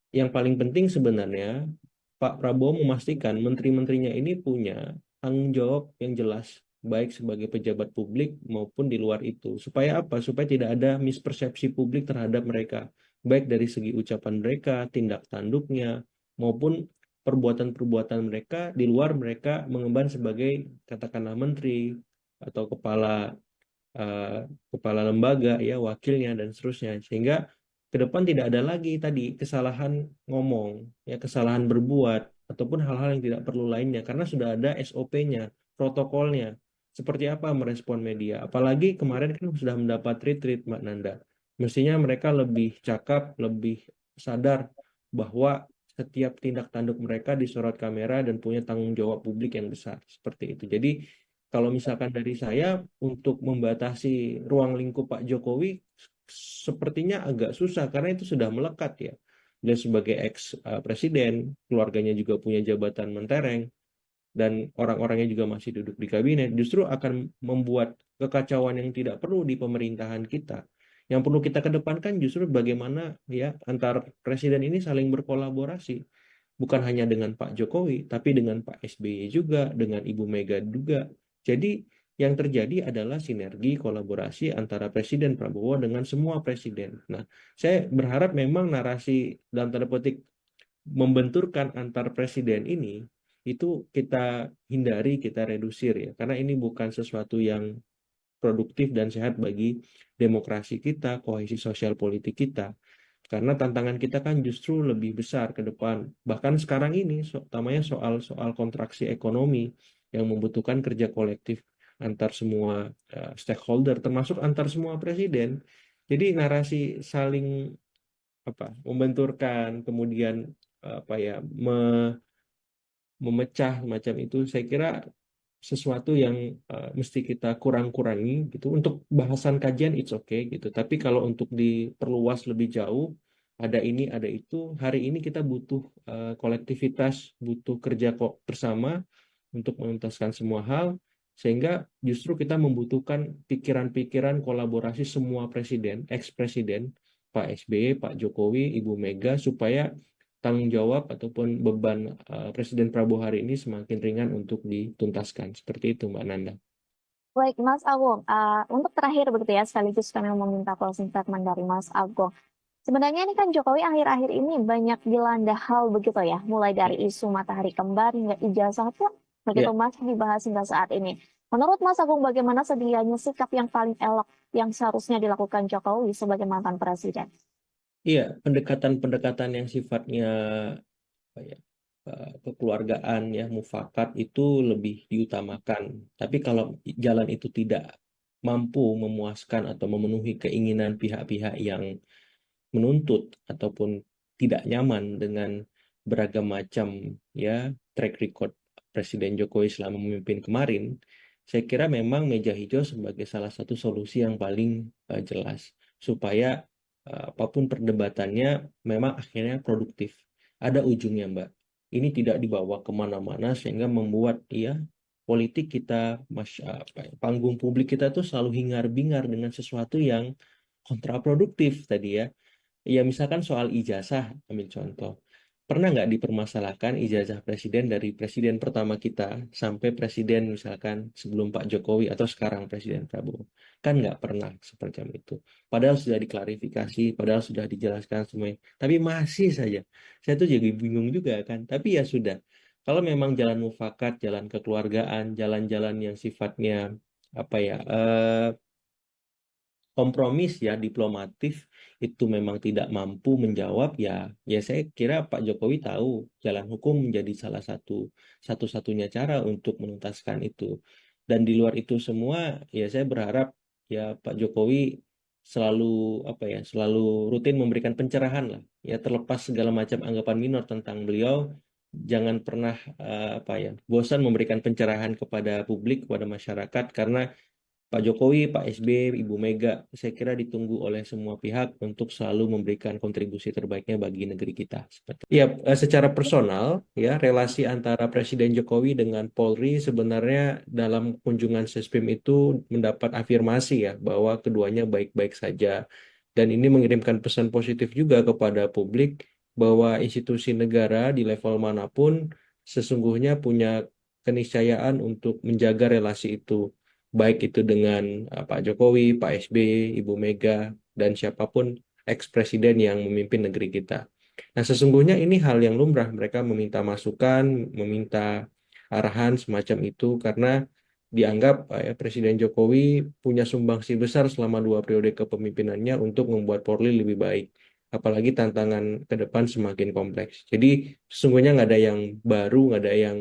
yang paling penting sebenarnya Pak Prabowo memastikan menteri-menterinya ini punya tanggung jawab yang jelas, baik sebagai pejabat publik maupun di luar itu. Supaya apa? Supaya tidak ada mispersepsi publik terhadap mereka, baik dari segi ucapan mereka, tindak tanduknya, maupun perbuatan-perbuatan mereka di luar mereka mengemban sebagai katakanlah menteri atau eh, kepala lembaga ya wakilnya dan seterusnya, sehingga ke depan tidak ada lagi tadi kesalahan ngomong ya, kesalahan berbuat ataupun hal-hal yang tidak perlu lainnya karena sudah ada SOP-nya, protokolnya, seperti apa merespon media. Apalagi kemarin kan sudah mendapat retreat Mbak Nanda, mestinya mereka lebih cakap, lebih sadar bahwa setiap tindak tanduk mereka disorot kamera dan punya tanggung jawab publik yang besar seperti itu. Jadi kalau misalkan dari saya untuk membatasi ruang lingkup Pak Jokowi sepertinya agak susah karena itu sudah melekat ya. Dia sebagai ex presiden, keluarganya juga punya jabatan mentereng dan orang-orangnya juga masih duduk di kabinet, justru akan membuat kekacauan yang tidak perlu di pemerintahan kita. Yang perlu kita kedepankan justru bagaimana ya antar presiden ini saling berkolaborasi, bukan hanya dengan Pak Jokowi, tapi dengan Pak SBY juga, dengan Ibu Mega juga. Jadi yang terjadi adalah sinergi kolaborasi antara Presiden Prabowo dengan semua presiden. Nah, saya berharap memang narasi dalam tanda petik membenturkan antar presiden ini itu kita hindari, kita redusir ya, karena ini bukan sesuatu yang produktif dan sehat bagi demokrasi kita, kohesi sosial politik kita. Karena tantangan kita kan justru lebih besar ke depan. Bahkan sekarang ini, utamanya soal-soal kontraksi ekonomi yang membutuhkan kerja kolektif antar semua stakeholder, termasuk antar semua presiden. Jadi narasi saling membenturkan, kemudian apa ya memecah macam itu, saya kira sesuatu yang mesti kita kurang-kurangi gitu. Untuk bahasan kajian it's okay gitu. Tapi kalau untuk diperluas lebih jauh, ada ini, ada itu. Hari ini kita butuh kolektivitas, butuh kerja kok bersama untuk menuntaskan semua hal, sehingga justru kita membutuhkan pikiran-pikiran kolaborasi semua presiden, ex-presiden, Pak SBY, Pak Jokowi, Ibu Mega, supaya tanggung jawab ataupun beban Presiden Prabowo hari ini semakin ringan untuk dituntaskan. Seperti itu, Mbak Nanda. Baik, Mas Agung, untuk terakhir begitu ya, sekaligus kami meminta closing statement dari Mas Agung. Sebenarnya ini kan Jokowi akhir-akhir ini banyak dilanda hal begitu ya, mulai dari isu matahari kembar hingga ijazah pun begitu Ya, masih dibahas hingga saat ini. Menurut Mas Agung, bagaimana sedianya sikap yang paling elok yang seharusnya dilakukan Jokowi sebagai mantan presiden? iya, pendekatan-pendekatan yang sifatnya apa ya, kekeluargaan ya, mufakat itu lebih diutamakan. Tapi kalau jalan itu tidak mampu memuaskan atau memenuhi keinginan pihak-pihak yang menuntut ataupun tidak nyaman dengan beragam macam ya track record Presiden Jokowi selama memimpin kemarin, saya kira memang meja hijau sebagai salah satu solusi yang paling jelas supaya apapun perdebatannya memang akhirnya produktif. Ada ujungnya, Mbak. Ini tidak dibawa kemana-mana sehingga membuat ya politik kita, panggung publik kita tuh selalu hingar-bingar dengan sesuatu yang kontraproduktif tadi ya. Ya, misalkan soal ijazah, ambil contoh. Pernah nggak dipermasalahkan ijazah presiden dari presiden pertama kita sampai presiden misalkan sebelum Pak Jokowi atau sekarang Presiden Prabowo? Kan nggak pernah seperti itu. Padahal sudah diklarifikasi, padahal sudah dijelaskan semuanya. Tapi masih saja. Saya tuh jadi bingung juga kan. Tapi ya sudah. Kalau memang jalan mufakat, jalan kekeluargaan, jalan-jalan yang sifatnya apa ya kompromis ya diplomatif itu memang tidak mampu menjawab ya, ya saya kira Pak Jokowi tahu jalan hukum menjadi salah satu-satunya cara untuk menuntaskan itu. Dan di luar itu semua ya saya berharap ya Pak Jokowi selalu selalu rutin memberikan pencerahan lah ya, terlepas segala macam anggapan minor tentang beliau, jangan pernah bosan memberikan pencerahan kepada publik, kepada masyarakat, karena Pak Jokowi, Pak SBY, Ibu Mega, saya kira ditunggu oleh semua pihak untuk selalu memberikan kontribusi terbaiknya bagi negeri kita. Ya, secara personal, ya relasi antara Presiden Jokowi dengan Polri sebenarnya dalam kunjungan Sespim itu mendapat afirmasi ya bahwa keduanya baik-baik saja. Dan ini mengirimkan pesan positif juga kepada publik bahwa institusi negara di level manapun sesungguhnya punya keniscayaan untuk menjaga relasi itu, baik itu dengan Pak Jokowi, Pak SBY, Ibu Mega, dan siapapun eks-presiden yang memimpin negeri kita. Nah, sesungguhnya ini hal yang lumrah. Mereka meminta masukan, meminta arahan semacam itu karena dianggap Presiden Jokowi punya sumbangsi besar selama 2 periode kepemimpinannya untuk membuat Polri lebih baik. Apalagi tantangan ke depan semakin kompleks. Jadi sesungguhnya nggak ada yang baru, nggak ada yang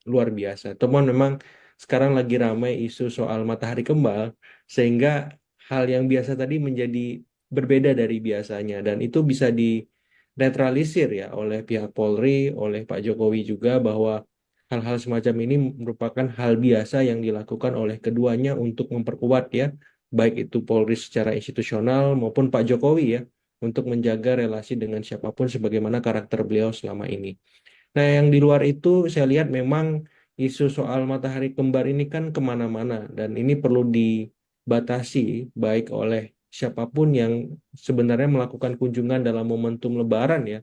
luar biasa. Temuan memang sekarang lagi ramai isu soal matahari kembar, sehingga hal yang biasa tadi menjadi berbeda dari biasanya. Dan itu bisa dinetralisir ya oleh pihak Polri, oleh Pak Jokowi juga bahwa hal-hal semacam ini merupakan hal biasa yang dilakukan oleh keduanya untuk memperkuat ya, baik itu Polri secara institusional maupun Pak Jokowi ya, untuk menjaga relasi dengan siapapun sebagaimana karakter beliau selama ini. Nah, yang di luar itu saya lihat memang isu soal matahari kembar ini kan kemana-mana dan ini perlu dibatasi baik oleh siapapun yang sebenarnya melakukan kunjungan dalam momentum Lebaran ya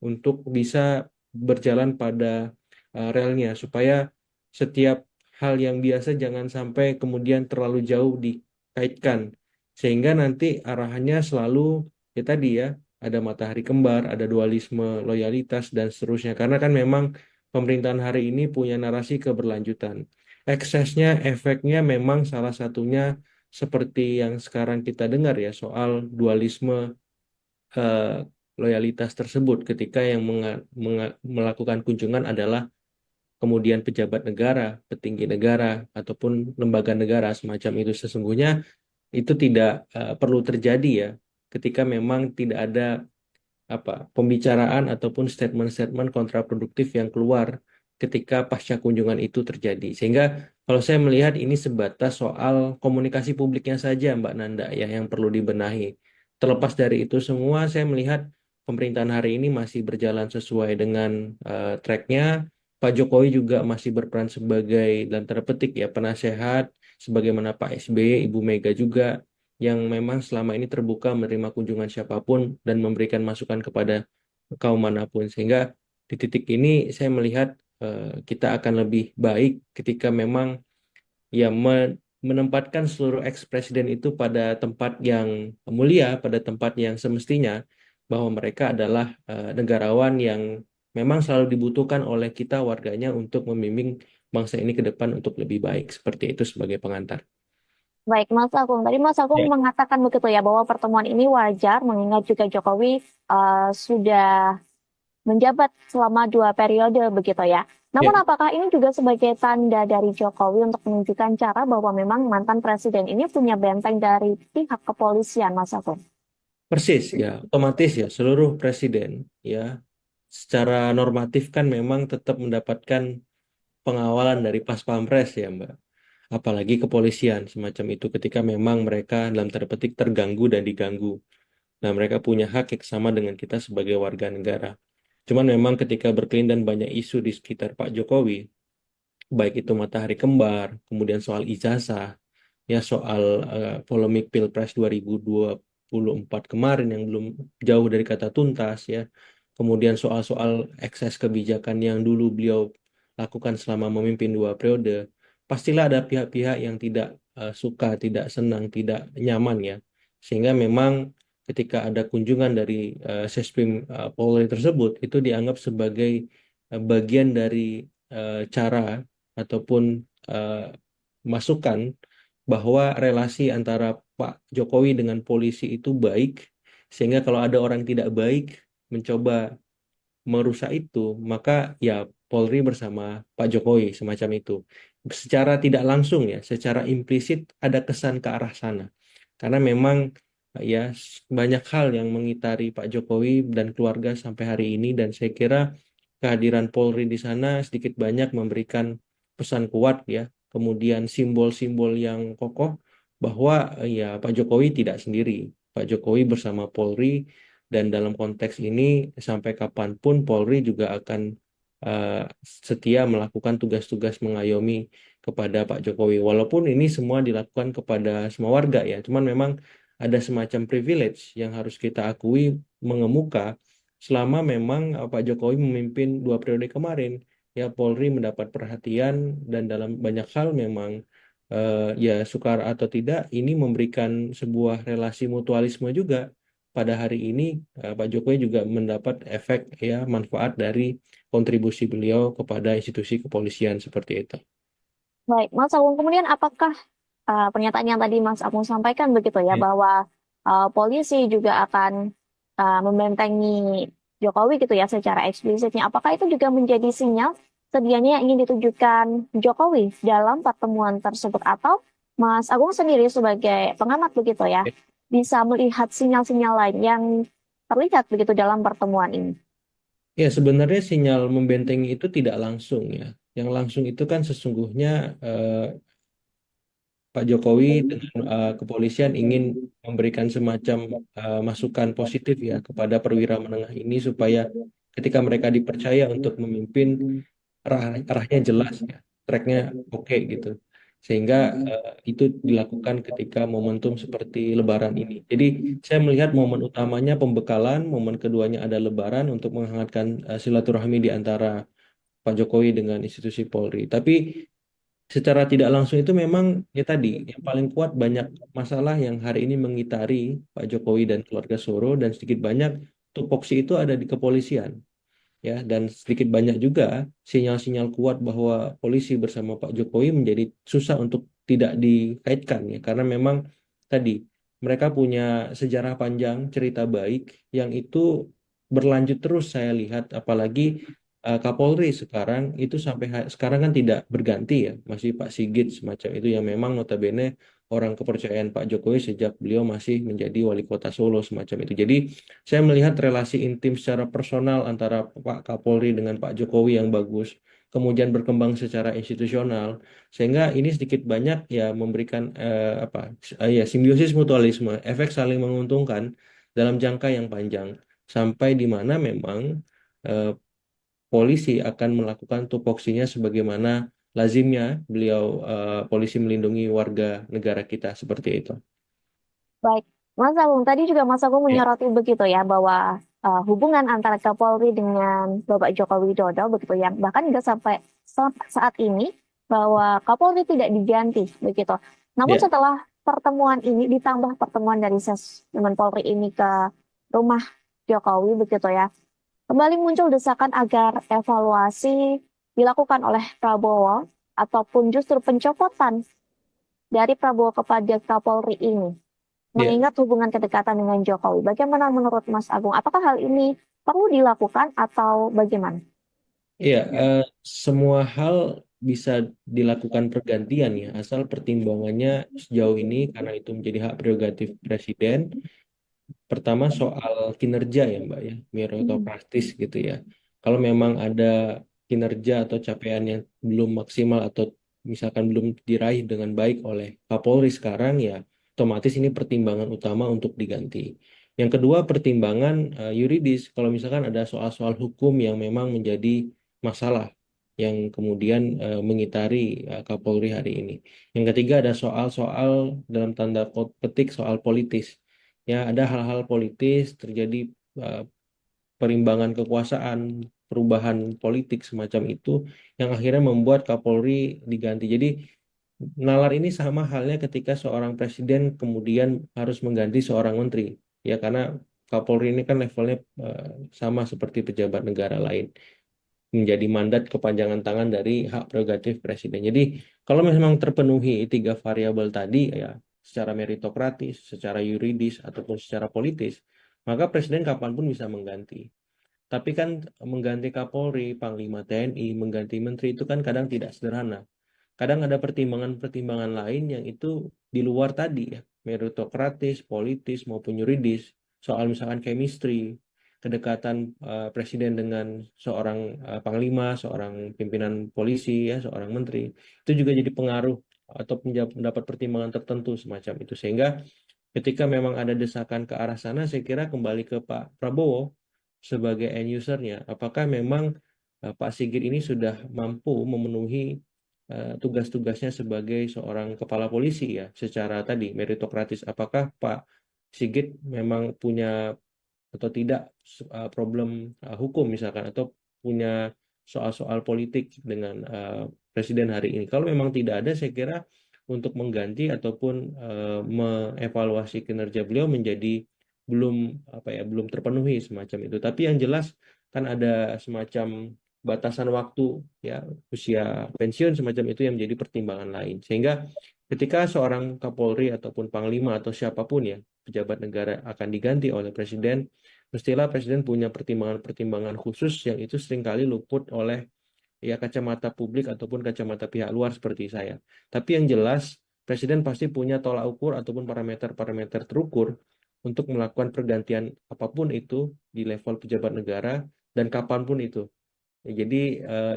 untuk bisa berjalan pada relnya supaya setiap hal yang biasa jangan sampai kemudian terlalu jauh dikaitkan sehingga nanti arahannya selalu ya tadi ya ada matahari kembar, ada dualisme loyalitas dan seterusnya karena kan memang pemerintahan hari ini punya narasi keberlanjutan. Eksesnya, efeknya memang salah satunya seperti yang sekarang kita dengar ya soal dualisme eh, loyalitas tersebut ketika yang melakukan kunjungan adalah kemudian pejabat negara, petinggi negara, ataupun lembaga negara semacam itu sesungguhnya itu tidak perlu terjadi ya ketika memang tidak ada pembicaraan ataupun statement-statement kontraproduktif yang keluar ketika pasca kunjungan itu terjadi. Sehingga kalau saya melihat ini sebatas soal komunikasi publiknya saja Mbak Nanda ya yang perlu dibenahi. Terlepas dari itu semua, saya melihat pemerintahan hari ini masih berjalan sesuai dengan tracknya. Pak Jokowi juga masih berperan sebagai dan terpetik ya penasehat, sebagaimana Pak SBY, Ibu Mega juga yang memang selama ini terbuka menerima kunjungan siapapun dan memberikan masukan kepada kaum manapun. Sehingga di titik ini saya melihat kita akan lebih baik ketika memang ya menempatkan seluruh eks-presiden itu pada tempat yang mulia, pada tempat yang semestinya, bahwa mereka adalah negarawan yang memang selalu dibutuhkan oleh kita warganya untuk membimbing bangsa ini ke depan untuk lebih baik. Seperti itu sebagai pengantar. Baik, Mas Agung. Tadi Mas Agung Ya. mengatakan begitu ya bahwa pertemuan ini wajar mengingat juga Jokowi sudah menjabat selama 2 periode begitu ya. Namun Ya, apakah ini juga sebagai tanda dari Jokowi untuk menunjukkan cara bahwa memang mantan presiden ini punya benteng dari pihak kepolisian, Mas Agung? persis ya, otomatis ya seluruh presiden ya secara normatif kan memang tetap mendapatkan pengawalan dari Pas Pampres ya Mbak. Apalagi kepolisian semacam itu ketika memang mereka dalam tanda petik terganggu dan diganggu. Nah, mereka punya hak yang sama dengan kita sebagai warga negara. Cuman memang ketika berkelindan banyak isu di sekitar Pak Jokowi, baik itu matahari kembar, kemudian soal ijazah, ya soal polemik Pilpres 2024 kemarin yang belum jauh dari kata tuntas ya. Kemudian soal-soal ekses kebijakan yang dulu beliau lakukan selama memimpin 2 periode, pastilah ada pihak-pihak yang tidak suka, tidak senang, tidak nyaman ya. Sehingga memang ketika ada kunjungan dari Sesprim Polri tersebut itu dianggap sebagai bagian dari cara ataupun eh, masukan bahwa relasi antara Pak Jokowi dengan polisi itu baik, sehingga kalau ada orang tidak baik mencoba merusak itu, maka ya Polri bersama Pak Jokowi semacam itu. Secara tidak langsung ya, secara implisit ada kesan ke arah sana. Karena memang ya banyak hal yang mengitari Pak Jokowi dan keluarga sampai hari ini dan saya kira kehadiran Polri di sana sedikit banyak memberikan pesan kuat ya, kemudian simbol-simbol yang kokoh bahwa ya Pak Jokowi tidak sendiri. Pak Jokowi bersama Polri dan dalam konteks ini sampai kapanpun Polri juga akan eh, setia melakukan tugas-tugas mengayomi kepada Pak Jokowi. Walaupun ini semua dilakukan kepada semua warga ya, cuman memang ada semacam privilege yang harus kita akui mengemuka selama memang Pak Jokowi memimpin 2 periode kemarin. Ya Polri mendapat perhatian dan dalam banyak hal memang ya suka atau tidak ini memberikan sebuah relasi mutualisme juga. Pada hari ini Pak Jokowi juga mendapat efek ya manfaat dari kontribusi beliau kepada institusi kepolisian seperti itu. Baik, Mas Agung, kemudian apakah pernyataan yang tadi Mas Agung sampaikan begitu ya, Ya. bahwa polisi juga akan membentengi Jokowi gitu ya secara eksplisitnya. Apakah itu juga menjadi sinyal sedianya yang ingin ditujukan Jokowi dalam pertemuan tersebut, atau Mas Agung sendiri sebagai pengamat begitu ya bisa melihat sinyal-sinyal lain yang terlihat begitu dalam pertemuan ini? Ya, sebenarnya sinyal membentengi itu tidak langsung ya. Yang langsung itu kan sesungguhnya Pak Jokowi dengan kepolisian ingin memberikan semacam masukan positif ya kepada perwira menengah ini supaya ketika mereka dipercaya untuk memimpin arahnya jelas ya, tracknya oke gitu. Sehingga itu dilakukan ketika momentum seperti Lebaran ini. Jadi saya melihat momen utamanya pembekalan, momen keduanya ada Lebaran untuk menghangatkan silaturahmi di antara Pak Jokowi dengan institusi Polri. Tapi secara tidak langsung itu memang ya tadi yang paling kuat banyak masalah yang hari ini mengitari Pak Jokowi dan keluarga Soro dan sedikit banyak tupoksi itu ada di kepolisian ya dan sedikit banyak juga sinyal-sinyal kuat bahwa polisi bersama Pak Jokowi menjadi susah untuk tidak dikaitkan ya karena memang tadi mereka punya sejarah panjang cerita baik yang itu berlanjut terus saya lihat apalagi Kapolri sekarang itu sampai sekarang kan tidak berganti ya masih Pak Sigit semacam itu yang memang notabene orang kepercayaan Pak Jokowi sejak beliau masih menjadi wali kota Solo semacam itu jadi saya melihat relasi intim secara personal antara Pak Kapolri dengan Pak Jokowi yang bagus, kemudian berkembang secara institusional, sehingga ini sedikit banyak ya memberikan ya simbiosis mutualisme, efek saling menguntungkan dalam jangka yang panjang, sampai di mana memang eh, polisi akan melakukan tupoksinya sebagaimana lazimnya beliau polisi melindungi warga negara kita seperti itu. Baik, Mas Agung, tadi juga Mas Agung Ya, menyoroti begitu ya bahwa hubungan antara Kapolri dengan Bapak Joko Widodo begitu yang bahkan juga sampai saat ini bahwa Kapolri tidak diganti begitu. Namun ya, setelah pertemuan ini ditambah pertemuan dari dengan Polri ini ke rumah Jokowi begitu ya, kembali muncul desakan agar evaluasi dilakukan oleh Prabowo ataupun justru pencopotan dari Prabowo kepada Kapolri ini ya. mengingat hubungan kedekatan dengan Jokowi. Bagaimana menurut Mas Agung? Apakah hal ini perlu dilakukan atau bagaimana? Iya, semua hal bisa dilakukan pergantian ya, asal pertimbangannya sejauh ini karena itu menjadi hak prerogatif presiden. Pertama soal kinerja ya Mbak ya, Hmm. meritokratis gitu ya. Kalau memang ada kinerja atau capaian yang belum maksimal atau misalkan belum diraih dengan baik oleh Kapolri sekarang ya, otomatis ini pertimbangan utama untuk diganti. Yang kedua pertimbangan yuridis. Kalau misalkan ada soal-soal hukum yang memang menjadi masalah yang kemudian mengitari Kapolri hari ini. Yang ketiga ada soal-soal dalam tanda petik soal politis ya ada hal-hal politis terjadi uh, perimbangan kekuasaan perubahan politik semacam itu yang akhirnya membuat Kapolri diganti jadi nalar ini sama halnya ketika seorang presiden kemudian harus mengganti seorang menteri ya karena Kapolri ini kan levelnya uh, sama seperti pejabat negara lain menjadi mandat kepanjangan tangan dari hak prerogatif presiden. Jadi kalau memang terpenuhi tiga variabel tadi ya secara meritokratis, secara yuridis ataupun secara politis, maka presiden kapanpun bisa mengganti. Tapi kan mengganti Kapolri, Panglima TNI, mengganti menteri itu kan kadang tidak sederhana. Kadang ada pertimbangan-pertimbangan lain yang itu di luar tadi ya, meritokratis, politis maupun yuridis. Soal misalkan chemistry, kedekatan presiden dengan seorang panglima, seorang pimpinan polisi ya, seorang menteri, itu juga jadi pengaruh atau mendapat pertimbangan tertentu semacam itu. Sehingga ketika memang ada desakan ke arah sana, saya kira kembali ke Pak Prabowo sebagai end usernya. Apakah memang Pak Sigit ini sudah mampu memenuhi tugas-tugasnya sebagai seorang kepala polisi ya, secara tadi meritokratis. Apakah Pak Sigit memang punya atau tidak problem hukum misalkan, atau punya soal-soal politik dengan presiden hari ini. Kalau memang tidak ada, saya kira untuk mengganti ataupun mengevaluasi kinerja beliau menjadi belum apa ya, belum terpenuhi semacam itu. Tapi yang jelas kan ada semacam batasan waktu ya, usia pensiun semacam itu yang menjadi pertimbangan lain. Sehingga ketika seorang Kapolri ataupun Panglima atau siapapun ya pejabat negara akan diganti oleh presiden, mestilah presiden punya pertimbangan-pertimbangan khusus yang itu seringkali luput oleh ya kacamata publik ataupun kacamata pihak luar seperti saya. Tapi yang jelas, presiden pasti punya tolak ukur ataupun parameter-parameter terukur untuk melakukan pergantian apapun itu di level pejabat negara dan kapanpun itu. Ya, jadi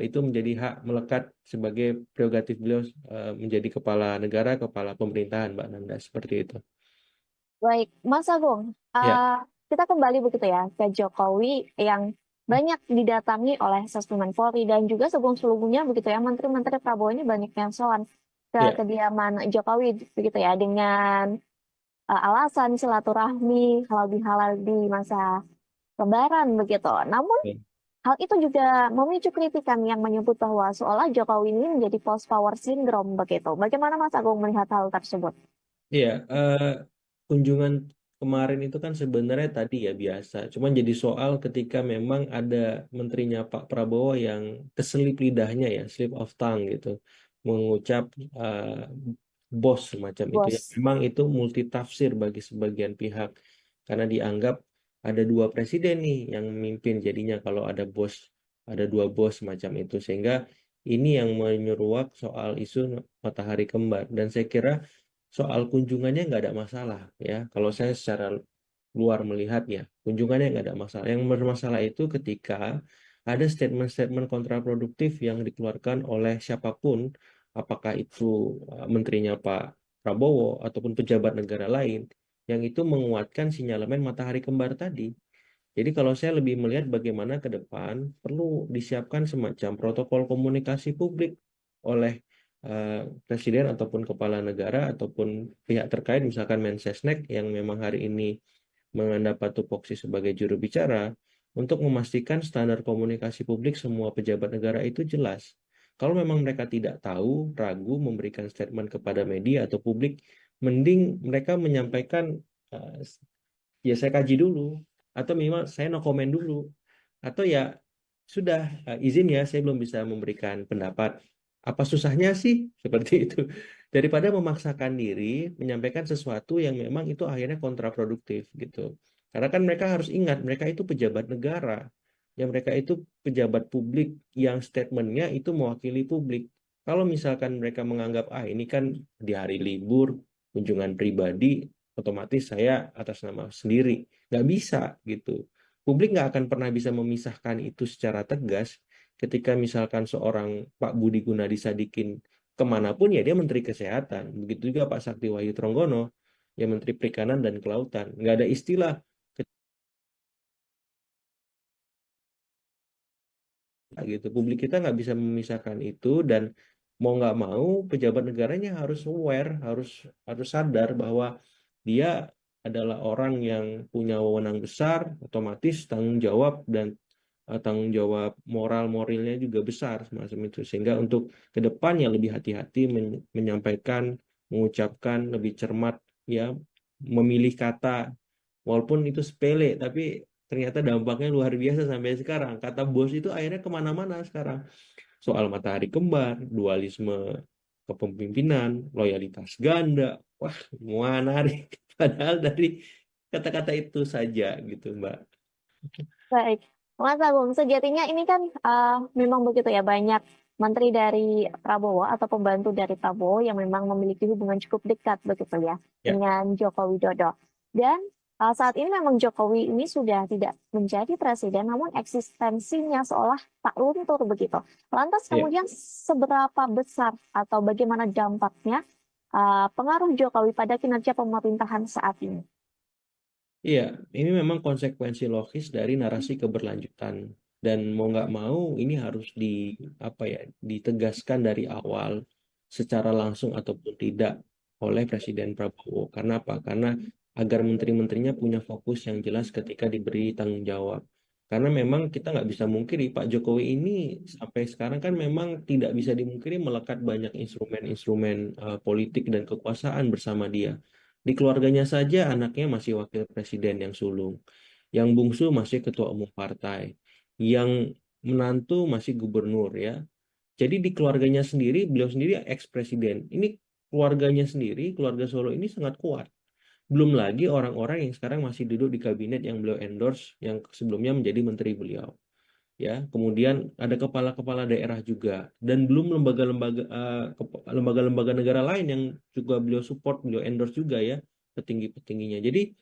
itu menjadi hak melekat sebagai prerogatif beliau menjadi kepala negara, kepala pemerintahan, Mbak Nanda, seperti itu. Baik, Mas Agung, Ya, kita kembali begitu ya ke Jokowi yang banyak didatangi oleh Sesmen Polri dan juga sebelum-sebelumnya begitu ya Menteri-Menteri Prabowo ini banyak yang soal ke ya, kediaman Jokowi begitu ya dengan alasan silaturahmi halal bihalal di masa Lebaran begitu. Namun ya. hal itu juga memicu kritikan yang menyebut bahwa seolah Jokowi ini menjadi false power syndrome begitu. Bagaimana Mas Agung melihat hal tersebut? Iya, kunjungan kemarin itu kan sebenarnya tadi ya biasa. Cuman jadi soal ketika memang ada menterinya Pak Prabowo yang keselip lidahnya ya, slip of tongue gitu, mengucap eh, bos semacam itu ya. Bos, Memang itu multitafsir bagi sebagian pihak karena dianggap ada dua presiden nih yang memimpin jadinya kalau ada dua bos semacam itu, sehingga ini yang menyeruak soal isu matahari kembar, dan saya kira soal kunjungannya nggak ada masalah ya. Kalau saya secara luar melihat ya, kunjungannya nggak ada masalah. Yang bermasalah itu ketika ada statement-statement kontraproduktif yang dikeluarkan oleh siapapun, apakah itu menterinya Pak Prabowo ataupun pejabat negara lain, yang itu menguatkan sinyalemen matahari kembar tadi. Jadi kalau saya lebih melihat bagaimana ke depan perlu disiapkan semacam protokol komunikasi publik oleh presiden ataupun kepala negara ataupun pihak terkait, misalkan Mensesnek yang memang hari ini mendapat tupoksi sebagai juru bicara untuk memastikan standar komunikasi publik semua pejabat negara itu jelas. Kalau memang mereka tidak tahu, ragu memberikan statement kepada media atau publik, mending mereka menyampaikan eh, ya saya kaji dulu, atau minimal saya no comment dulu, atau ya sudah izin ya saya belum bisa memberikan pendapat, apa susahnya sih seperti itu, daripada memaksakan diri menyampaikan sesuatu yang memang itu akhirnya kontraproduktif gitu. Karena kan mereka harus ingat mereka itu pejabat negara, yang mereka itu pejabat publik yang statementnya itu mewakili publik. Kalau misalkan mereka menganggap ini kan di hari libur kunjungan pribadi, otomatis saya atas nama sendiri, nggak bisa gitu. Publik nggak akan pernah bisa memisahkan itu secara tegas ketika misalkan seorang Pak Budi Gunadi Sadikin kemanapun ya dia Menteri Kesehatan. Begitu juga Pak Sakti Wahyu Tronggono, ya Menteri Perikanan dan Kelautan. Nggak ada istilah gitu. Publik kita nggak bisa memisahkan itu, dan mau nggak mau pejabat negaranya harus aware, harus harus sadar bahwa dia adalah orang yang punya wewenang besar, otomatis tanggung jawab dan tanggung jawab moral moralnya juga besar semacam itu. Sehingga untuk ke depannya lebih hati-hati menyampaikan, mengucapkan lebih cermat ya, memilih kata walaupun itu sepele, tapi ternyata dampaknya luar biasa sampai sekarang. Kata bos itu akhirnya kemana-mana sekarang. Soal matahari kembar, dualisme kepemimpinan, loyalitas ganda. Wah, semua menarik. Padahal dari kata-kata itu saja gitu, Mbak. baik. Mas Agung, sejatinya ini kan memang begitu ya banyak menteri dari Prabowo atau pembantu dari Prabowo yang memang memiliki hubungan cukup dekat begitu ya Ya, dengan Joko Widodo. Dan Saat ini memang Jokowi ini sudah tidak menjadi presiden, namun eksistensinya seolah tak luntur begitu. Lantas Ya, kemudian seberapa besar atau bagaimana dampaknya pengaruh Jokowi pada kinerja pemerintahan saat ini? iya, ini memang konsekuensi logis dari narasi keberlanjutan dan mau nggak mau ini harus apa ya ditegaskan dari awal secara langsung ataupun tidak oleh Presiden Prabowo. Karena apa? Karena agar menteri-menterinya punya fokus yang jelas ketika diberi tanggung jawab. Karena memang kita nggak bisa mungkiri Pak Jokowi ini sampai sekarang kan memang tidak bisa dimungkiri melekat banyak instrumen-instrumen politik dan kekuasaan bersama dia. Di keluarganya saja anaknya masih wakil presiden yang sulung, yang bungsu masih ketua umum partai, yang menantu masih gubernur ya. Jadi di keluarganya sendiri, beliau sendiri ex-presiden. Ini keluarganya sendiri, keluarga Solo ini sangat kuat. Belum lagi orang-orang yang sekarang masih duduk di kabinet yang beliau endorse, yang sebelumnya menjadi menteri beliau. Ya, kemudian ada kepala-kepala daerah juga, dan belum lembaga-lembaga negara lain yang juga beliau support, beliau endorse juga ya, petinggi-petingginya. Jadi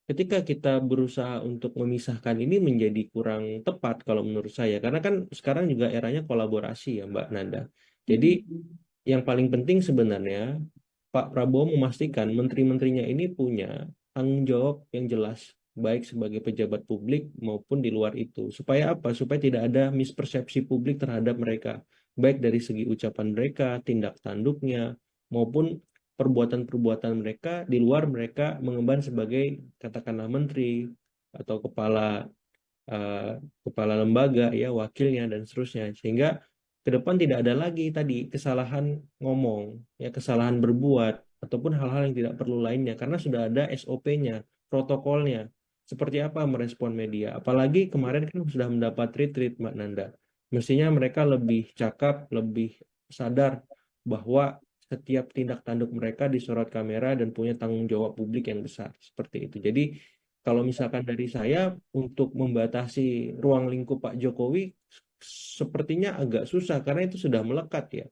ketika kita berusaha untuk memisahkan ini menjadi kurang tepat kalau menurut saya, karena kan sekarang juga eranya kolaborasi ya Mbak Nanda. Jadi yang paling penting sebenarnya Pak Prabowo memastikan menteri-menterinya ini punya tanggung jawab yang jelas, baik sebagai pejabat publik maupun di luar itu. Supaya apa? Supaya tidak ada mispersepsi publik terhadap mereka, baik dari segi ucapan mereka, tindak tanduknya, maupun perbuatan-perbuatan mereka di luar mereka mengemban sebagai katakanlah menteri atau eh, kepala lembaga ya wakilnya dan seterusnya sehingga ke depan tidak ada lagi tadi kesalahan ngomong ya kesalahan berbuat ataupun hal-hal yang tidak perlu lainnya karena sudah ada SOP-nya protokolnya seperti apa merespon media apalagi kemarin kan sudah mendapat retreat Mbak Nanda mestinya mereka lebih cakap lebih sadar bahwa setiap tindak tanduk mereka disorot kamera dan punya tanggung jawab publik yang besar seperti itu jadi kalau misalkan dari saya untuk membatasi ruang lingkup Pak Jokowi sepertinya agak susah karena itu sudah melekat ya.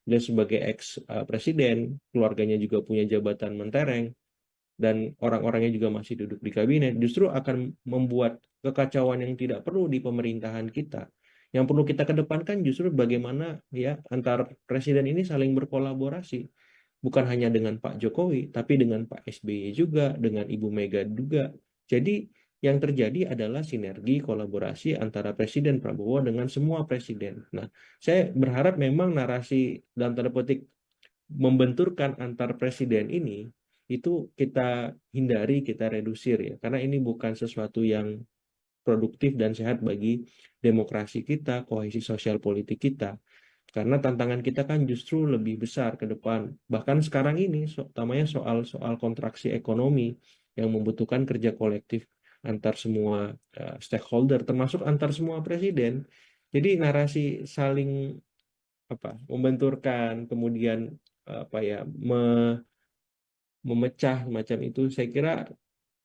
Dia sebagai ex presiden, keluarganya juga punya jabatan mentereng dan orang-orangnya juga masih duduk di kabinet, justru akan membuat kekacauan yang tidak perlu di pemerintahan kita. Yang perlu kita kedepankan justru bagaimana ya antar presiden ini saling berkolaborasi bukan hanya dengan Pak Jokowi, tapi dengan Pak SBY juga, dengan Ibu Mega juga. Jadi yang terjadi adalah sinergi kolaborasi antara Presiden Prabowo dengan semua presiden. Nah, saya berharap memang narasi dalam tanda petik membenturkan antar presiden ini itu kita hindari, kita redusir ya, karena ini bukan sesuatu yang produktif dan sehat bagi demokrasi kita, kohesi sosial politik kita. Karena tantangan kita kan justru lebih besar ke depan. Bahkan sekarang ini, utamanya soal-soal kontraksi ekonomi yang membutuhkan kerja kolektif antar semua stakeholder, termasuk antar semua presiden. Jadi narasi saling membenturkan, kemudian apa ya memecah macam itu, saya kira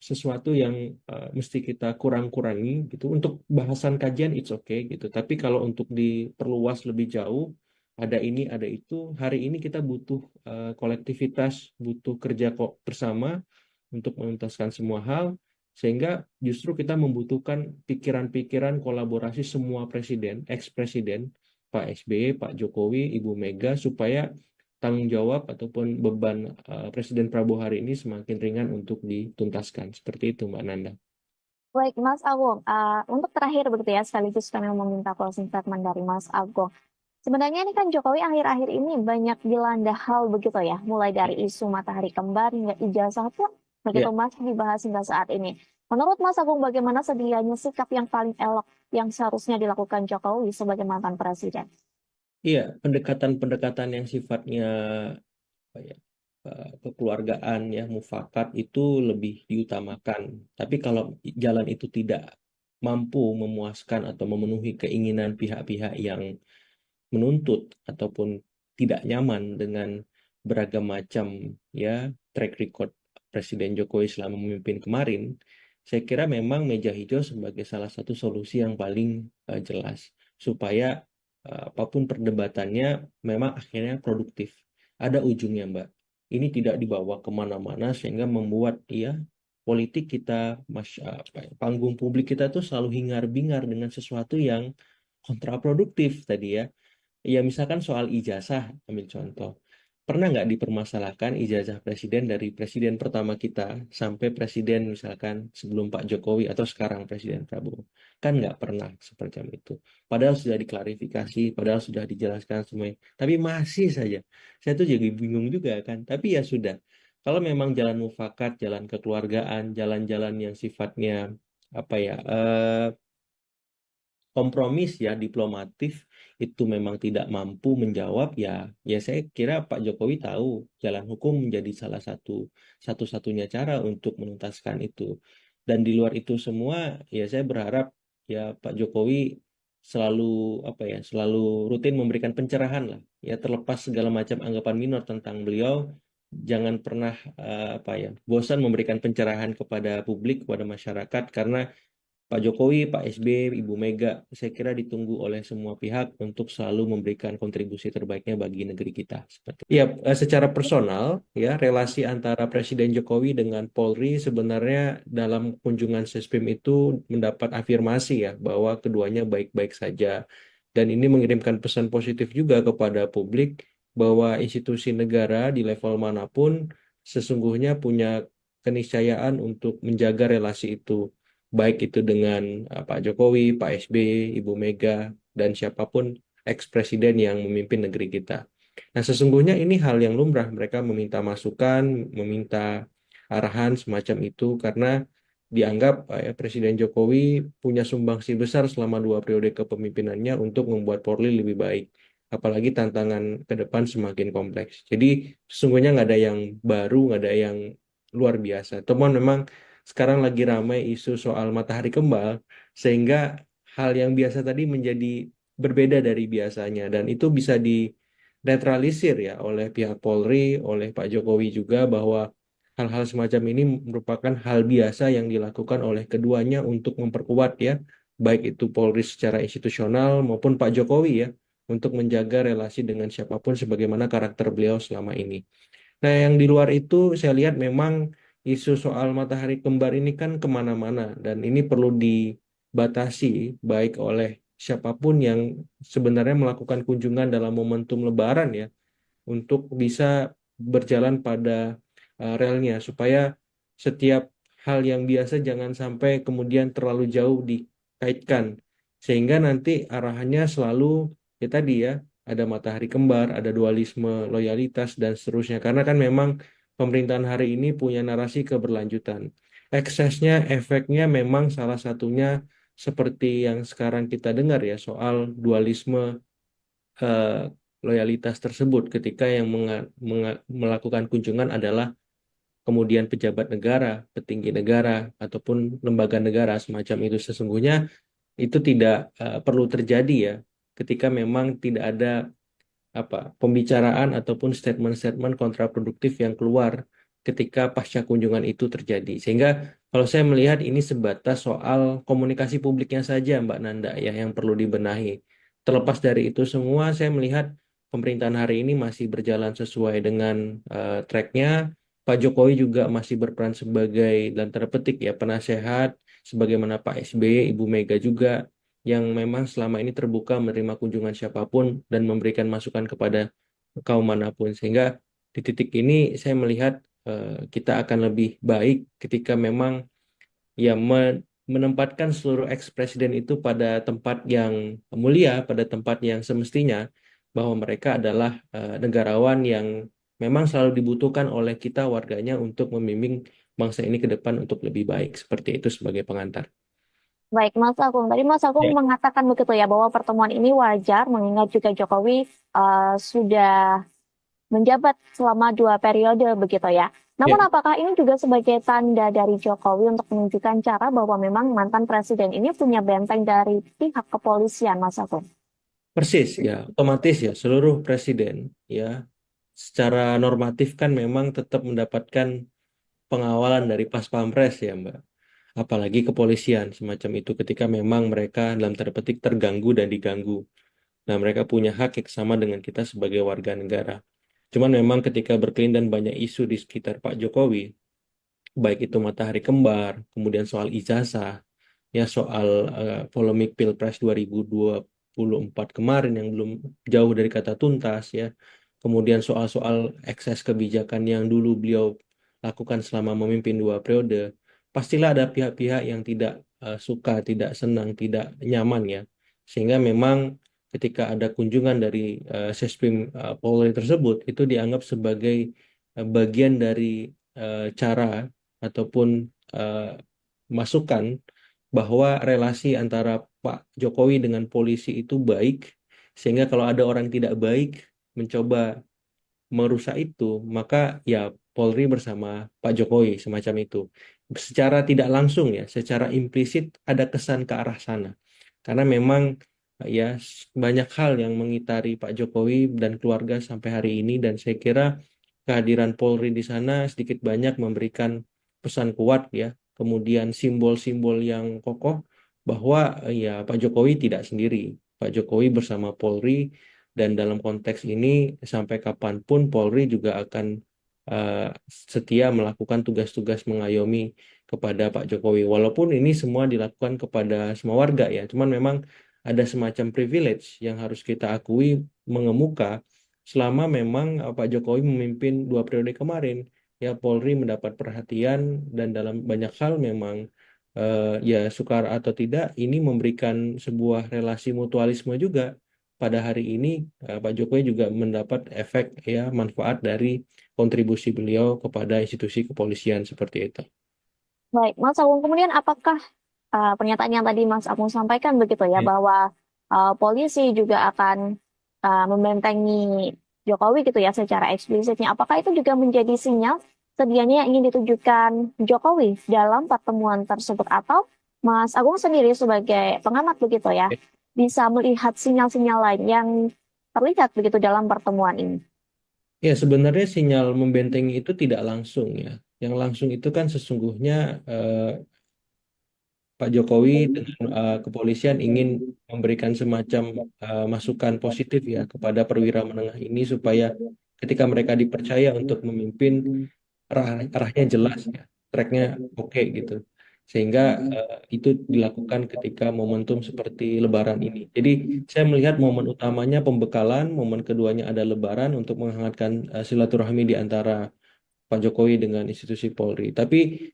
sesuatu yang mesti kita kurang-kurangi gitu. Untuk bahasan kajian it's okay gitu. Tapi kalau untuk diperluas lebih jauh, ada ini, ada itu. Hari ini kita butuh kolektivitas, butuh kerja kok bersama untuk menuntaskan semua hal. Sehingga justru kita membutuhkan pikiran-pikiran kolaborasi semua presiden, ex-presiden, Pak SBY, Pak Jokowi, Ibu Mega, supaya tanggung jawab ataupun beban Presiden Prabowo hari ini semakin ringan untuk dituntaskan. Seperti itu, Mbak Nanda. Baik, Mas Agung, untuk terakhir begitu ya, sekaligus kami meminta closing statement dari Mas Agung. Sebenarnya ini kan Jokowi akhir-akhir ini banyak dilanda hal begitu ya, mulai dari isu matahari kembar hingga ijazah pun begitu Ya, masih dibahas hingga saat ini. Menurut Mas Agung, bagaimana sedianya sikap yang paling elok yang seharusnya dilakukan Jokowi sebagai mantan presiden? iya, pendekatan-pendekatan yang sifatnya apa ya, kekeluargaan ya, mufakat itu lebih diutamakan. Tapi kalau jalan itu tidak mampu memuaskan atau memenuhi keinginan pihak-pihak yang menuntut ataupun tidak nyaman dengan beragam macam ya track record Presiden Jokowi selama memimpin kemarin, saya kira memang meja hijau sebagai salah satu solusi yang paling jelas supaya apapun perdebatannya memang akhirnya produktif. Ada ujungnya, Mbak. Ini tidak dibawa kemana-mana sehingga membuat ya politik kita, panggung publik kita tuh selalu hingar-bingar dengan sesuatu yang kontraproduktif tadi ya. Ya misalkan soal ijazah, ambil contoh. Pernah nggak dipermasalahkan ijazah presiden dari presiden pertama kita sampai presiden misalkan sebelum Pak Jokowi atau sekarang Presiden Prabowo? Kan nggak pernah seperti itu. Padahal sudah diklarifikasi, padahal sudah dijelaskan semuanya. Tapi masih saja. Saya tuh jadi bingung juga kan. Tapi ya sudah. Kalau memang jalan mufakat, jalan kekeluargaan, jalan-jalan yang sifatnya apa ya kompromis ya diplomatif itu memang tidak mampu menjawab ya saya kira Pak Jokowi tahu jalan hukum menjadi salah satu-satunya cara untuk menuntaskan itu dan di luar itu semua ya saya berharap ya Pak Jokowi selalu apa ya selalu rutin memberikan pencerahan lah ya terlepas segala macam anggapan minor tentang beliau jangan pernah apa ya bosan memberikan pencerahan kepada publik kepada masyarakat karena Pak Jokowi, Pak SBY, Ibu Mega, saya kira ditunggu oleh semua pihak untuk selalu memberikan kontribusi terbaiknya bagi negeri kita. Ya, secara personal, ya relasi antara Presiden Jokowi dengan Polri sebenarnya dalam kunjungan Sespim itu mendapat afirmasi ya bahwa keduanya baik-baik saja. Dan ini mengirimkan pesan positif juga kepada publik bahwa institusi negara di level manapun sesungguhnya punya keniscayaan untuk menjaga relasi itu baik itu dengan Pak Jokowi, Pak SBY, Ibu Mega, dan siapapun eks-presiden yang memimpin negeri kita. Nah, sesungguhnya ini hal yang lumrah. Mereka meminta masukan, meminta arahan semacam itu karena dianggap Presiden Jokowi punya sumbangsi besar selama 2 periode kepemimpinannya untuk membuat Polri lebih baik. Apalagi tantangan ke depan semakin kompleks. Jadi sesungguhnya nggak ada yang baru, nggak ada yang luar biasa. Temuan memang sekarang lagi ramai isu soal matahari kembar, sehingga hal yang biasa tadi menjadi berbeda dari biasanya, dan itu bisa dinetralisir ya oleh pihak Polri, oleh Pak Jokowi juga bahwa hal-hal semacam ini merupakan hal biasa yang dilakukan oleh keduanya untuk memperkuat ya, baik itu Polri secara institusional maupun Pak Jokowi ya, untuk menjaga relasi dengan siapapun sebagaimana karakter beliau selama ini. Nah, yang di luar itu saya lihat memang isu soal matahari kembar ini kan kemana-mana dan ini perlu dibatasi baik oleh siapapun yang sebenarnya melakukan kunjungan dalam momentum Lebaran ya untuk bisa berjalan pada relnya supaya setiap hal yang biasa jangan sampai kemudian terlalu jauh dikaitkan sehingga nanti arahannya selalu ya tadi ya ada matahari kembar, ada dualisme loyalitas dan seterusnya karena kan memang pemerintahan hari ini punya narasi keberlanjutan. Eksesnya, efeknya memang salah satunya seperti yang sekarang kita dengar ya soal dualisme eh, loyalitas tersebut ketika yang melakukan kunjungan adalah kemudian pejabat negara, petinggi negara, ataupun lembaga negara semacam itu sesungguhnya itu tidak perlu terjadi ya ketika memang tidak ada apa pembicaraan ataupun statement-statement kontraproduktif yang keluar ketika pasca kunjungan itu terjadi. Sehingga kalau saya melihat ini sebatas soal komunikasi publiknya saja Mbak Nanda ya yang perlu dibenahi. Terlepas dari itu semua, saya melihat pemerintahan hari ini masih berjalan sesuai dengan tracknya. Pak Jokowi juga masih berperan sebagai dan terpetik ya penasehat, sebagaimana Pak SBY, Ibu Mega juga yang memang selama ini terbuka menerima kunjungan siapapun dan memberikan masukan kepada kaum manapun. Sehingga di titik ini saya melihat kita akan lebih baik ketika memang ya menempatkan seluruh eks-presiden itu pada tempat yang mulia, pada tempat yang semestinya, bahwa mereka adalah negarawan yang memang selalu dibutuhkan oleh kita warganya untuk membimbing bangsa ini ke depan untuk lebih baik. Seperti itu sebagai pengantar. Baik, Mas Agung. Tadi Mas Agung Ya. mengatakan begitu ya bahwa pertemuan ini wajar mengingat juga Jokowi sudah menjabat selama 2 periode begitu ya. Namun Ya, apakah ini juga sebagai tanda dari Jokowi untuk menunjukkan cara bahwa memang mantan presiden ini punya benteng dari pihak kepolisian, Mas Agung? persis ya, otomatis ya seluruh presiden ya secara normatif kan memang tetap mendapatkan pengawalan dari Pas Pampres ya Mbak. Apalagi kepolisian semacam itu ketika memang mereka dalam tanda petik terganggu dan diganggu. Nah, mereka punya hak yang sama dengan kita sebagai warga negara. Cuman memang ketika berkelindan banyak isu di sekitar Pak Jokowi, baik itu matahari kembar, kemudian soal ijazah, ya soal polemik Pilpres 2024 kemarin yang belum jauh dari kata tuntas ya. Kemudian soal-soal ekses kebijakan yang dulu beliau lakukan selama memimpin 2 periode. Pastilah ada pihak-pihak yang tidak suka, tidak senang, tidak nyaman ya. Sehingga memang ketika ada kunjungan dari Sesprim Polri tersebut itu dianggap sebagai bagian dari cara ataupun eh, masukan bahwa relasi antara Pak Jokowi dengan polisi itu baik, sehingga kalau ada orang tidak baik mencoba merusak itu, maka ya Polri bersama Pak Jokowi semacam itu. Secara tidak langsung ya, secara implisit ada kesan ke arah sana. Karena memang ya banyak hal yang mengitari Pak Jokowi dan keluarga sampai hari ini dan saya kira kehadiran Polri di sana sedikit banyak memberikan pesan kuat ya, kemudian simbol-simbol yang kokoh bahwa ya Pak Jokowi tidak sendiri. Pak Jokowi bersama Polri dan dalam konteks ini sampai kapanpun Polri juga akan eh, setia melakukan tugas-tugas mengayomi kepada Pak Jokowi. Walaupun ini semua dilakukan kepada semua warga ya, cuman memang ada semacam privilege yang harus kita akui mengemuka selama memang Pak Jokowi memimpin 2 periode kemarin. Ya Polri mendapat perhatian dan dalam banyak hal memang ya suka atau tidak ini memberikan sebuah relasi mutualisme juga. Pada hari ini Pak Jokowi juga mendapat efek ya manfaat dari kontribusi beliau kepada institusi kepolisian seperti itu. Baik, Mas Agung, kemudian apakah pernyataan yang tadi Mas Agung sampaikan begitu ya, Ya. bahwa polisi juga akan membentengi Jokowi gitu ya secara eksplisitnya. Apakah itu juga menjadi sinyal sedianya yang ingin ditujukan Jokowi dalam pertemuan tersebut? Atau Mas Agung sendiri sebagai pengamat begitu ya, bisa melihat sinyal-sinyal lain yang terlihat begitu dalam pertemuan ini? Ya, sebenarnya sinyal membentengi itu tidak langsung ya. Yang langsung itu kan sesungguhnya eh, Pak Jokowi dengan kepolisian ingin memberikan semacam masukan positif ya kepada perwira menengah ini supaya ketika mereka dipercaya untuk memimpin arahnya jelas ya, tracknya oke gitu. Sehingga itu dilakukan ketika momentum seperti Lebaran ini. Jadi saya melihat momen utamanya pembekalan, momen keduanya ada Lebaran untuk menghangatkan silaturahmi di antara Pak Jokowi dengan institusi Polri. Tapi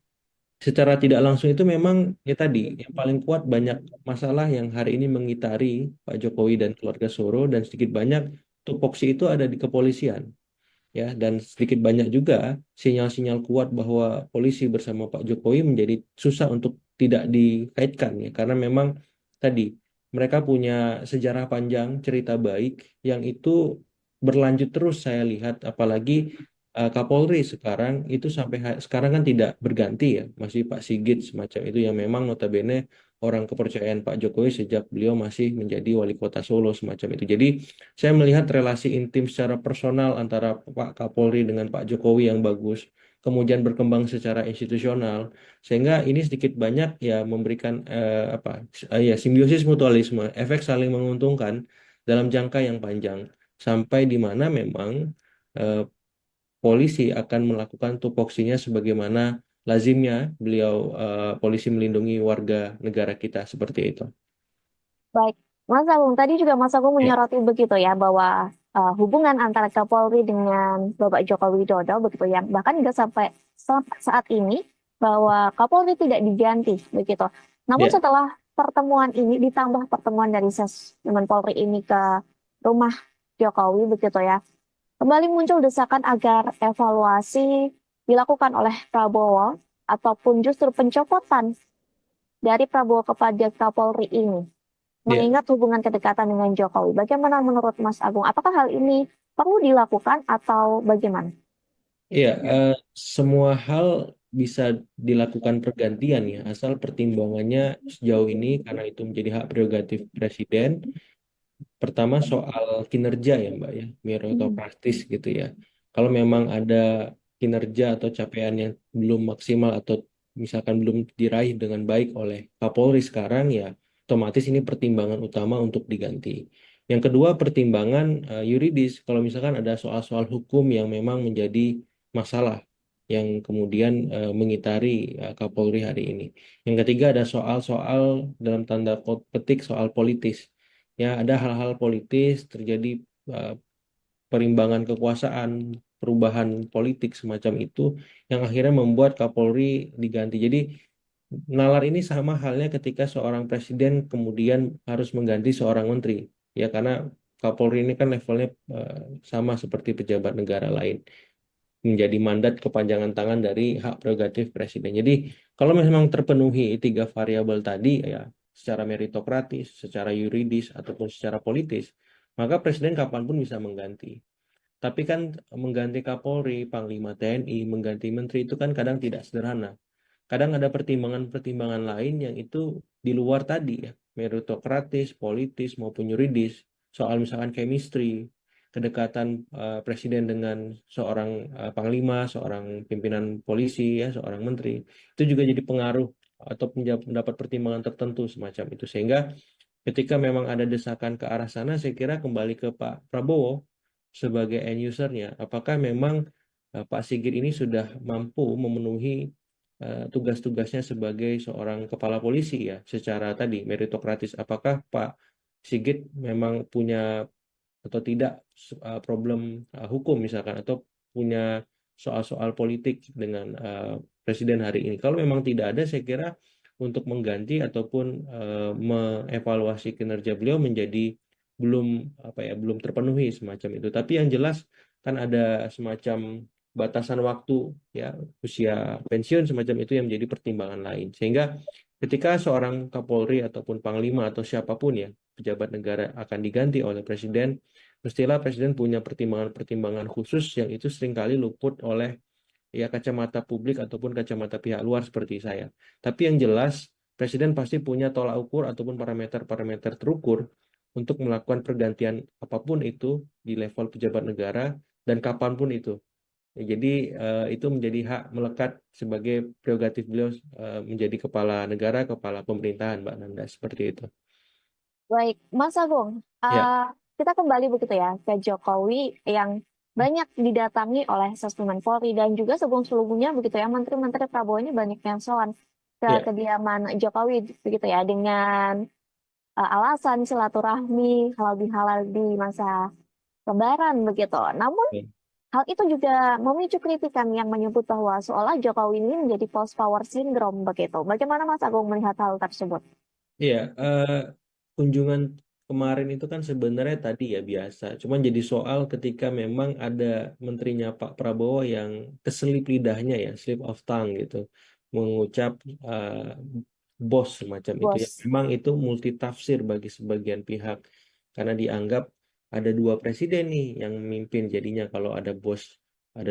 secara tidak langsung itu memang ya tadi yang paling kuat banyak masalah yang hari ini mengitari Pak Jokowi dan keluarga Soro dan sedikit banyak tupoksi itu ada di kepolisian ya dan sedikit banyak juga sinyal-sinyal kuat bahwa polisi bersama Pak Jokowi menjadi susah untuk tidak dikaitkan ya karena memang tadi mereka punya sejarah panjang cerita baik yang itu berlanjut terus saya lihat apalagi Kapolri sekarang itu sampai sekarang kan tidak berganti ya masih Pak Sigit semacam itu yang memang notabene orang kepercayaan Pak Jokowi sejak beliau masih menjadi wali kota Solo semacam itu jadi saya melihat relasi intim secara personal antara Pak Kapolri dengan Pak Jokowi yang bagus, kemudian berkembang secara institusional, sehingga ini sedikit banyak ya memberikan ya simbiosis mutualisme, efek saling menguntungkan dalam jangka yang panjang, sampai di mana memang eh, polisi akan melakukan tupoksinya sebagaimana lazimnya beliau polisi melindungi warga negara kita seperti itu. Baik, Mas Agung, tadi juga Mas Agung Ya, menyoroti begitu ya bahwa hubungan antara Kapolri dengan Bapak Joko Widodo begitu ya, bahkan hingga sampai saat ini bahwa Kapolri tidak diganti begitu. Namun ya, setelah pertemuan ini ditambah pertemuan dari dengan Polri ini ke rumah Jokowi begitu ya, kembali muncul desakan agar evaluasi dilakukan oleh Prabowo ataupun justru pencopotan dari Prabowo kepada Kapolri ini ya. mengingat hubungan kedekatan dengan Jokowi. Bagaimana menurut Mas Agung? Apakah hal ini perlu dilakukan atau bagaimana? Iya, semua hal bisa dilakukan pergantian ya, asal pertimbangannya sejauh ini karena itu menjadi hak prerogatif presiden. Pertama soal kinerja ya Mbak ya, Hmm. meritokratis gitu ya. Kalau memang ada kinerja atau capaian yang belum maksimal atau misalkan belum diraih dengan baik oleh Kapolri sekarang ya, otomatis ini pertimbangan utama untuk diganti. Yang kedua pertimbangan yuridis, kalau misalkan ada soal-soal hukum yang memang menjadi masalah yang kemudian mengitari Kapolri hari ini. Yang ketiga ada soal-soal dalam tanda petik soal politis. Ya, ada hal-hal politis terjadi eh, perimbangan kekuasaan, perubahan politik semacam itu yang akhirnya membuat Kapolri diganti. Jadi nalar ini sama halnya ketika seorang presiden kemudian harus mengganti seorang menteri. Ya, karena Kapolri ini kan levelnya sama seperti pejabat negara lain, menjadi mandat kepanjangan tangan dari hak prerogatif presiden. Jadi kalau memang terpenuhi tiga variabel tadi ya, secara meritokratis, secara yuridis ataupun secara politis, maka presiden kapanpun bisa mengganti. Tapi kan mengganti Kapolri, Panglima TNI, mengganti menteri itu kan kadang tidak sederhana. Kadang ada pertimbangan-pertimbangan lain yang itu di luar tadi ya, meritokratis, politis maupun yuridis. Soal misalkan chemistry, kedekatan presiden dengan seorang panglima, seorang pimpinan polisi ya, seorang menteri, itu juga jadi pengaruh atau mendapat pertimbangan tertentu semacam itu. Sehingga ketika memang ada desakan ke arah sana, saya kira kembali ke Pak Prabowo sebagai end usernya. Apakah memang Pak Sigit ini sudah mampu memenuhi tugas-tugasnya sebagai seorang kepala polisi ya, secara tadi meritokratis. Apakah Pak Sigit memang punya atau tidak problem hukum misalkan, atau punya soal-soal politik dengan presiden hari ini. Kalau memang tidak ada, saya kira untuk mengganti ataupun mengevaluasi kinerja beliau menjadi belum apa ya, belum terpenuhi semacam itu. Tapi yang jelas kan ada semacam batasan waktu ya, usia pensiun semacam itu yang menjadi pertimbangan lain. Sehingga ketika seorang Kapolri ataupun Panglima atau siapapun ya pejabat negara akan diganti oleh presiden, mestilah presiden punya pertimbangan-pertimbangan khusus yang itu seringkali luput oleh ya kacamata publik ataupun kacamata pihak luar seperti saya. Tapi yang jelas, presiden pasti punya tolak ukur ataupun parameter-parameter terukur untuk melakukan pergantian apapun itu di level pejabat negara dan kapanpun itu. Ya, jadi itu menjadi hak melekat sebagai prerogatif beliau menjadi kepala negara, kepala pemerintahan, Mbak Nanda, seperti itu. Baik, Mas Agung, Ya, kita kembali begitu ya ke Jokowi yang banyak didatangi oleh Sesmen Polri dan juga sebelum-sebelumnya begitu ya Menteri-Menteri Prabowo ini banyak yang soan ke ya, kediaman Jokowi begitu ya dengan alasan silaturahmi halal di masa Lebaran begitu. Namun ya. hal itu juga memicu kritikan yang menyebut bahwa seolah Jokowi ini menjadi post power syndrome begitu. Bagaimana Mas Agung melihat hal tersebut? Iya, kunjungan kemarin itu kan sebenarnya tadi ya biasa. Cuman jadi soal ketika memang ada menterinya Pak Prabowo yang keselip lidahnya ya, slip of tongue gitu, mengucap eh, bos semacam itu ya. Bos, Memang itu multitafsir bagi sebagian pihak karena dianggap ada dua presiden nih yang memimpin jadinya kalau ada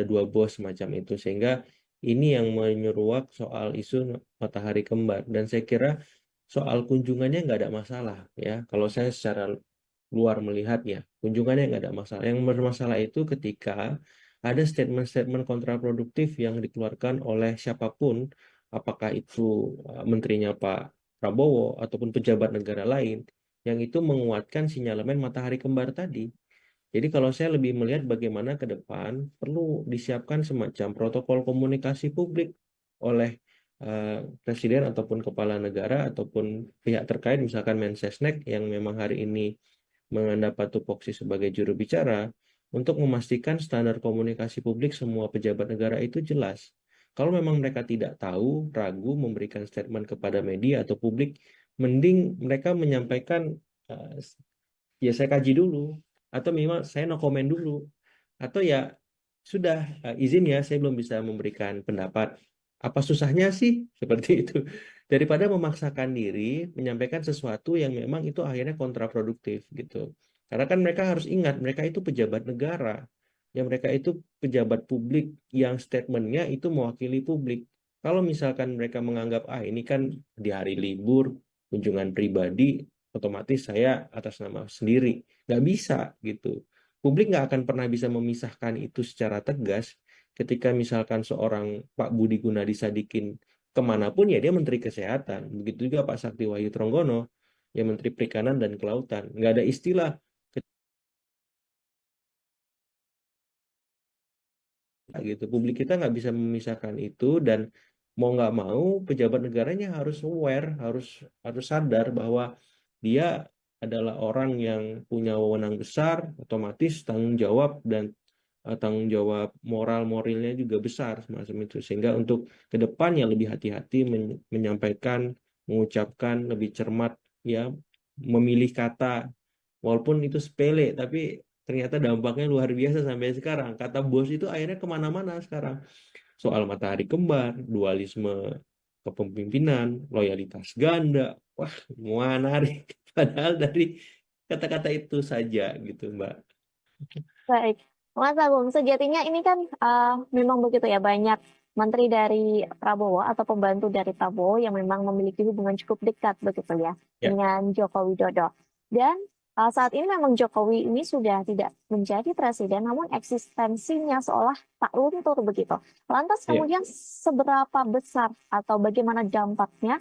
dua bos semacam itu, sehingga ini yang menyeruak soal isu matahari kembar. Dan saya kira soal kunjungannya nggak ada masalah ya. Kalau saya secara luar melihatnya, kunjungannya nggak ada masalah. Yang bermasalah itu ketika ada statement-statement kontraproduktif yang dikeluarkan oleh siapapun, apakah itu menterinya Pak Prabowo ataupun pejabat negara lain, yang itu menguatkan sinyalemen matahari kembar tadi. Jadi kalau saya lebih melihat bagaimana ke depan perlu disiapkan semacam protokol komunikasi publik oleh presiden ataupun kepala negara ataupun pihak terkait, misalkan Mensesnek yang memang hari ini mendapat tupoksi sebagai juru bicara untuk memastikan standar komunikasi publik semua pejabat negara itu jelas. Kalau memang mereka tidak tahu, ragu memberikan statement kepada media atau publik, mending mereka menyampaikan eh, ya saya kaji dulu, atau minimal saya no comment dulu, atau ya sudah izin ya saya belum bisa memberikan pendapat, apa susahnya sih seperti itu, daripada memaksakan diri menyampaikan sesuatu yang memang itu akhirnya kontraproduktif gitu. Karena kan mereka harus ingat mereka itu pejabat negara, yang mereka itu pejabat publik yang statementnya itu mewakili publik. Kalau misalkan mereka menganggap ini kan di hari libur kunjungan pribadi, otomatis saya atas nama sendiri, nggak bisa gitu. Publik nggak akan pernah bisa memisahkan itu secara tegas ketika misalkan seorang Pak Budi Gunadi Sadikin kemanapun ya dia Menteri Kesehatan. Begitu juga Pak Sakti Wahyu Tronggono ya Menteri Perikanan dan Kelautan. Nggak ada istilah gitu. Publik kita nggak bisa memisahkan itu, dan mau nggak mau pejabat negaranya harus aware, harus harus sadar bahwa dia adalah orang yang punya wewenang besar, otomatis tanggung jawab dan tanggung jawab moral moralnya juga besar semacam itu. Sehingga untuk ke depannya lebih hati-hati menyampaikan, mengucapkan lebih cermat, ya, memilih kata. Walaupun itu sepele, tapi ternyata dampaknya luar biasa sampai sekarang. Kata bos itu akhirnya kemana-mana sekarang. Soal matahari kembar, dualisme kepemimpinan, loyalitas ganda. Wah, menarik. Padahal dari kata-kata itu saja gitu, Mbak. Baik, Mas Agung, sejatinya ini kan memang begitu ya, banyak menteri dari Prabowo atau pembantu dari Prabowo yang memang memiliki hubungan cukup dekat begitu ya Ya, dengan Joko Widodo. Dan saat ini memang Jokowi ini sudah tidak menjadi presiden, namun eksistensinya seolah tak luntur begitu. Lantas ya. kemudian seberapa besar atau bagaimana dampaknya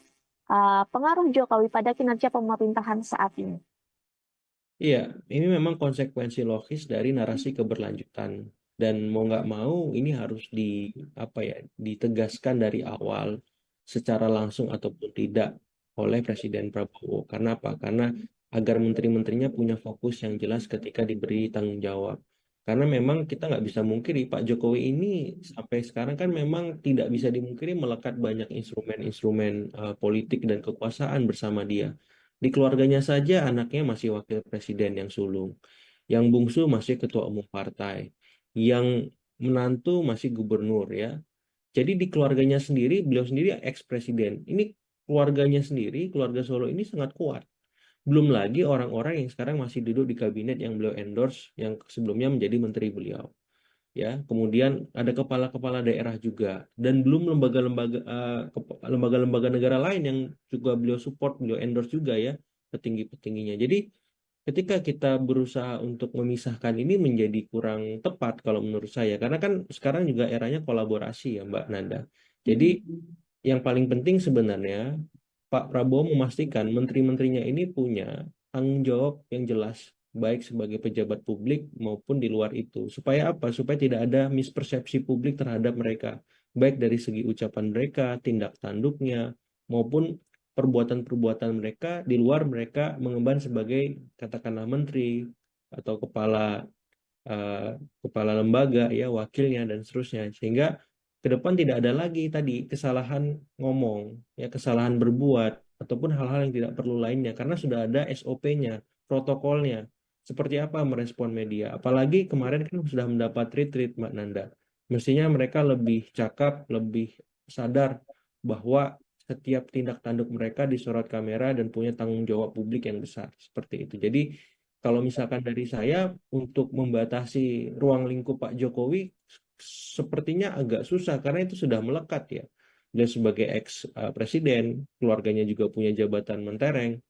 pengaruh Jokowi pada kinerja pemerintahan saat ini? Iya, ini memang konsekuensi logis dari narasi keberlanjutan, dan mau nggak mau ini harus apa ya, ditegaskan dari awal secara langsung ataupun tidak oleh Presiden Prabowo. Karena apa? Karena agar menteri-menterinya punya fokus yang jelas ketika diberi tanggung jawab. Karena memang kita nggak bisa mungkiri Pak Jokowi ini sampai sekarang kan memang tidak bisa dimungkiri melekat banyak instrumen-instrumen politik dan kekuasaan bersama dia. Di keluarganya saja anaknya masih wakil presiden yang sulung. Yang bungsu masih ketua umum partai. Yang menantu masih gubernur, ya. Jadi di keluarganya sendiri, beliau sendiri ex-presiden. Ini keluarganya sendiri, keluarga Solo ini sangat kuat. Belum lagi orang-orang yang sekarang masih duduk di kabinet yang beliau endorse, yang sebelumnya menjadi menteri beliau. Ya, kemudian ada kepala-kepala daerah juga, dan belum lembaga-lembaga lembaga-lembaga negara lain yang juga beliau support, beliau endorse juga, ya, petinggi-petingginya. Jadi ketika kita berusaha untuk memisahkan ini menjadi kurang tepat kalau menurut saya, karena kan sekarang juga eranya kolaborasi ya, Mbak Nanda. Jadi yang paling penting sebenarnya Pak Prabowo memastikan menteri-menterinya ini punya tanggung jawab yang jelas, baik sebagai pejabat publik maupun di luar itu. Supaya apa? Supaya tidak ada mispersepsi publik terhadap mereka, baik dari segi ucapan mereka, tindak tanduknya, maupun perbuatan-perbuatan mereka di luar mereka mengemban sebagai katakanlah menteri atau eh, kepala lembaga, ya, wakilnya dan seterusnya. Sehingga ke depan tidak ada lagi tadi kesalahan ngomong, ya, kesalahan berbuat ataupun hal-hal yang tidak perlu lainnya, karena sudah ada SOP-nya, protokolnya. Seperti apa merespon media. Apalagi kemarin kan sudah mendapat retreat, Mbak Nanda. Mestinya mereka lebih cakap, lebih sadar bahwa setiap tindak tanduk mereka disorot kamera dan punya tanggung jawab publik yang besar. Seperti itu. Jadi kalau misalkan dari saya, untuk membatasi ruang lingkup Pak Jokowi sepertinya agak susah karena itu sudah melekat, ya. Dan sebagai ex presiden, keluarganya juga punya jabatan mentereng,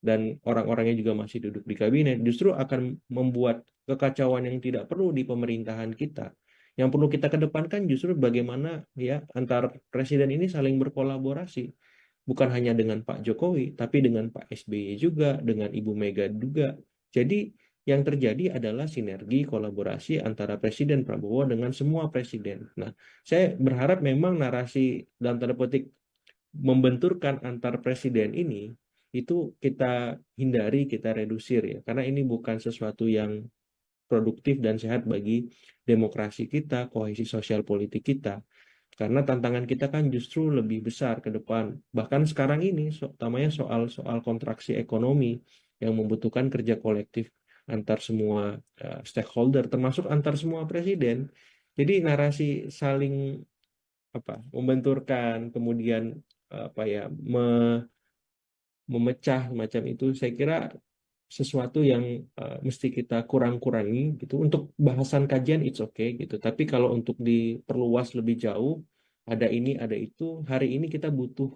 dan orang-orangnya juga masih duduk di kabinet, justru akan membuat kekacauan yang tidak perlu di pemerintahan kita. Yang perlu kita kedepankan justru bagaimana, ya, antar presiden ini saling berkolaborasi, bukan hanya dengan Pak Jokowi, tapi dengan Pak SBY juga, dengan Ibu Mega juga. Jadi yang terjadi adalah sinergi kolaborasi antara Presiden Prabowo dengan semua presiden. Nah, saya berharap memang narasi dalam tanda petik membenturkan antar presiden ini itu kita hindari, kita redusir, ya, karena ini bukan sesuatu yang produktif dan sehat bagi demokrasi kita, kohesi sosial politik kita. Karena tantangan kita kan justru lebih besar ke depan. Bahkan sekarang ini, utamanya soal kontraksi ekonomi yang membutuhkan kerja kolektif antar semua stakeholder, termasuk antar semua presiden. Jadi narasi saling apa membenturkan, kemudian apa ya memecah macam itu, saya kira sesuatu yang mesti kita kurang-kurangi gitu. Untuk bahasan kajian it's okay gitu, tapi kalau untuk diperluas lebih jauh, ada ini ada itu, hari ini kita butuh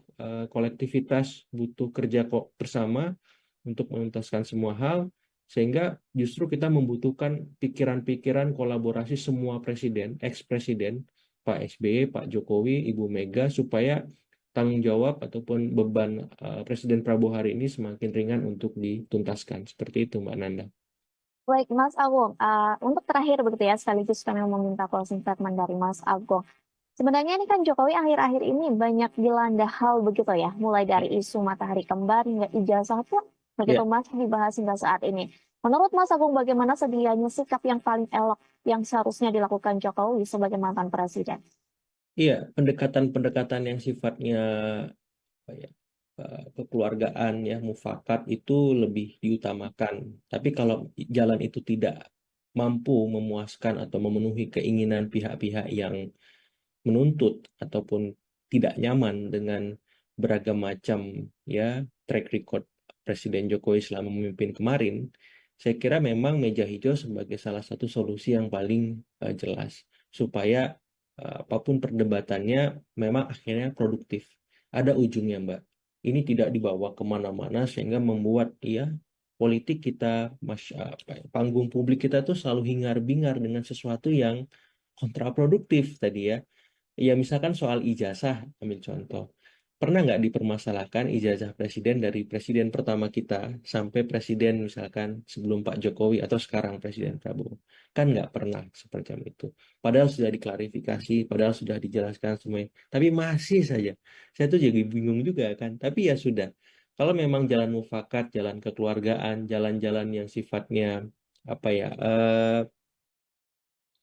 kolektivitas, butuh kerja kok bersama untuk menuntaskan semua hal, sehingga justru kita membutuhkan pikiran-pikiran kolaborasi semua presiden, ex-presiden, Pak SBY, Pak Jokowi, Ibu Mega, supaya tanggung jawab ataupun beban Presiden Prabowo hari ini semakin ringan untuk dituntaskan. Seperti itu, Mbak Nanda. Baik, Mas Agung, untuk terakhir begitu ya, sekaligus kami meminta closing statement dari Mas Agung. Sebenarnya ini kan Jokowi akhir-akhir ini banyak dilanda hal begitu ya, mulai dari isu matahari kembar hingga ijazah pun begitu Ya, masih dibahas hingga saat ini. Menurut Mas Agung, bagaimana sedianya sikap yang paling elok yang seharusnya dilakukan Jokowi sebagai mantan presiden? iya, pendekatan-pendekatan yang sifatnya apa ya, kekeluargaan ya, mufakat itu lebih diutamakan. Tapi kalau jalan itu tidak mampu memuaskan atau memenuhi keinginan pihak-pihak yang menuntut ataupun tidak nyaman dengan beragam macam ya track record Presiden Jokowi selama memimpin kemarin, saya kira memang meja hijau sebagai salah satu solusi yang paling jelas supaya apapun perdebatannya memang akhirnya produktif. Ada ujungnya, Mbak. Ini tidak dibawa kemana-mana sehingga membuat ya politik kita, panggung publik kita tuh selalu hingar-bingar dengan sesuatu yang kontraproduktif tadi ya. Ya, misalkan soal ijazah, ambil contoh. Pernah nggak dipermasalahkan ijazah presiden dari presiden pertama kita sampai presiden misalkan sebelum Pak Jokowi atau sekarang Presiden Prabowo? Kan nggak pernah seperti itu. Padahal sudah diklarifikasi, padahal sudah dijelaskan semuanya. Tapi masih saja. Saya tuh jadi bingung juga kan. Tapi ya sudah. Kalau memang jalan mufakat, jalan kekeluargaan, jalan-jalan yang sifatnya apa ya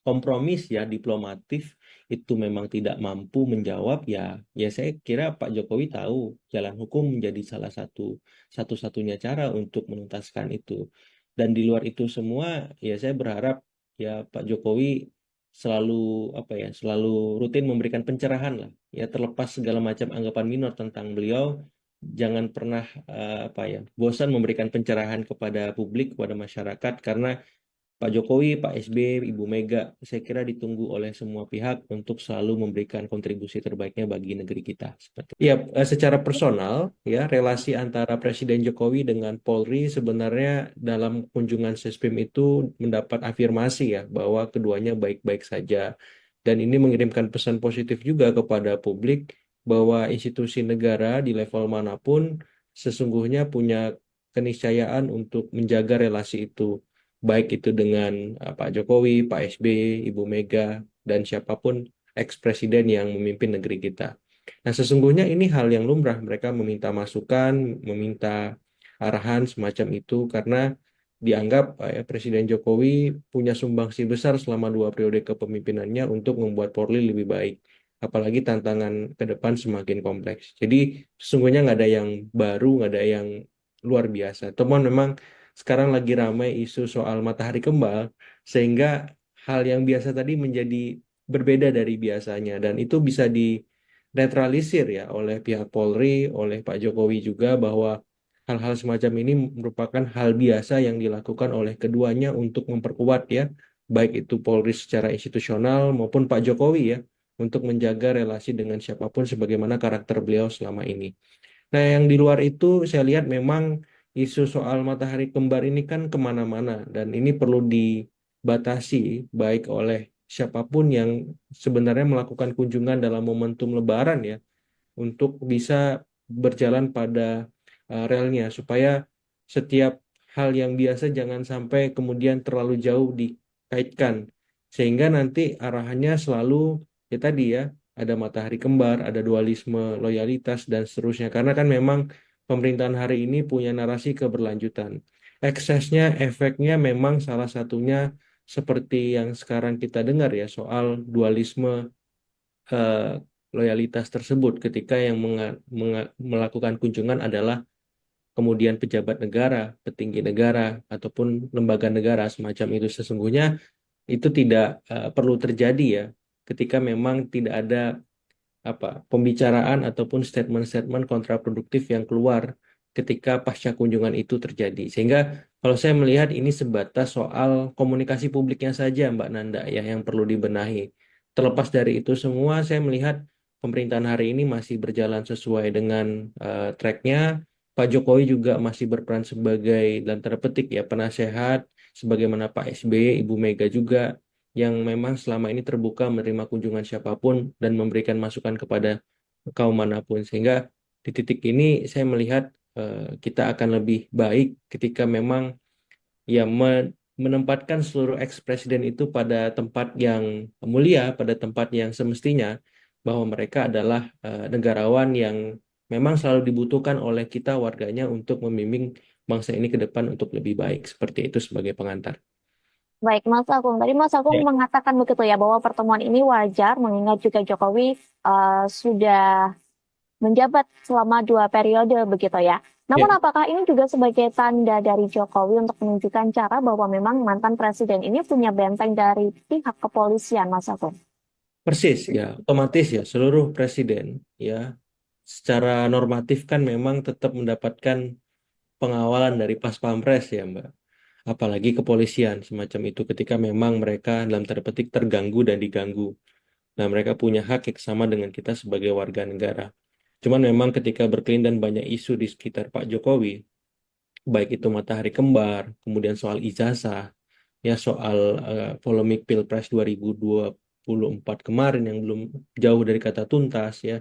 kompromis ya diplomatif itu memang tidak mampu menjawab ya ya saya kira Pak Jokowi tahu jalan hukum menjadi salah satu-satunya cara untuk menuntaskan itu dan di luar itu semua ya saya berharap ya Pak Jokowi selalu apa ya selalu rutin memberikan pencerahan lah ya terlepas segala macam anggapan minor tentang beliau jangan pernah apa ya bosan memberikan pencerahan kepada publik kepada masyarakat karena Pak Jokowi, Pak SBY, Ibu Mega, saya kira ditunggu oleh semua pihak untuk selalu memberikan kontribusi terbaiknya bagi negeri kita. Seperti itu. Ya, secara personal, ya relasi antara Presiden Jokowi dengan Polri sebenarnya dalam kunjungan Sespim itu mendapat afirmasi ya bahwa keduanya baik-baik saja. Dan ini mengirimkan pesan positif juga kepada publik bahwa institusi negara di level manapun sesungguhnya punya keniscayaan untuk menjaga relasi itu baik itu dengan Pak Jokowi, Pak SBY, Ibu Mega, dan siapapun eks-presiden yang memimpin negeri kita. Nah, sesungguhnya ini hal yang lumrah. Mereka meminta masukan, meminta arahan semacam itu karena dianggap Presiden Jokowi punya sumbangsi besar selama 2 periode kepemimpinannya untuk membuat Polri lebih baik. Apalagi tantangan ke depan semakin kompleks. Jadi sesungguhnya nggak ada yang baru, nggak ada yang luar biasa. Temuan memang sekarang lagi ramai isu soal matahari kembar, sehingga hal yang biasa tadi menjadi berbeda dari biasanya, dan itu bisa dinetralisir ya oleh pihak Polri, oleh Pak Jokowi juga bahwa hal-hal semacam ini merupakan hal biasa yang dilakukan oleh keduanya untuk memperkuat ya, baik itu Polri secara institusional maupun Pak Jokowi ya, untuk menjaga relasi dengan siapapun sebagaimana karakter beliau selama ini. Nah, yang di luar itu saya lihat memang isu soal matahari kembar ini kan kemana-mana dan ini perlu dibatasi baik oleh siapapun yang sebenarnya melakukan kunjungan dalam momentum Lebaran ya untuk bisa berjalan pada relnya supaya setiap hal yang biasa jangan sampai kemudian terlalu jauh dikaitkan sehingga nanti arahannya selalu ya tadi ya ada matahari kembar, ada dualisme loyalitas dan seterusnya karena kan memang pemerintahan hari ini punya narasi keberlanjutan. Eksesnya, efeknya memang salah satunya seperti yang sekarang kita dengar ya soal dualisme eh, loyalitas tersebut ketika yang melakukan kunjungan adalah kemudian pejabat negara, petinggi negara, ataupun lembaga negara semacam itu sesungguhnya itu tidak perlu terjadi ya ketika memang tidak ada apa pembicaraan ataupun statement-statement kontraproduktif yang keluar ketika pasca kunjungan itu terjadi. Sehingga kalau saya melihat ini sebatas soal komunikasi publiknya saja Mbak Nanda ya yang perlu dibenahi. Terlepas dari itu semua, saya melihat pemerintahan hari ini masih berjalan sesuai dengan tracknya. Pak Jokowi juga masih berperan sebagai dan terpetik ya penasehat, sebagaimana Pak SBY, Ibu Mega juga yang memang selama ini terbuka menerima kunjungan siapapun dan memberikan masukan kepada kaum manapun. Sehingga di titik ini saya melihat kita akan lebih baik ketika memang ya menempatkan seluruh eks-presiden itu pada tempat yang mulia, pada tempat yang semestinya, bahwa mereka adalah negarawan yang memang selalu dibutuhkan oleh kita warganya untuk membimbing bangsa ini ke depan untuk lebih baik. Seperti itu sebagai pengantar. Baik, Mas Agung. Tadi Mas Agung Ya. mengatakan begitu ya bahwa pertemuan ini wajar mengingat juga Jokowi sudah menjabat selama 2 periode begitu ya. Namun Ya, apakah ini juga sebagai tanda dari Jokowi untuk menunjukkan cara bahwa memang mantan presiden ini punya benteng dari pihak kepolisian, Mas Agung? persis ya, otomatis ya seluruh presiden ya secara normatif kan memang tetap mendapatkan pengawalan dari Pas Pampres ya Mbak. Apalagi kepolisian semacam itu ketika memang mereka dalam tanda petik terganggu dan diganggu. Nah, mereka punya hak yang sama dengan kita sebagai warga negara. Cuman memang ketika berkelindan banyak isu di sekitar Pak Jokowi, baik itu matahari kembar, kemudian soal ijazah, ya soal polemik Pilpres 2024 kemarin yang belum jauh dari kata tuntas, ya.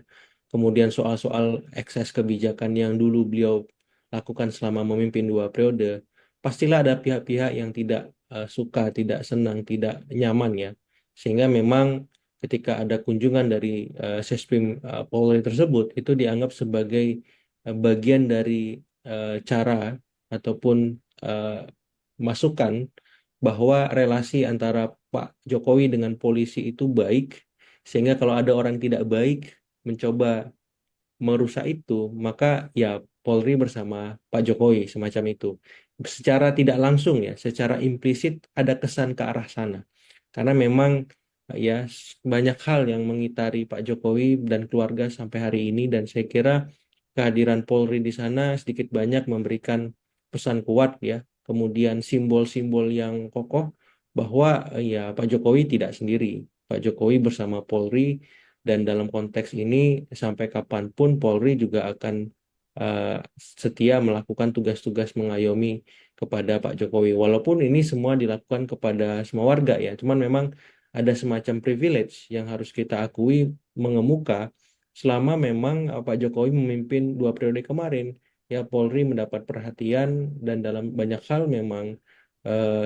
Kemudian soal-soal ekses kebijakan yang dulu beliau lakukan selama memimpin 2 periode, pastilah ada pihak-pihak yang tidak suka, tidak senang, tidak nyaman ya. Sehingga memang ketika ada kunjungan dari Sesprim Polri tersebut, itu dianggap sebagai bagian dari cara ataupun eh, masukan bahwa relasi antara Pak Jokowi dengan polisi itu baik, sehingga kalau ada orang tidak baik mencoba merusak itu, maka ya Polri bersama Pak Jokowi semacam itu. Secara tidak langsung ya, secara implisit ada kesan ke arah sana. Karena memang ya banyak hal yang mengitari Pak Jokowi dan keluarga sampai hari ini dan saya kira kehadiran Polri di sana sedikit banyak memberikan pesan kuat ya, kemudian simbol-simbol yang kokoh bahwa ya Pak Jokowi tidak sendiri. Pak Jokowi bersama Polri dan dalam konteks ini sampai kapanpun Polri juga akan eh, setia melakukan tugas-tugas mengayomi kepada Pak Jokowi. Walaupun ini semua dilakukan kepada semua warga ya, cuman memang ada semacam privilege yang harus kita akui mengemuka selama memang Pak Jokowi memimpin 2 periode kemarin. Ya Polri mendapat perhatian dan dalam banyak hal memang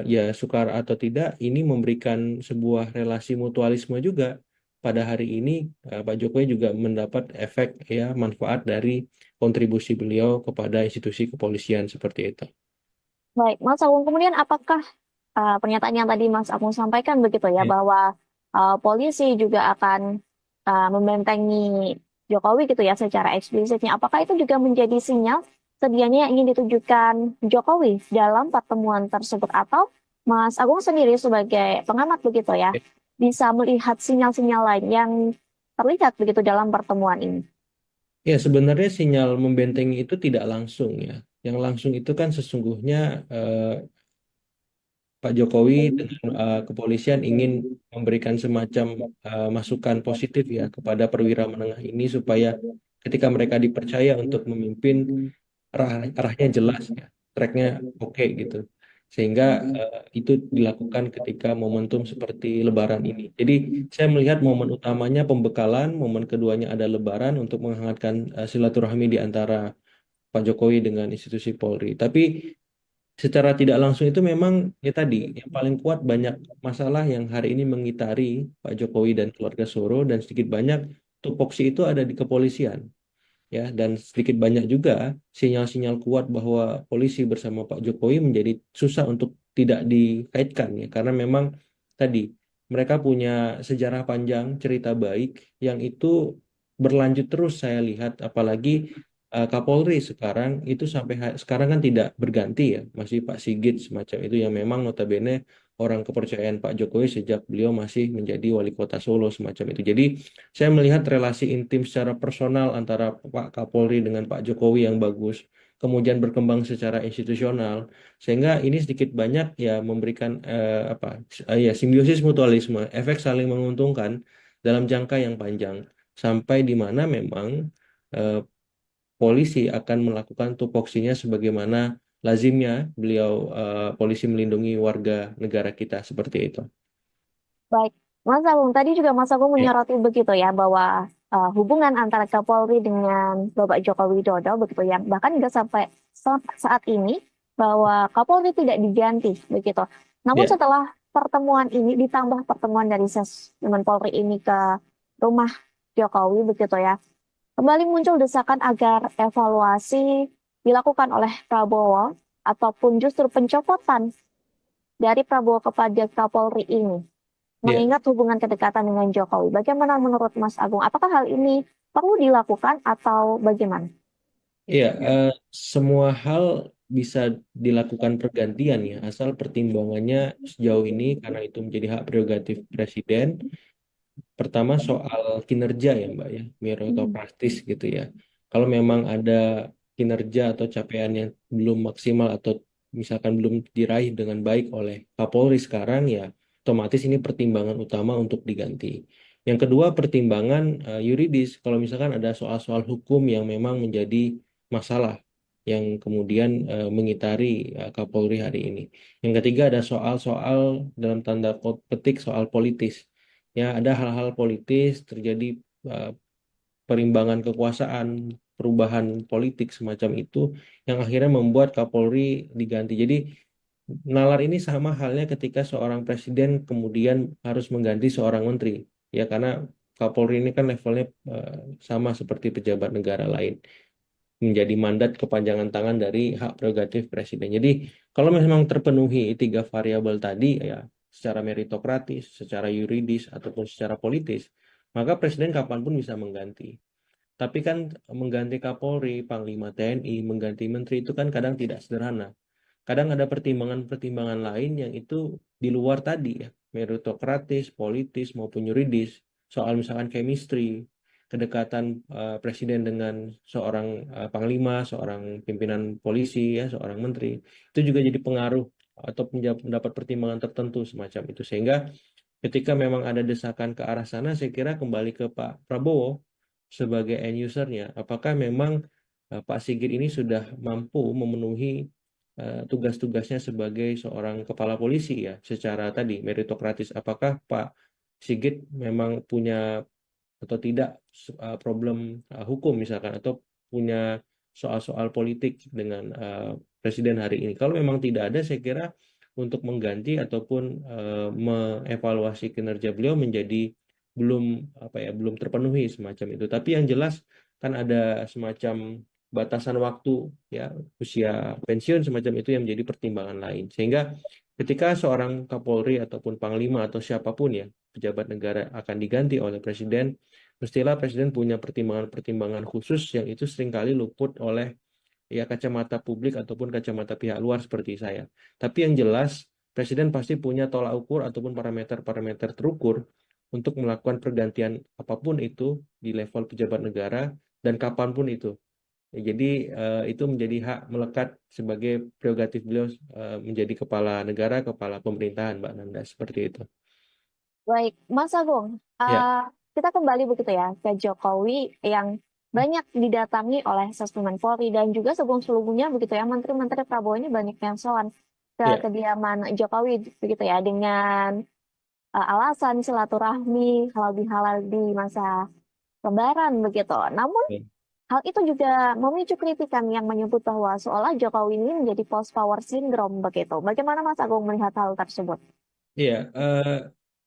ya sukar atau tidak ini memberikan sebuah relasi mutualisme juga pada hari ini Pak Jokowi juga mendapat efek ya manfaat dari kontribusi beliau kepada institusi kepolisian seperti itu. Baik, Mas Agung. Kemudian apakah pernyataan yang tadi Mas Agung sampaikan begitu ya Ya. bahwa polisi juga akan membentengi Jokowi gitu ya secara eksplisitnya. Apakah itu juga menjadi sinyal sedianya yang ingin ditujukan Jokowi dalam pertemuan tersebut atau Mas Agung sendiri sebagai pengamat begitu ya bisa melihat sinyal-sinyal lain yang terlihat begitu dalam pertemuan ini? Ya, sebenarnya sinyal membentengi itu tidak langsung ya. Yang langsung itu kan sesungguhnya eh, Pak Jokowi dengan kepolisian ingin memberikan semacam masukan positif ya kepada perwira menengah ini supaya ketika mereka dipercaya untuk memimpin arahnya jelas ya, tracknya oke gitu. Sehingga itu dilakukan ketika momentum seperti Lebaran ini. Jadi saya melihat momen utamanya pembekalan, momen keduanya ada Lebaran untuk menghangatkan silaturahmi di antara Pak Jokowi dengan institusi Polri. Tapi secara tidak langsung itu memang ya tadi yang paling kuat banyak masalah yang hari ini mengitari Pak Jokowi dan keluarga Soro dan sedikit banyak tupoksi itu ada di kepolisian ya dan sedikit banyak juga sinyal-sinyal kuat bahwa polisi bersama Pak Jokowi menjadi susah untuk tidak dikaitkan ya karena memang tadi mereka punya sejarah panjang cerita baik yang itu berlanjut terus saya lihat apalagi Kapolri sekarang itu sampai sekarang kan tidak berganti ya masih Pak Sigit semacam itu yang memang notabene orang kepercayaan Pak Jokowi sejak beliau masih menjadi wali kota Solo semacam itu jadi saya melihat relasi intim secara personal antara Pak Kapolri dengan Pak Jokowi yang bagus, kemudian berkembang secara institusional, sehingga ini sedikit banyak ya memberikan ya simbiosis mutualisme, efek saling menguntungkan dalam jangka yang panjang, sampai di mana memang eh, polisi akan melakukan tupoksinya sebagaimana lazimnya beliau polisi melindungi warga negara kita seperti itu. Baik, Mas Agung, tadi juga Mas Agung Ya. menyoroti begitu ya bahwa hubungan antara Kapolri dengan Bapak Joko Widodo begitu ya, bahkan juga sampai saat ini bahwa Kapolri tidak diganti begitu. Namun Ya, setelah pertemuan ini ditambah pertemuan dari Sesmen Polri ini ke rumah Jokowi begitu ya, kembali muncul desakan agar evaluasi dilakukan oleh Prabowo ataupun justru pencopotan dari Prabowo kepada Kapolri ini, ya, mengingat hubungan kedekatan dengan Jokowi. Bagaimana menurut Mas Agung? Apakah hal ini perlu dilakukan atau bagaimana? ya. Semua hal bisa dilakukan pergantian ya, asal pertimbangannya sejauh ini karena itu menjadi hak prerogatif presiden. Pertama soal kinerja ya Mbak ya, Hmm. meritokratis gitu ya. Kalau memang ada kinerja atau capaian yang belum maksimal atau misalkan belum diraih dengan baik oleh Kapolri sekarang ya, otomatis ini pertimbangan utama untuk diganti. Yang kedua pertimbangan yuridis. Kalau misalkan ada soal-soal hukum yang memang menjadi masalah yang kemudian mengitari Kapolri hari ini. Yang ketiga ada soal-soal dalam tanda petik soal politis ya ada hal-hal politis terjadi uh, perimbangan kekuasaan perubahan politik semacam itu yang akhirnya membuat Kapolri diganti jadi nalar ini sama halnya ketika seorang presiden kemudian harus mengganti seorang menteri ya karena Kapolri ini kan levelnya sama seperti pejabat negara lain menjadi mandat kepanjangan tangan dari hak prerogatif presiden. Jadi kalau memang terpenuhi tiga variabel tadi ya secara meritokratis, secara yuridis ataupun secara politis, maka presiden kapanpun bisa mengganti. Tapi kan mengganti Kapolri, Panglima TNI, mengganti menteri itu kan kadang tidak sederhana. Kadang ada pertimbangan-pertimbangan lain yang itu di luar tadi ya, meritokratis, politis maupun yuridis. Soal misalkan chemistry, kedekatan presiden dengan seorang panglima, seorang pimpinan polisi ya, seorang menteri, itu juga jadi pengaruh atau mendapat pertimbangan tertentu semacam itu. Sehingga ketika memang ada desakan ke arah sana, saya kira kembali ke Pak Prabowo sebagai end usernya. Apakah memang Pak Sigit ini sudah mampu memenuhi tugas-tugasnya sebagai seorang kepala polisi ya, secara tadi meritokratis. Apakah Pak Sigit memang punya atau tidak problem hukum misalkan atau punya soal-soal politik dengan presiden hari ini. Kalau memang tidak ada, saya kira untuk mengganti ataupun mengevaluasi kinerja beliau menjadi belum apa ya belum terpenuhi semacam itu. Tapi yang jelas kan ada semacam batasan waktu ya usia pensiun semacam itu yang menjadi pertimbangan lain. Sehingga ketika seorang Kapolri ataupun Panglima atau siapapun ya pejabat negara akan diganti oleh presiden, mestilah presiden punya pertimbangan-pertimbangan khusus yang itu seringkali luput oleh ya kacamata publik ataupun kacamata pihak luar seperti saya. Tapi yang jelas presiden pasti punya tolak ukur ataupun parameter-parameter terukur untuk melakukan pergantian apapun itu di level pejabat negara dan kapanpun itu. Ya, jadi itu menjadi hak melekat sebagai prerogatif beliau menjadi kepala negara, kepala pemerintahan, Mbak Nanda, seperti itu. Baik, Mas Agung, Ya, kita kembali begitu ya ke Jokowi yang banyak didatangi oleh Sesmen Polri dan juga sebelum-sebelumnya begitu ya menteri-menteri Prabowo ini banyak yang soan ke ya. kediaman Jokowi begitu ya dengan alasan silaturahmi halal di masa Lebaran begitu. Namun Ya. hal itu juga memicu kritikan yang menyebut bahwa seolah Jokowi ini menjadi post power syndrome begitu. Bagaimana Mas Agung melihat hal tersebut? Iya,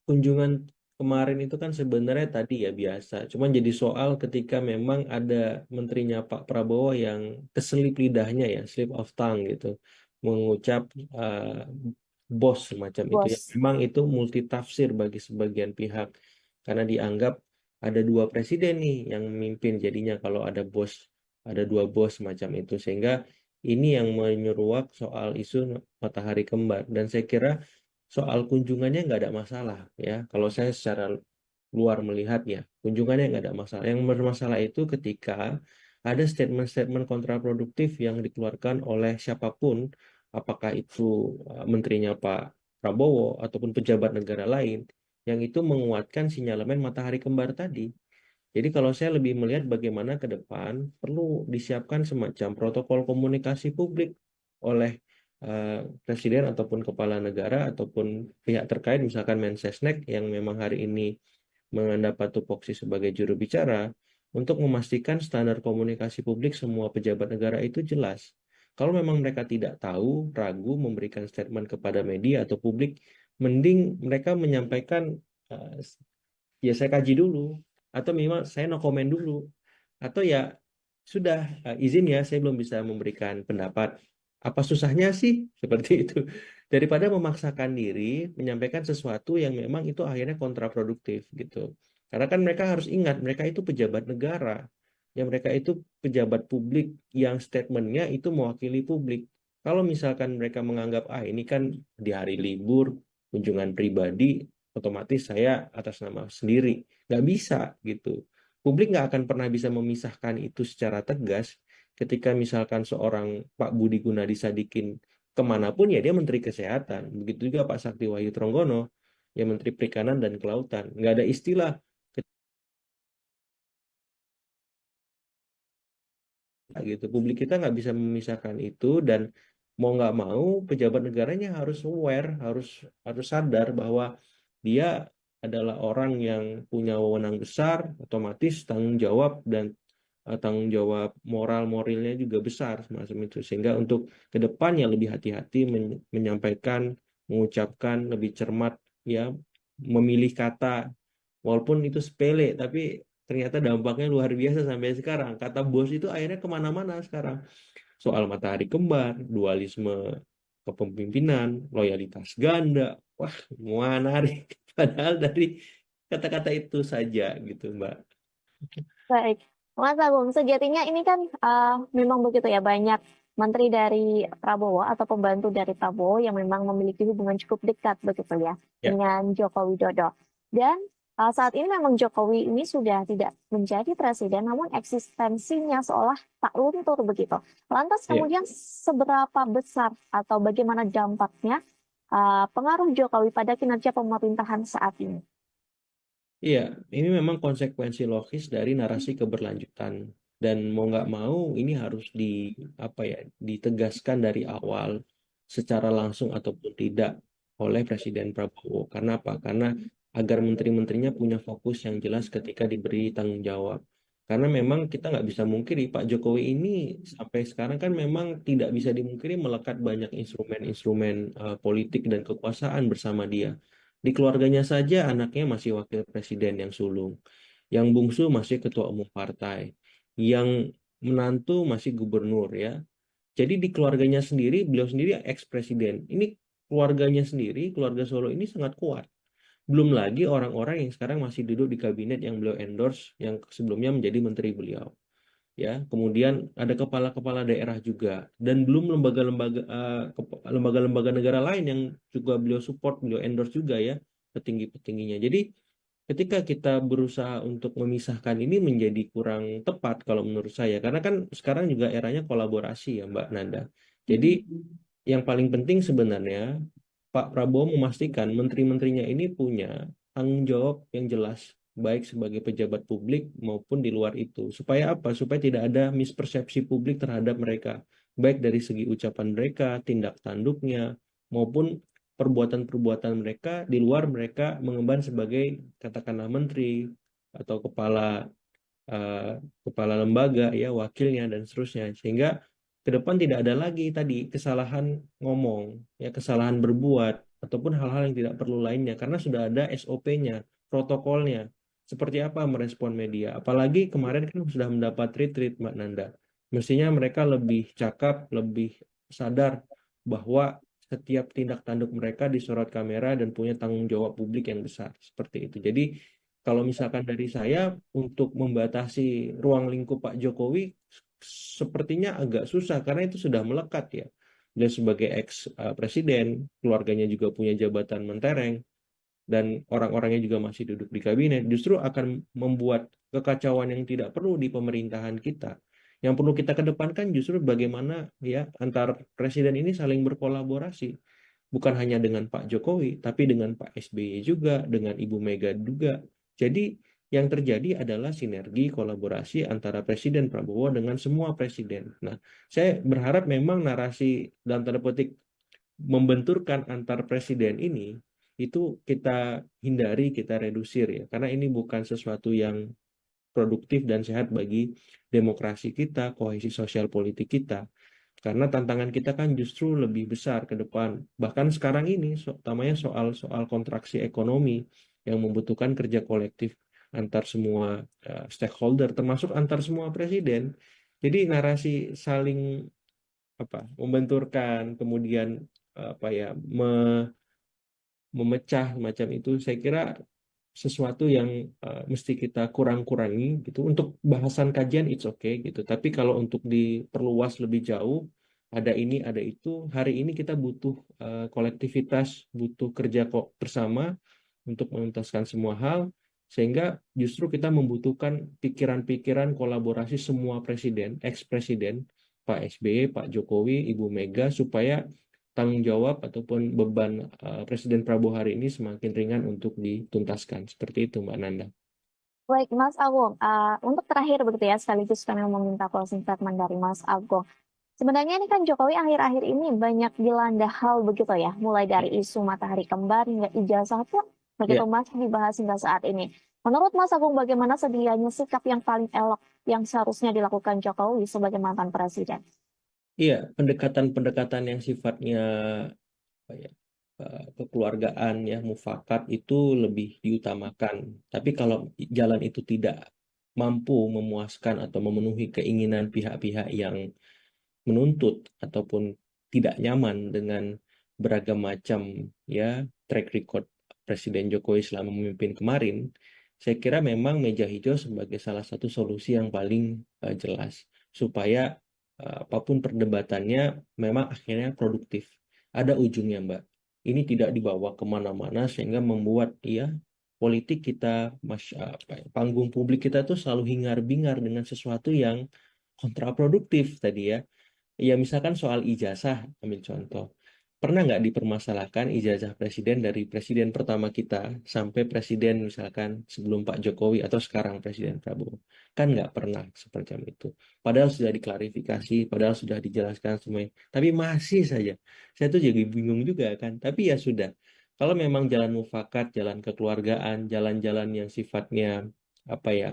kunjungan kemarin itu kan sebenarnya tadi ya biasa. Cuman jadi soal ketika memang ada menterinya Pak Prabowo yang keselip lidahnya ya, slip of tongue gitu, mengucap bos semacam itu ya. Bos, Memang itu multitafsir bagi sebagian pihak karena dianggap ada dua presiden nih yang memimpin jadinya kalau ada dua bos semacam itu sehingga ini yang menyeruak soal isu matahari kembar dan saya kira soal kunjungannya nggak ada masalah ya. Kalau saya secara luar melihatnya, kunjungannya nggak ada masalah. Yang bermasalah itu ketika ada statement-statement kontraproduktif yang dikeluarkan oleh siapapun, apakah itu menterinya Pak Prabowo ataupun pejabat negara lain, yang itu menguatkan sinyalemen matahari kembar tadi. Jadi kalau saya lebih melihat bagaimana ke depan perlu disiapkan semacam protokol komunikasi publik oleh presiden ataupun kepala negara ataupun pihak terkait misalkan Mensesnek yang memang hari ini mendapat tupoksi sebagai juru bicara untuk memastikan standar komunikasi publik semua pejabat negara itu jelas. Kalau memang mereka tidak tahu, ragu memberikan statement kepada media atau publik, mending mereka menyampaikan, eh, ya saya kaji dulu, atau memang saya no comment dulu, atau ya sudah, izin ya saya belum bisa memberikan pendapat. Apa susahnya sih seperti itu? Daripada memaksakan diri menyampaikan sesuatu yang memang itu akhirnya kontraproduktif gitu. Karena kan mereka harus ingat mereka itu pejabat negara, yang mereka itu pejabat publik yang statementnya itu mewakili publik. Kalau misalkan mereka menganggap ini kan di hari libur kunjungan pribadi, otomatis saya atas nama sendiri, nggak bisa gitu. Publik nggak akan pernah bisa memisahkan itu secara tegas ketika misalkan seorang Pak Budi Gunadi Sadikin kemanapun ya dia Menteri Kesehatan. Begitu juga Pak Sakti Wahyu Tronggono, ya Menteri Perikanan dan Kelautan. Nggak ada istilah gitu. Publik kita nggak bisa memisahkan itu, dan mau nggak mau pejabat negaranya harus aware, harus harus sadar bahwa dia adalah orang yang punya wewenang besar, otomatis tanggung jawab dan tanggung jawab moralnya juga besar semacam itu. Sehingga untuk ke depannya lebih hati-hati menyampaikan, mengucapkan lebih cermat, ya, memilih kata. Walaupun itu sepele, tapi ternyata dampaknya luar biasa sampai sekarang. Kata bos itu akhirnya kemana-mana sekarang. Soal matahari kembar, dualisme kepemimpinan, loyalitas ganda. Wah, menarik. Padahal dari kata-kata itu saja gitu, Mbak. Baik, Mas Agung, sejatinya ini kan memang begitu ya, banyak menteri dari Prabowo atau pembantu dari Prabowo yang memang memiliki hubungan cukup dekat begitu ya Ya, dengan Joko Widodo. Dan saat ini memang Jokowi ini sudah tidak menjadi presiden, namun eksistensinya seolah tak luntur begitu. Lantas ya. kemudian seberapa besar atau bagaimana dampaknya pengaruh Jokowi pada kinerja pemerintahan saat ini? Iya, ini memang konsekuensi logis dari narasi keberlanjutan, dan mau nggak mau ini harus apa ya ditegaskan dari awal secara langsung ataupun tidak oleh Presiden Prabowo. Karena apa? Karena agar menteri-menterinya punya fokus yang jelas ketika diberi tanggung jawab. Karena memang kita nggak bisa mungkiri Pak Jokowi ini sampai sekarang kan memang tidak bisa dimungkiri melekat banyak instrumen-instrumen politik dan kekuasaan bersama dia. Di keluarganya saja anaknya masih wakil presiden yang sulung, yang bungsu masih ketua umum partai, yang menantu masih gubernur ya. Jadi di keluarganya sendiri, beliau sendiri ex-presiden. Ini keluarganya sendiri, keluarga Solo ini sangat kuat. Belum lagi orang-orang yang sekarang masih duduk di kabinet yang beliau endorse, yang sebelumnya menjadi menteri beliau. Ya, kemudian ada kepala-kepala daerah juga, dan belum lembaga-lembaga negara lain yang juga beliau support, beliau endorse juga ya, petinggi-petingginya. Jadi ketika kita berusaha untuk memisahkan ini menjadi kurang tepat kalau menurut saya, karena kan sekarang juga eranya kolaborasi ya Mbak Nanda. Jadi yang paling penting sebenarnya Pak Prabowo memastikan menteri-menterinya ini punya tanggung jawab yang jelas, baik sebagai pejabat publik maupun di luar itu. Supaya apa? Supaya tidak ada mispersepsi publik terhadap mereka, baik dari segi ucapan mereka, tindak tanduknya, maupun perbuatan-perbuatan mereka di luar mereka mengemban sebagai katakanlah menteri atau eh, kepala lembaga ya, wakilnya dan seterusnya. Sehingga ke depan tidak ada lagi tadi kesalahan ngomong, ya kesalahan berbuat ataupun hal-hal yang tidak perlu lainnya, karena sudah ada SOP-nya, protokolnya. Seperti apa merespon media. Apalagi kemarin kan sudah mendapat retreat Mbak Nanda. Mestinya mereka lebih cakap, lebih sadar bahwa setiap tindak tanduk mereka disorot kamera dan punya tanggung jawab publik yang besar. Seperti itu. Jadi kalau misalkan dari saya untuk membatasi ruang lingkup Pak Jokowi sepertinya agak susah karena itu sudah melekat ya. Dia sebagai ex presiden, keluarganya juga punya jabatan mentereng, dan orang-orangnya juga masih duduk di kabinet, justru akan membuat kekacauan yang tidak perlu di pemerintahan kita. Yang perlu kita kedepankan justru bagaimana ya antar presiden ini saling berkolaborasi, bukan hanya dengan Pak Jokowi, tapi dengan Pak SBY juga, dengan Ibu Mega juga. Jadi yang terjadi adalah sinergi kolaborasi antara Presiden Prabowo dengan semua presiden. Nah, saya berharap memang narasi dalam tanda petik membenturkan antar presiden ini itu kita hindari, kita redusir ya, karena ini bukan sesuatu yang produktif dan sehat bagi demokrasi kita, kohesi sosial politik kita. Karena tantangan kita kan justru lebih besar ke depan. Bahkan sekarang ini, utamanya soal kontraksi ekonomi yang membutuhkan kerja kolektif antar semua stakeholder, termasuk antar semua presiden. Jadi narasi saling membenturkan, kemudian apa ya memecah macam itu, saya kira sesuatu yang mesti kita kurang-kurangi gitu. Untuk bahasan kajian it's okay gitu. Tapi kalau untuk diperluas lebih jauh, ada ini, ada itu. Hari ini kita butuh kolektivitas, butuh kerja kok bersama untuk menuntaskan semua hal, sehingga justru kita membutuhkan pikiran-pikiran kolaborasi semua presiden, ex-presiden, Pak SBY, Pak Jokowi, Ibu Mega, supaya tanggung jawab ataupun beban Presiden Prabowo hari ini semakin ringan untuk dituntaskan. Seperti itu, Mbak Nanda. Baik, Mas Agung. Untuk terakhir begitu ya, sekaligus kami meminta closing statement dari Mas Agung. Sebenarnya ini kan Jokowi akhir-akhir ini banyak dilanda hal begitu ya, mulai dari isu matahari kembar hingga ijazah pun begitu Ya, masih dibahas hingga saat ini. Menurut Mas Agung, bagaimana sedianya sikap yang paling elok yang seharusnya dilakukan Jokowi sebagai mantan presiden? iya, pendekatan-pendekatan yang sifatnya apa ya, kekeluargaan ya, mufakat itu lebih diutamakan. Tapi kalau jalan itu tidak mampu memuaskan atau memenuhi keinginan pihak-pihak yang menuntut ataupun tidak nyaman dengan beragam macam ya track record Presiden Jokowi selama memimpin kemarin, saya kira memang meja hijau sebagai salah satu solusi yang paling jelas supaya apapun perdebatannya memang akhirnya produktif. Ada ujungnya, Mbak. Ini tidak dibawa kemana-mana sehingga membuat ya politik kita, panggung publik kita tuh selalu hingar-bingar dengan sesuatu yang kontraproduktif tadi ya. Ya, misalkan soal ijazah, ambil contoh. Pernah nggak dipermasalahkan ijazah presiden dari presiden pertama kita sampai presiden misalkan sebelum Pak Jokowi atau sekarang Presiden Prabowo? Kan nggak pernah seperti itu. Padahal sudah diklarifikasi, padahal sudah dijelaskan semuanya. Tapi masih saja. Saya tuh jadi bingung juga kan. Tapi ya sudah. Kalau memang jalan mufakat, jalan kekeluargaan, jalan-jalan yang sifatnya apa ya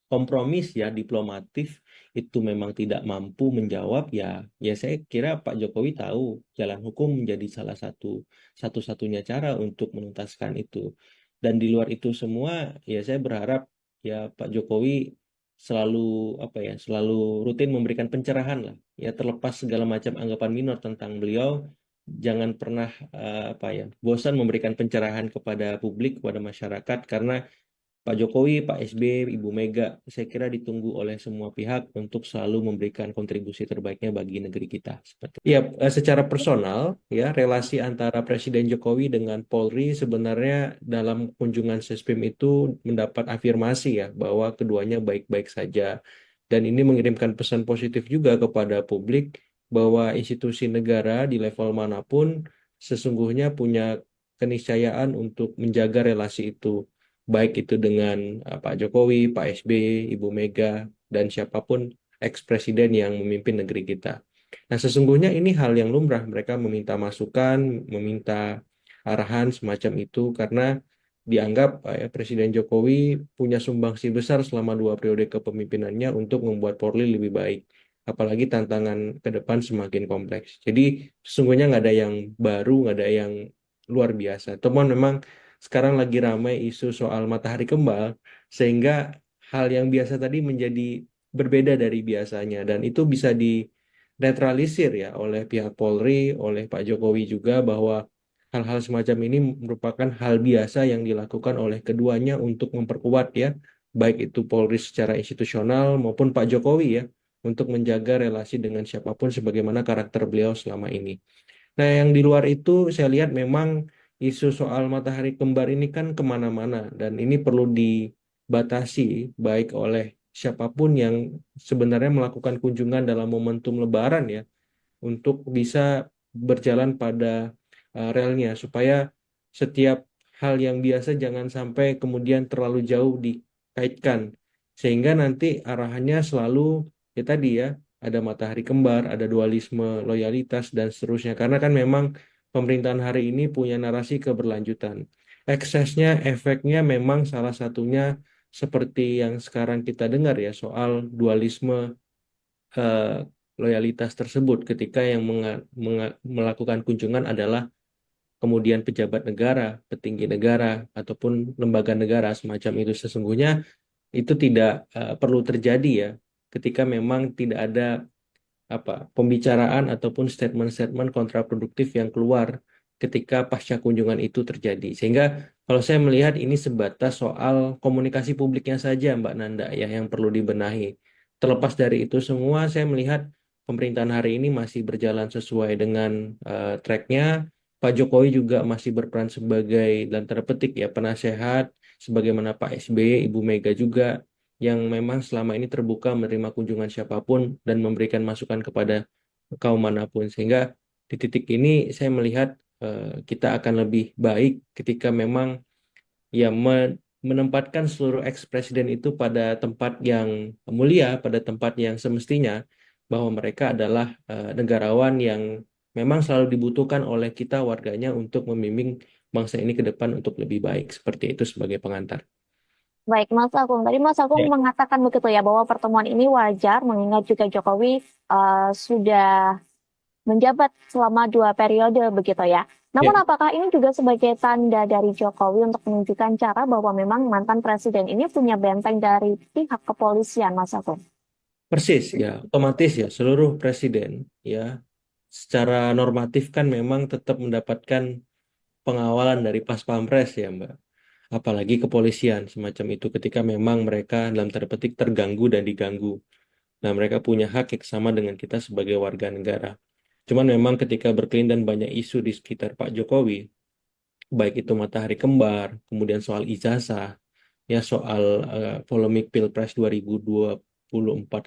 kompromis ya diplomatif itu memang tidak mampu menjawab ya ya saya kira Pak Jokowi tahu jalan hukum menjadi salah satu-satunya cara untuk menuntaskan itu dan di luar itu semua ya saya berharap ya Pak Jokowi selalu selalu rutin memberikan pencerahan lah ya terlepas segala macam anggapan minor tentang beliau jangan pernah bosan memberikan pencerahan kepada publik kepada masyarakat karena Pak Jokowi, Pak SBY, Ibu Mega, saya kira ditunggu oleh semua pihak untuk selalu memberikan kontribusi terbaiknya bagi negeri kita. Seperti itu. Ya, secara personal, ya relasi antara Presiden Jokowi dengan Polri sebenarnya dalam kunjungan Sespim itu mendapat afirmasi ya bahwa keduanya baik-baik saja. Dan ini mengirimkan pesan positif juga kepada publik bahwa institusi negara di level manapun sesungguhnya punya keniscayaan untuk menjaga relasi itu baik itu dengan Pak Jokowi, Pak SBY, Ibu Mega, dan siapapun eks-presiden yang memimpin negeri kita. Nah, sesungguhnya ini hal yang lumrah. Mereka meminta masukan, meminta arahan semacam itu karena dianggap Presiden Jokowi punya sumbangsi besar selama 2 periode kepemimpinannya untuk membuat Polri lebih baik. Apalagi tantangan ke depan semakin kompleks. Jadi sesungguhnya nggak ada yang baru, nggak ada yang luar biasa. Teman memang sekarang lagi ramai isu soal matahari kembar, sehingga hal yang biasa tadi menjadi berbeda dari biasanya, dan itu bisa dinetralisir ya oleh pihak Polri, oleh Pak Jokowi juga bahwa hal-hal semacam ini merupakan hal biasa yang dilakukan oleh keduanya untuk memperkuat ya, baik itu Polri secara institusional maupun Pak Jokowi ya, untuk menjaga relasi dengan siapapun sebagaimana karakter beliau selama ini. Nah, yang di luar itu saya lihat memang isu soal matahari kembar ini kan kemana-mana dan ini perlu dibatasi baik oleh siapapun yang sebenarnya melakukan kunjungan dalam momentum Lebaran ya untuk bisa berjalan pada relnya supaya setiap hal yang biasa jangan sampai kemudian terlalu jauh dikaitkan sehingga nanti arahannya selalu ya tadi ya ada matahari kembar, ada dualisme, loyalitas dan seterusnya karena kan memang pemerintahan hari ini punya narasi keberlanjutan. Eksesnya, efeknya memang salah satunya seperti yang sekarang kita dengar ya soal dualisme loyalitas tersebut ketika yang melakukan kunjungan adalah kemudian pejabat negara, petinggi negara, ataupun lembaga negara semacam itu. Sesungguhnya itu tidak perlu terjadi ya ketika memang tidak ada pembicaraan ataupun statement-statement kontraproduktif yang keluar ketika pasca kunjungan itu terjadi. Sehingga kalau saya melihat ini sebatas soal komunikasi publiknya saja, Mbak Nanda, ya yang perlu dibenahi. Terlepas dari itu semua, saya melihat pemerintahan hari ini masih berjalan sesuai dengan tracknya. Pak Jokowi juga masih berperan sebagai dalam tanda petik ya penasehat, sebagaimana Pak SBY, Ibu Mega juga yang memang selama ini terbuka menerima kunjungan siapapun dan memberikan masukan kepada kaum manapun. Sehingga di titik ini saya melihat kita akan lebih baik ketika memang ya menempatkan seluruh eks-presiden itu pada tempat yang mulia, pada tempat yang semestinya, bahwa mereka adalah negarawan yang memang selalu dibutuhkan oleh kita warganya untuk membimbing bangsa ini ke depan untuk lebih baik. Seperti itu sebagai pengantar. Baik, Mas Agung. Tadi Mas Agung Ya, mengatakan begitu ya bahwa pertemuan ini wajar mengingat juga Jokowi sudah menjabat selama 2 periode begitu ya. Namun ya, apakah ini juga sebagai tanda dari Jokowi untuk menunjukkan cara bahwa memang mantan presiden ini punya benteng dari pihak kepolisian, Mas Agung? persis ya, otomatis ya seluruh presiden ya secara normatif kan memang tetap mendapatkan pengawalan dari Pas Pampres ya Mbak. Apalagi kepolisian semacam itu ketika memang mereka dalam tanda petik terganggu dan diganggu. Nah, mereka punya hak yang sama dengan kita sebagai warga negara. Cuman memang ketika berkelindan banyak isu di sekitar Pak Jokowi, baik itu matahari kembar, kemudian soal ijazah, ya soal polemik Pilpres 2024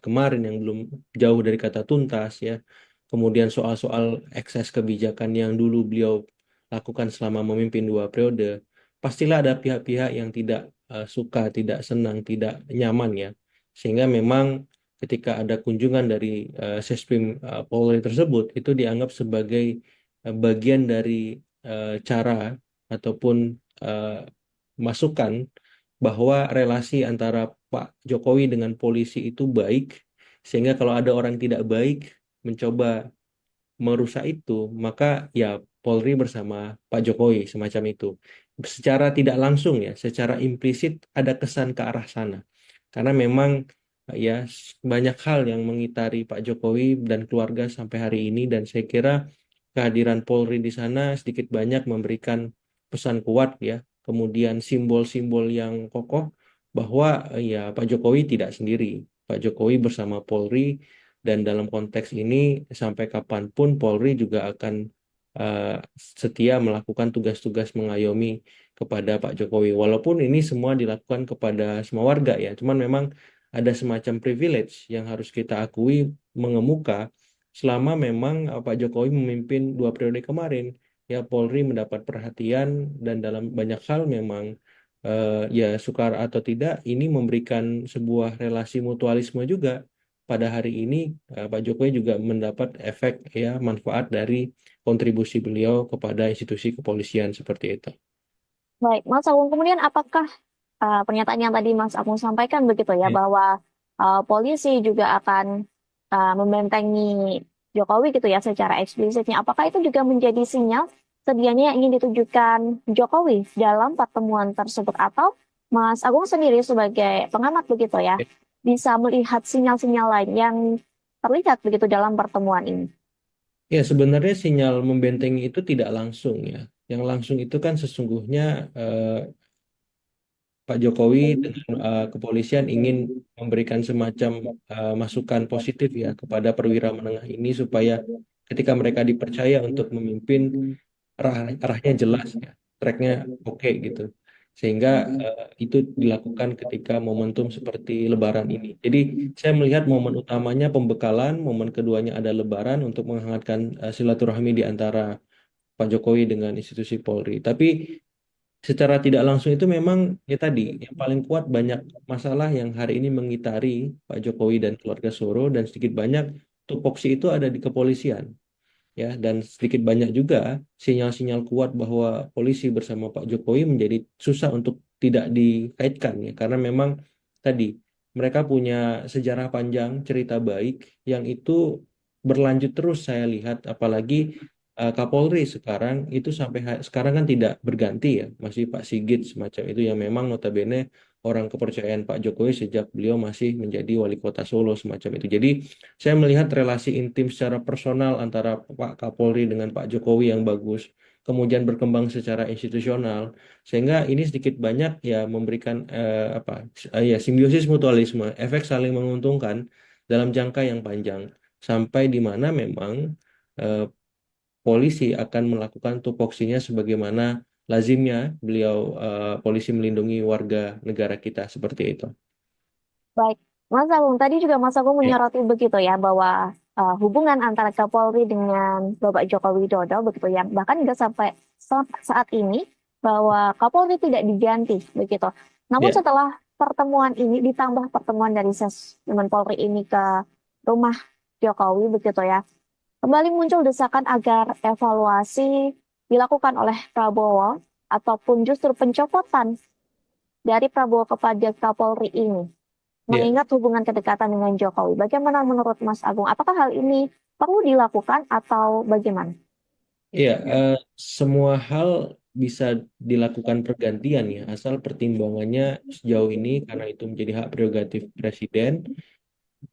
kemarin yang belum jauh dari kata tuntas ya. Kemudian soal-soal ekses kebijakan yang dulu beliau lakukan selama memimpin 2 periode, pastilah ada pihak-pihak yang tidak suka, tidak senang, tidak nyaman ya. Sehingga memang ketika ada kunjungan dari Sesprim Polri tersebut itu dianggap sebagai bagian dari cara ataupun eh, masukan bahwa relasi antara Pak Jokowi dengan polisi itu baik, sehingga kalau ada orang tidak baik mencoba merusak itu, maka ya Polri bersama Pak Jokowi semacam itu. Secara tidak langsung ya, secara implisit ada kesan ke arah sana. Karena memang ya banyak hal yang mengitari Pak Jokowi dan keluarga sampai hari ini dan saya kira kehadiran Polri di sana sedikit banyak memberikan pesan kuat ya, kemudian simbol-simbol yang kokoh bahwa ya Pak Jokowi tidak sendiri. Pak Jokowi bersama Polri dan dalam konteks ini sampai kapanpun Polri juga akan eh, setia melakukan tugas-tugas mengayomi kepada Pak Jokowi. Walaupun ini semua dilakukan kepada semua warga ya, cuman memang ada semacam privilege yang harus kita akui mengemuka selama memang Pak Jokowi memimpin 2 periode kemarin. Ya Polri mendapat perhatian dan dalam banyak hal memang ya suka atau tidak ini memberikan sebuah relasi mutualisme juga pada hari ini Pak Jokowi juga mendapat efek ya manfaat dari kontribusi beliau kepada institusi kepolisian seperti itu. Baik, Mas Agung. Kemudian apakah pernyataan yang tadi Mas Agung sampaikan begitu ya Ya. bahwa polisi juga akan membentengi Jokowi gitu ya secara eksplisitnya. Apakah itu juga menjadi sinyal sedianya yang ingin ditujukan Jokowi dalam pertemuan tersebut atau Mas Agung sendiri sebagai pengamat begitu ya bisa melihat sinyal-sinyal lain yang terlihat begitu dalam pertemuan ini? Ya, sebenarnya sinyal membentengi itu tidak langsung ya. Yang langsung itu kan sesungguhnya eh, Pak Jokowi dengan kepolisian ingin memberikan semacam masukan positif ya kepada perwira menengah ini supaya ketika mereka dipercaya untuk memimpin arahnya jelas ya, tracknya oke gitu. Sehingga itu dilakukan ketika momentum seperti Lebaran ini. Jadi saya melihat momen utamanya pembekalan, momen keduanya ada Lebaran untuk menghangatkan silaturahmi di antara Pak Jokowi dengan institusi Polri. Tapi secara tidak langsung itu memang ya tadi yang paling kuat banyak masalah yang hari ini mengitari Pak Jokowi dan keluarga Soro dan sedikit banyak tupoksi itu ada di kepolisian ya dan sedikit banyak juga sinyal-sinyal kuat bahwa polisi bersama Pak Jokowi menjadi susah untuk tidak dikaitkan ya karena memang tadi mereka punya sejarah panjang cerita baik yang itu berlanjut terus saya lihat, apalagi Kapolri sekarang itu sampai sekarang kan tidak berganti ya, masih Pak Sigit semacam itu yang memang notabene orang kepercayaan Pak Jokowi sejak beliau masih menjadi wali kota Solo semacam itu. Jadi saya melihat relasi intim secara personal antara Pak Kapolri dengan Pak Jokowi yang bagus, kemudian berkembang secara institusional, sehingga ini sedikit banyak ya memberikan ya simbiosis mutualisme, efek saling menguntungkan dalam jangka yang panjang, sampai di mana memang eh, polisi akan melakukan tupoksinya sebagaimana lazimnya beliau polisi melindungi warga negara kita seperti itu. Baik, Mas Agung, tadi juga Mas Agung Ya, menyoroti begitu ya bahwa hubungan antara Kapolri dengan Bapak Joko Widodo begitu ya, bahkan juga sampai saat ini bahwa Kapolri tidak diganti begitu. Namun ya, setelah pertemuan ini ditambah pertemuan dari Sesmen Polri ini ke rumah Jokowi begitu ya, kembali muncul desakan agar evaluasi dilakukan oleh Prabowo ataupun justru pencopotan dari Prabowo kepada Kapolri ini ya, mengingat hubungan kedekatan dengan Jokowi. Bagaimana menurut Mas Agung? Apakah hal ini perlu dilakukan atau bagaimana? ya. Semua hal bisa dilakukan pergantian ya, asal pertimbangannya sejauh ini karena itu menjadi hak prerogatif presiden.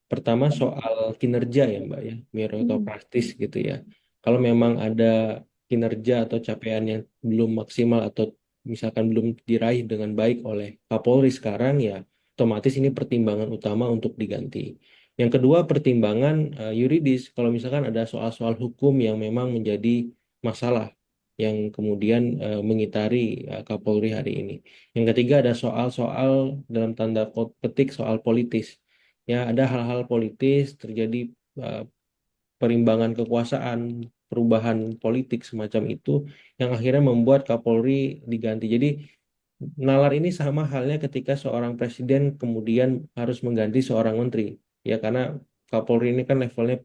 Pertama soal kinerja ya Mbak ya, Hmm, meritokratis gitu ya. Kalau memang ada kinerja atau capaian yang belum maksimal atau misalkan belum diraih dengan baik oleh Kapolri sekarang ya, otomatis ini pertimbangan utama untuk diganti. Yang kedua pertimbangan yuridis, kalau misalkan ada soal-soal hukum yang memang menjadi masalah yang kemudian mengitari Kapolri hari ini. Yang ketiga ada soal-soal dalam tanda petik soal politis, ya ada hal-hal politis terjadi, uh, perimbangan kekuasaan, perubahan politik semacam itu yang akhirnya membuat Kapolri diganti. Jadi nalar ini sama halnya ketika seorang presiden kemudian harus mengganti seorang menteri, ya karena Kapolri ini kan levelnya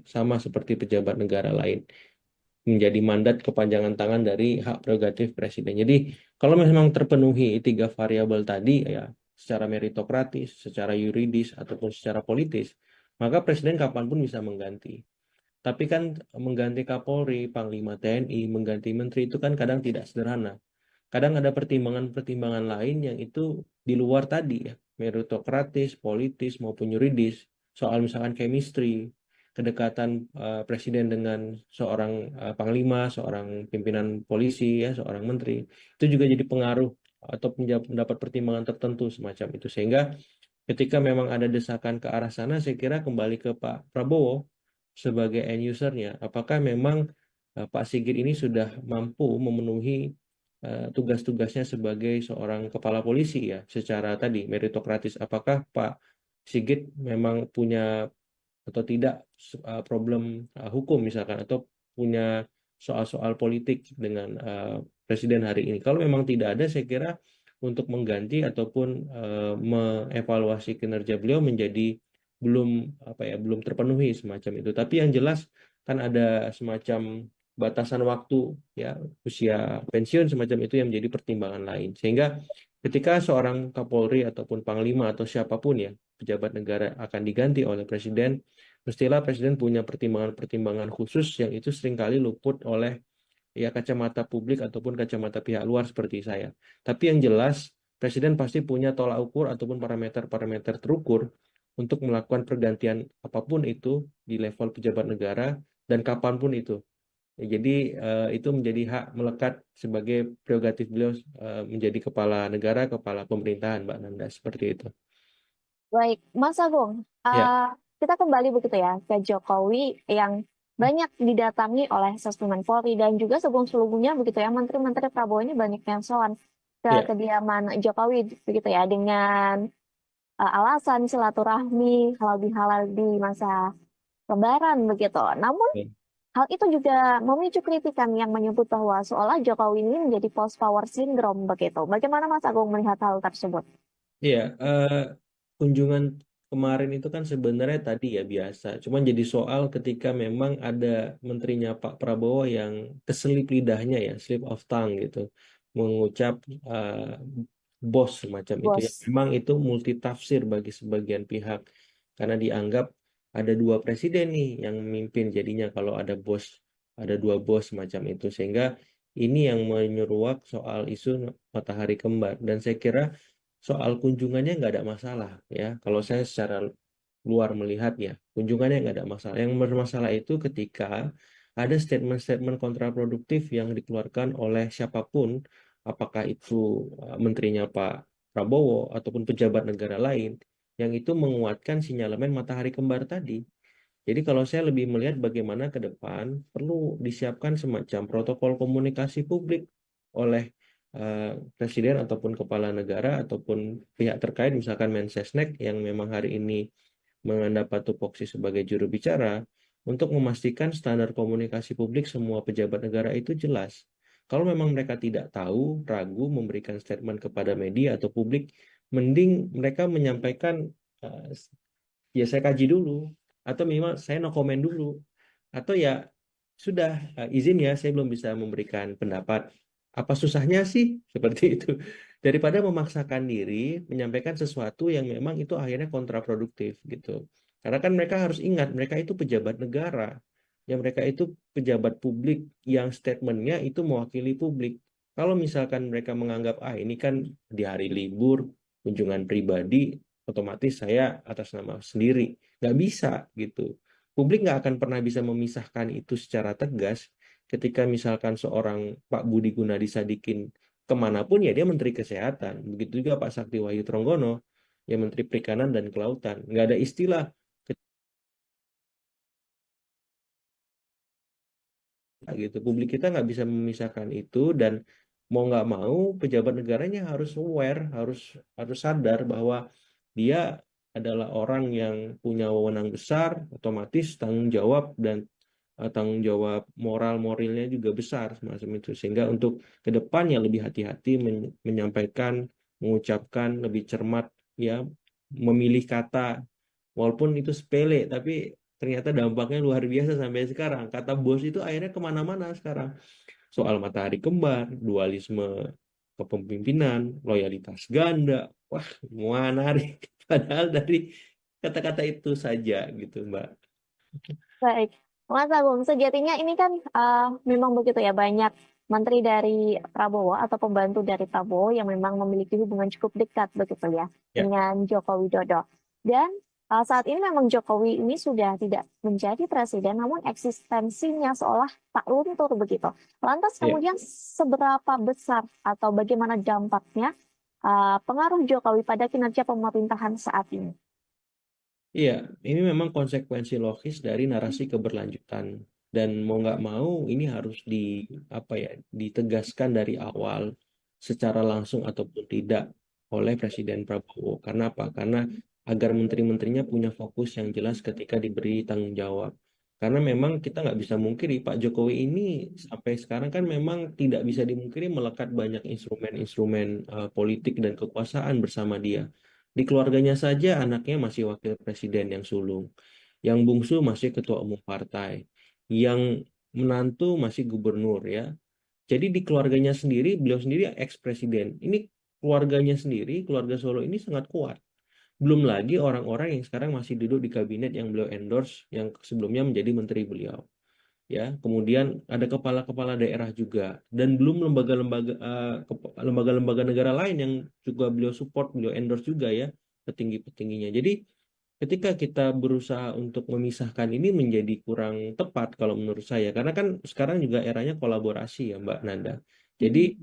sama seperti pejabat negara lain, menjadi mandat kepanjangan tangan dari hak prerogatif presiden. Jadi kalau memang terpenuhi tiga variabel tadi ya, secara meritokratis, secara yuridis ataupun secara politis, maka presiden kapanpun bisa mengganti. Tapi kan mengganti Kapolri, Panglima TNI, mengganti menteri itu kan kadang tidak sederhana. Kadang ada pertimbangan-pertimbangan lain yang itu di luar tadi ya, meritokratis, politis maupun yuridis. Soal misalkan chemistry, kedekatan presiden dengan seorang panglima, seorang pimpinan polisi ya, seorang menteri, itu juga jadi pengaruh atau mendapat pertimbangan tertentu semacam itu. Sehingga ketika memang ada desakan ke arah sana, saya kira kembali ke Pak Prabowo sebagai end usernya. Apakah memang Pak Sigit ini sudah mampu memenuhi tugas-tugasnya sebagai seorang kepala polisi ya, secara tadi meritokratis. Apakah Pak Sigit memang punya atau tidak problem hukum misalkan, atau punya soal-soal politik dengan presiden hari ini. Kalau memang tidak ada, saya kira untuk mengganti ataupun mengevaluasi kinerja beliau menjadi belum belum terpenuhi semacam itu. Tapi yang jelas kan ada semacam batasan waktu ya, usia pensiun semacam itu yang menjadi pertimbangan lain. Sehingga ketika seorang Kapolri ataupun Panglima atau siapapun ya pejabat negara akan diganti oleh presiden, mestilah presiden punya pertimbangan-pertimbangan khusus yang itu seringkali luput oleh ya kacamata publik ataupun kacamata pihak luar seperti saya. Tapi yang jelas presiden pasti punya tolak ukur ataupun parameter-parameter terukur untuk melakukan pergantian apapun itu di level pejabat negara dan kapanpun itu. Ya, jadi itu menjadi hak melekat sebagai prerogatif beliau menjadi kepala negara, kepala pemerintahan, Mbak Nanda, seperti itu. Baik, Mas Agung, Ya, kita kembali begitu ya ke Jokowi yang banyak didatangi oleh Sesmen Polri dan juga sebelum-sebelumnya begitu ya menteri-menteri Prabowo ini banyak yang soan ke ya, kediaman Jokowi begitu ya dengan alasan silaturahmi halal di masa Lebaran begitu. Namun ya. hal itu juga memicu kritikan yang menyebut bahwa seolah Jokowi ini menjadi post power syndrome begitu. Bagaimana Mas Agung melihat hal tersebut? Iya, kunjungan kemarin itu kan sebenarnya tadi ya biasa. Cuman jadi soal ketika memang ada menterinya Pak Prabowo yang keselip lidahnya ya, slip of tongue gitu, mengucap bos semacam itu ya. Bos. Memang itu multitafsir bagi sebagian pihak karena dianggap ada dua presiden nih yang memimpin jadinya kalau ada dua bos semacam itu, sehingga ini yang menyeruak soal isu matahari kembar. Dan saya kira soal kunjungannya nggak ada masalah ya. Kalau saya secara luar melihatnya, kunjungannya nggak ada masalah. Yang bermasalah itu ketika ada statement-statement kontraproduktif yang dikeluarkan oleh siapapun, apakah itu menterinya Pak Prabowo ataupun pejabat negara lain, yang itu menguatkan sinyalemen matahari kembar tadi. Jadi kalau saya lebih melihat bagaimana ke depan perlu disiapkan semacam protokol komunikasi publik oleh presiden ataupun kepala negara ataupun pihak terkait, misalkan Mensesnek yang memang hari ini mendapat tupoksi sebagai juru bicara untuk memastikan standar komunikasi publik semua pejabat negara itu jelas. Kalau memang mereka tidak tahu, ragu memberikan statement kepada media atau publik, mending mereka menyampaikan eh, ya saya kaji dulu, atau minimal saya no comment dulu, atau ya sudah, izin ya saya belum bisa memberikan pendapat, apa susahnya sih seperti itu, daripada memaksakan diri menyampaikan sesuatu yang memang itu akhirnya kontraproduktif gitu. Karena kan mereka harus ingat mereka itu pejabat negara, ya mereka itu pejabat publik yang statementnya itu mewakili publik. Kalau misalkan mereka menganggap ini kan di hari libur kunjungan pribadi, otomatis saya atas nama sendiri. Nggak bisa gitu. Publik nggak akan pernah bisa memisahkan itu secara tegas ketika misalkan seorang Pak Budi Gunadi Sadikin kemanapun ya dia Menteri Kesehatan. Begitu juga Pak Sakti Wahyu Tronggono, ya Menteri Perikanan dan Kelautan. Nggak ada istilah gitu. Publik kita nggak bisa memisahkan itu, dan mau nggak mau pejabat negaranya harus aware, harus harus sadar bahwa dia adalah orang yang punya wewenang besar, otomatis tanggung jawab dan tanggung jawab moral moralnya juga besar semacam itu. Sehingga untuk ke depannya lebih hati-hati menyampaikan, mengucapkan lebih cermat ya, memilih kata. Walaupun itu sepele, tapi ternyata dampaknya luar biasa sampai sekarang. Kata bos itu akhirnya kemana-mana sekarang. Soal matahari kembar, dualisme kepemimpinan, loyalitas ganda. Wah, menarik. Padahal dari kata-kata itu saja gitu, Mbak. Baik, Mas Agung, sejatinya ini kan memang begitu ya, banyak menteri dari Prabowo atau pembantu dari Prabowo yang memang memiliki hubungan cukup dekat begitu ya Ya, dengan Joko Widodo. Dan saat ini memang Jokowi ini sudah tidak menjadi presiden, namun eksistensinya seolah tak luntur begitu. Lantas ya. kemudian seberapa besar atau bagaimana dampaknya pengaruh Jokowi pada kinerja pemerintahan saat ini? Iya, ini memang konsekuensi logis dari narasi keberlanjutan, dan mau nggak mau ini harus apa ya ditegaskan dari awal secara langsung ataupun tidak oleh Presiden Prabowo. Karena apa? Karena agar menteri-menterinya punya fokus yang jelas ketika diberi tanggung jawab. Karena memang kita nggak bisa mungkiri Pak Jokowi ini sampai sekarang kan memang tidak bisa dimungkiri melekat banyak instrumen-instrumen politik dan kekuasaan bersama dia. Di keluarganya saja anaknya masih wakil presiden yang sulung, yang bungsu masih ketua umum partai, yang menantu masih gubernur ya. Jadi di keluarganya sendiri, beliau sendiri ex-presiden. Ini keluarganya sendiri, keluarga Solo ini sangat kuat. Belum lagi orang-orang yang sekarang masih duduk di kabinet yang beliau endorse, yang sebelumnya menjadi menteri beliau. Ya, kemudian ada kepala-kepala daerah juga, dan belum lembaga-lembaga negara lain yang juga beliau support, beliau endorse juga ya, petinggi-petingginya. Jadi ketika kita berusaha untuk memisahkan ini menjadi kurang tepat kalau menurut saya, karena kan sekarang juga eranya kolaborasi ya Mbak Nanda. Jadi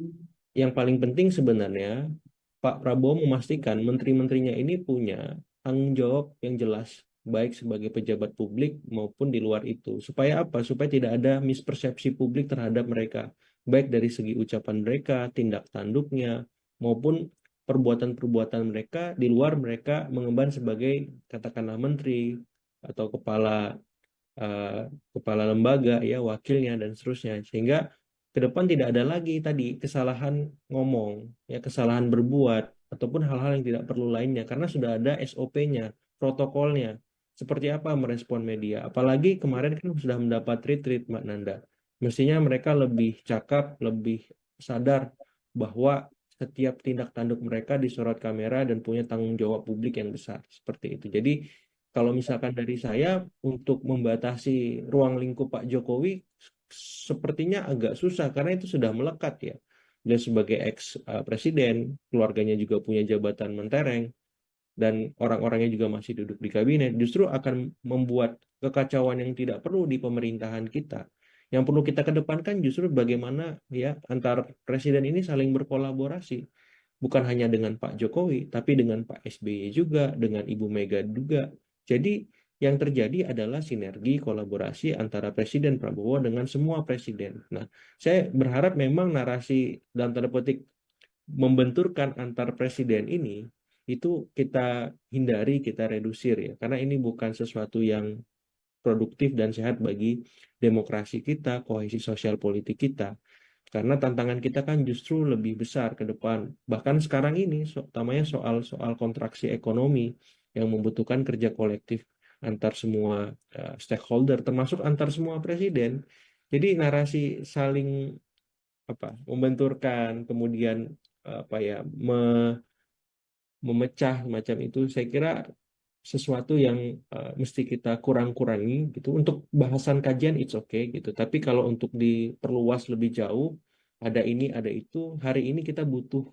yang paling penting sebenarnya Pak Prabowo memastikan menteri-menterinya ini punya tanggung jawab yang jelas, baik sebagai pejabat publik maupun di luar itu. Supaya apa? Supaya tidak ada mispersepsi publik terhadap mereka, baik dari segi ucapan mereka, tindak tanduknya, maupun perbuatan-perbuatan mereka di luar mereka mengemban sebagai katakanlah menteri atau eh, kepala lembaga ya, wakilnya dan seterusnya, sehingga ke depan tidak ada lagi tadi kesalahan ngomong ya, kesalahan berbuat ataupun hal-hal yang tidak perlu lainnya, karena sudah ada SOP-nya, protokolnya, seperti apa merespon media. Apalagi kemarin kan sudah mendapat retreat Mbak Nanda, mestinya mereka lebih cakap, lebih sadar bahwa setiap tindak tanduk mereka disorot kamera dan punya tanggung jawab publik yang besar seperti itu. Jadi kalau misalkan dari saya untuk membatasi ruang lingkup Pak Jokowi sepertinya agak susah karena itu sudah melekat ya. Dia sebagai ex presiden, keluarganya juga punya jabatan mentereng dan orang-orangnya juga masih duduk di kabinet, justru akan membuat kekacauan yang tidak perlu di pemerintahan kita. Yang perlu kita kedepankan justru bagaimana ya antar presiden ini saling berkolaborasi, bukan hanya dengan Pak Jokowi, tapi dengan Pak SBY juga, dengan Ibu Mega juga. Jadi yang terjadi adalah sinergi kolaborasi antara Presiden Prabowo dengan semua presiden. Nah, saya berharap memang narasi dalam tanda petik membenturkan antar presiden ini itu kita hindari, kita redusir ya, karena ini bukan sesuatu yang produktif dan sehat bagi demokrasi kita, kohesi sosial politik kita. Karena tantangan kita kan justru lebih besar ke depan. Bahkan sekarang ini, utamanya soal kontraksi ekonomi yang membutuhkan kerja kolektif antar semua stakeholder, termasuk antar semua presiden. Jadi narasi saling membenturkan, kemudian apa ya memecah macam itu, saya kira sesuatu yang mesti kita kurang-kurangi gitu. Untuk bahasan kajian it's okay gitu. Tapi kalau untuk diperluas lebih jauh, ada ini, ada itu. Hari ini kita butuh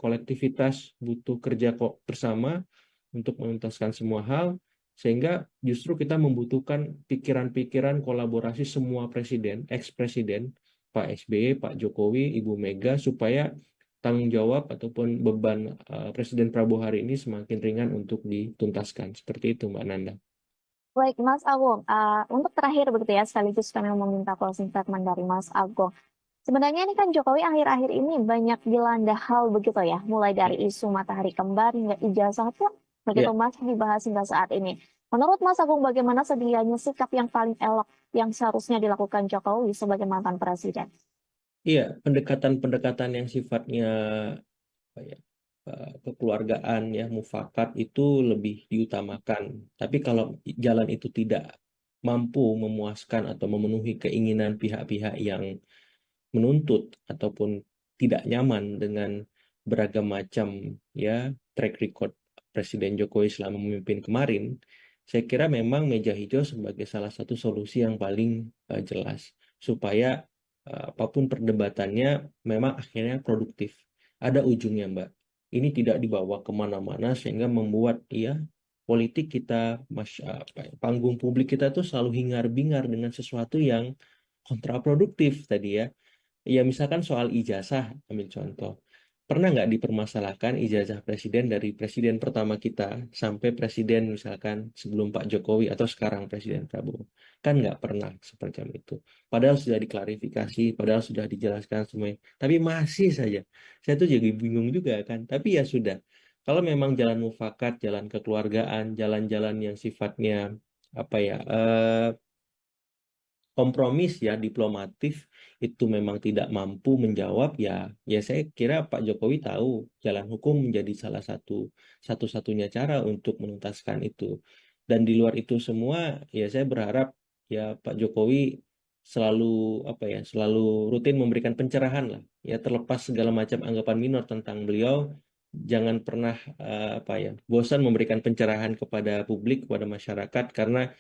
kolektivitas, butuh kerja kok bersama untuk menuntaskan semua hal, sehingga justru kita membutuhkan pikiran-pikiran kolaborasi semua presiden, ex-presiden, Pak SBY, Pak Jokowi, Ibu Mega, supaya tanggung jawab ataupun beban Presiden Prabowo hari ini semakin ringan untuk dituntaskan. Seperti itu, Mbak Nanda. Baik, Mas Agung, untuk terakhir begitu ya, sekaligus kami meminta closing statement dari Mas Agung. Sebenarnya ini kan Jokowi akhir-akhir ini banyak dilanda hal begitu ya, mulai dari isu matahari kembar hingga ijazah pun begitu Ya, masih dibahas hingga saat ini. Menurut Mas Agung, bagaimana sedianya sikap yang paling elok yang seharusnya dilakukan Jokowi sebagai mantan presiden? iya, pendekatan-pendekatan yang sifatnya apa ya, kekeluargaan ya, mufakat itu lebih diutamakan. Tapi kalau jalan itu tidak mampu memuaskan atau memenuhi keinginan pihak-pihak yang menuntut ataupun tidak nyaman dengan beragam macam ya track record Presiden Jokowi selama memimpin kemarin, saya kira memang meja hijau sebagai salah satu solusi yang paling jelas supaya apapun perdebatannya memang akhirnya produktif. Ada ujungnya, Mbak. Ini tidak dibawa kemana-mana sehingga membuat ya politik kita, panggung publik kita tuh selalu hingar-bingar dengan sesuatu yang kontraproduktif tadi ya. Ya, misalkan soal ijazah, ambil contoh. Pernah nggak dipermasalahkan ijazah presiden dari presiden pertama kita sampai presiden misalkan sebelum Pak Jokowi atau sekarang Presiden Prabowo? Kan nggak pernah seperti itu. Padahal sudah diklarifikasi, padahal sudah dijelaskan semuanya. Tapi masih saja. Saya tuh jadi bingung juga kan. Tapi ya sudah. Kalau memang jalan mufakat, jalan kekeluargaan, jalan-jalan yang sifatnya apa ya kompromis ya diplomatif itu memang tidak mampu menjawab ya ya saya kira Pak Jokowi tahu jalan hukum menjadi salah satu-satunya cara untuk menuntaskan itu dan di luar itu semua ya saya berharap ya Pak Jokowi selalu selalu rutin memberikan pencerahan lah ya terlepas segala macam anggapan minor tentang beliau jangan pernah bosan memberikan pencerahan kepada publik kepada masyarakat karena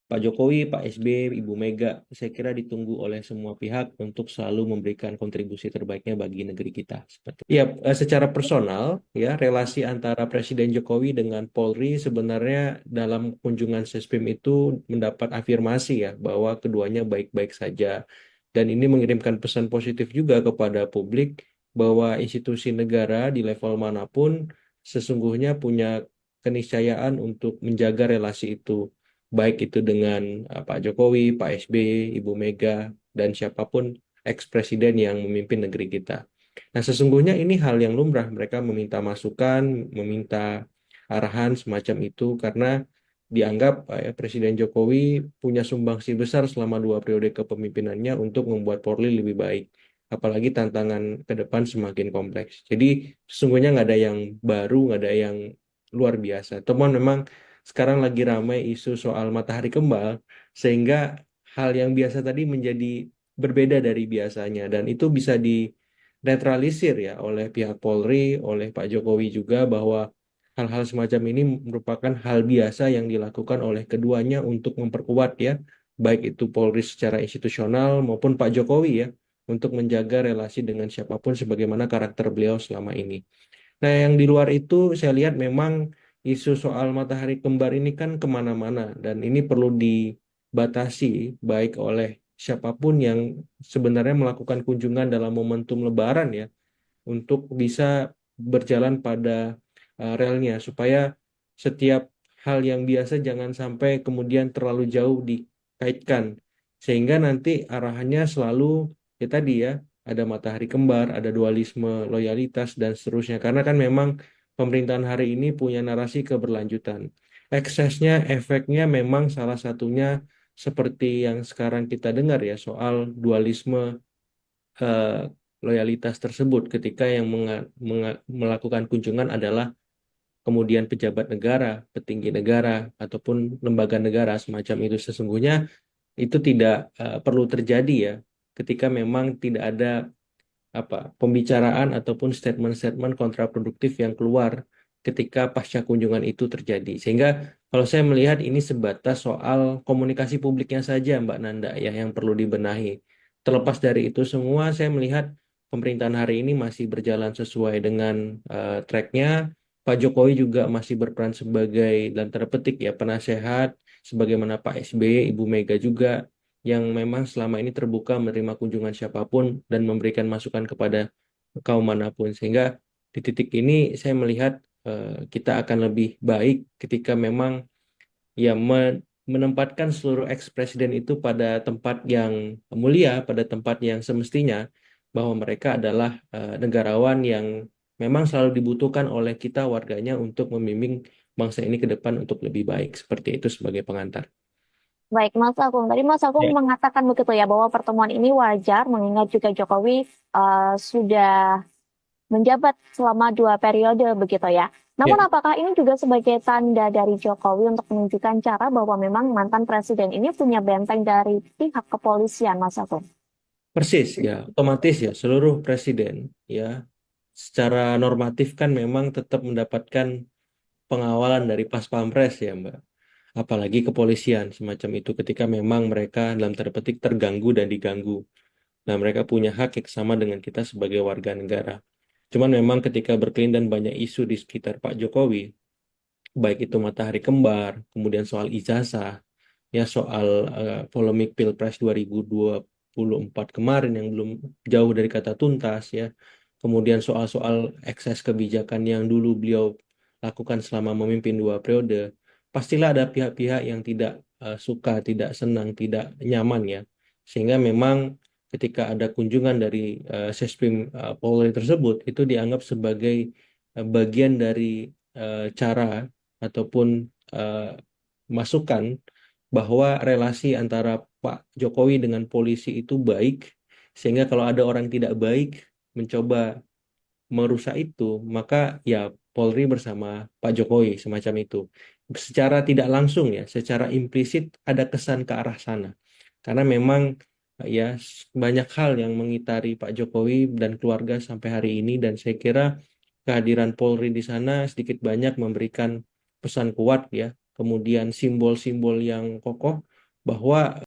Pak Jokowi, Pak SBY, Ibu Mega, saya kira ditunggu oleh semua pihak untuk selalu memberikan kontribusi terbaiknya bagi negeri kita. Seperti itu. Ya, secara personal, ya relasi antara Presiden Jokowi dengan Polri sebenarnya dalam kunjungan Sespim itu mendapat afirmasi ya bahwa keduanya baik-baik saja. Dan ini mengirimkan pesan positif juga kepada publik bahwa institusi negara di level manapun sesungguhnya punya keniscayaan untuk menjaga relasi itu baik itu dengan Pak Jokowi, Pak SBY, Ibu Mega, dan siapapun ex-presiden yang memimpin negeri kita. Nah, sesungguhnya ini hal yang lumrah. Mereka meminta masukan, meminta arahan semacam itu karena dianggap Presiden Jokowi punya sumbangsi besar selama 2 periode kepemimpinannya untuk membuat Polri lebih baik. Apalagi tantangan ke depan semakin kompleks. Jadi sesungguhnya nggak ada yang baru, nggak ada yang luar biasa. Temuan memang sekarang lagi ramai isu soal matahari kembar, sehingga hal yang biasa tadi menjadi berbeda dari biasanya, dan itu bisa dinetralisir ya oleh pihak Polri, oleh Pak Jokowi juga bahwa hal-hal semacam ini merupakan hal biasa yang dilakukan oleh keduanya untuk memperkuat ya, baik itu Polri secara institusional maupun Pak Jokowi ya, untuk menjaga relasi dengan siapapun sebagaimana karakter beliau selama ini. Nah, yang di luar itu saya lihat memang isu soal matahari kembar ini kan kemana-mana dan ini perlu dibatasi baik oleh siapapun yang sebenarnya melakukan kunjungan dalam momentum Lebaran ya untuk bisa berjalan pada relnya supaya setiap hal yang biasa jangan sampai kemudian terlalu jauh dikaitkan sehingga nanti arahannya selalu ya tadi ya ada matahari kembar, ada dualisme, loyalitas dan seterusnya karena kan memang pemerintahan hari ini punya narasi keberlanjutan. Eksesnya, efeknya memang salah satunya seperti yang sekarang kita dengar ya soal dualisme eh, loyalitas tersebut ketika yang melakukan kunjungan adalah kemudian pejabat negara, petinggi negara, ataupun lembaga negara semacam itu sesungguhnya itu tidak perlu terjadi ya ketika memang tidak ada apa pembicaraan ataupun statement-statement kontraproduktif yang keluar ketika pasca kunjungan itu terjadi. Sehingga kalau saya melihat ini sebatas soal komunikasi publiknya saja Mbak Nanda ya yang perlu dibenahi. Terlepas dari itu semua, saya melihat pemerintahan hari ini masih berjalan sesuai dengan tracknya. Pak Jokowi juga masih berperan sebagai dalam tanda petik ya penasehat, sebagaimana Pak SBY, Ibu Mega juga yang memang selama ini terbuka menerima kunjungan siapapun dan memberikan masukan kepada kaum manapun. Sehingga di titik ini saya melihat kita akan lebih baik ketika memang ya menempatkan seluruh eks-presiden itu pada tempat yang mulia, pada tempat yang semestinya, bahwa mereka adalah negarawan yang memang selalu dibutuhkan oleh kita warganya untuk membimbing bangsa ini ke depan untuk lebih baik. Seperti itu sebagai pengantar. Baik, Mas Agung. Tadi Mas Agung Ya, mengatakan begitu ya bahwa pertemuan ini wajar mengingat juga Jokowi sudah menjabat selama 2 periode begitu ya. Namun ya, apakah ini juga sebagai tanda dari Jokowi untuk menunjukkan cara bahwa memang mantan presiden ini punya benteng dari pihak kepolisian, Mas Agung? persis ya, otomatis ya seluruh presiden ya secara normatif kan memang tetap mendapatkan pengawalan dari Pas Pampres ya Mbak. Apalagi kepolisian semacam itu ketika memang mereka dalam tanda petik terganggu dan diganggu. Nah, mereka punya hak yang sama dengan kita sebagai warga negara. Cuman memang ketika berkelindan banyak isu di sekitar Pak Jokowi, baik itu matahari kembar, kemudian soal ijazah, ya soal polemik Pilpres 2024 kemarin yang belum jauh dari kata tuntas ya. Kemudian soal-soal ekses kebijakan yang dulu beliau lakukan selama memimpin 2 periode, pastilah ada pihak-pihak yang tidak suka, tidak senang, tidak nyaman ya. Sehingga memang ketika ada kunjungan dari Sesprim Polri tersebut itu dianggap sebagai bagian dari cara ataupun eh, masukan bahwa relasi antara Pak Jokowi dengan polisi itu baik, sehingga kalau ada orang tidak baik mencoba merusak itu, maka ya Polri bersama Pak Jokowi semacam itu. Secara tidak langsung ya, secara implisit ada kesan ke arah sana. Karena memang ya banyak hal yang mengitari Pak Jokowi dan keluarga sampai hari ini dan saya kira kehadiran Polri di sana sedikit banyak memberikan pesan kuat ya, kemudian simbol-simbol yang kokoh bahwa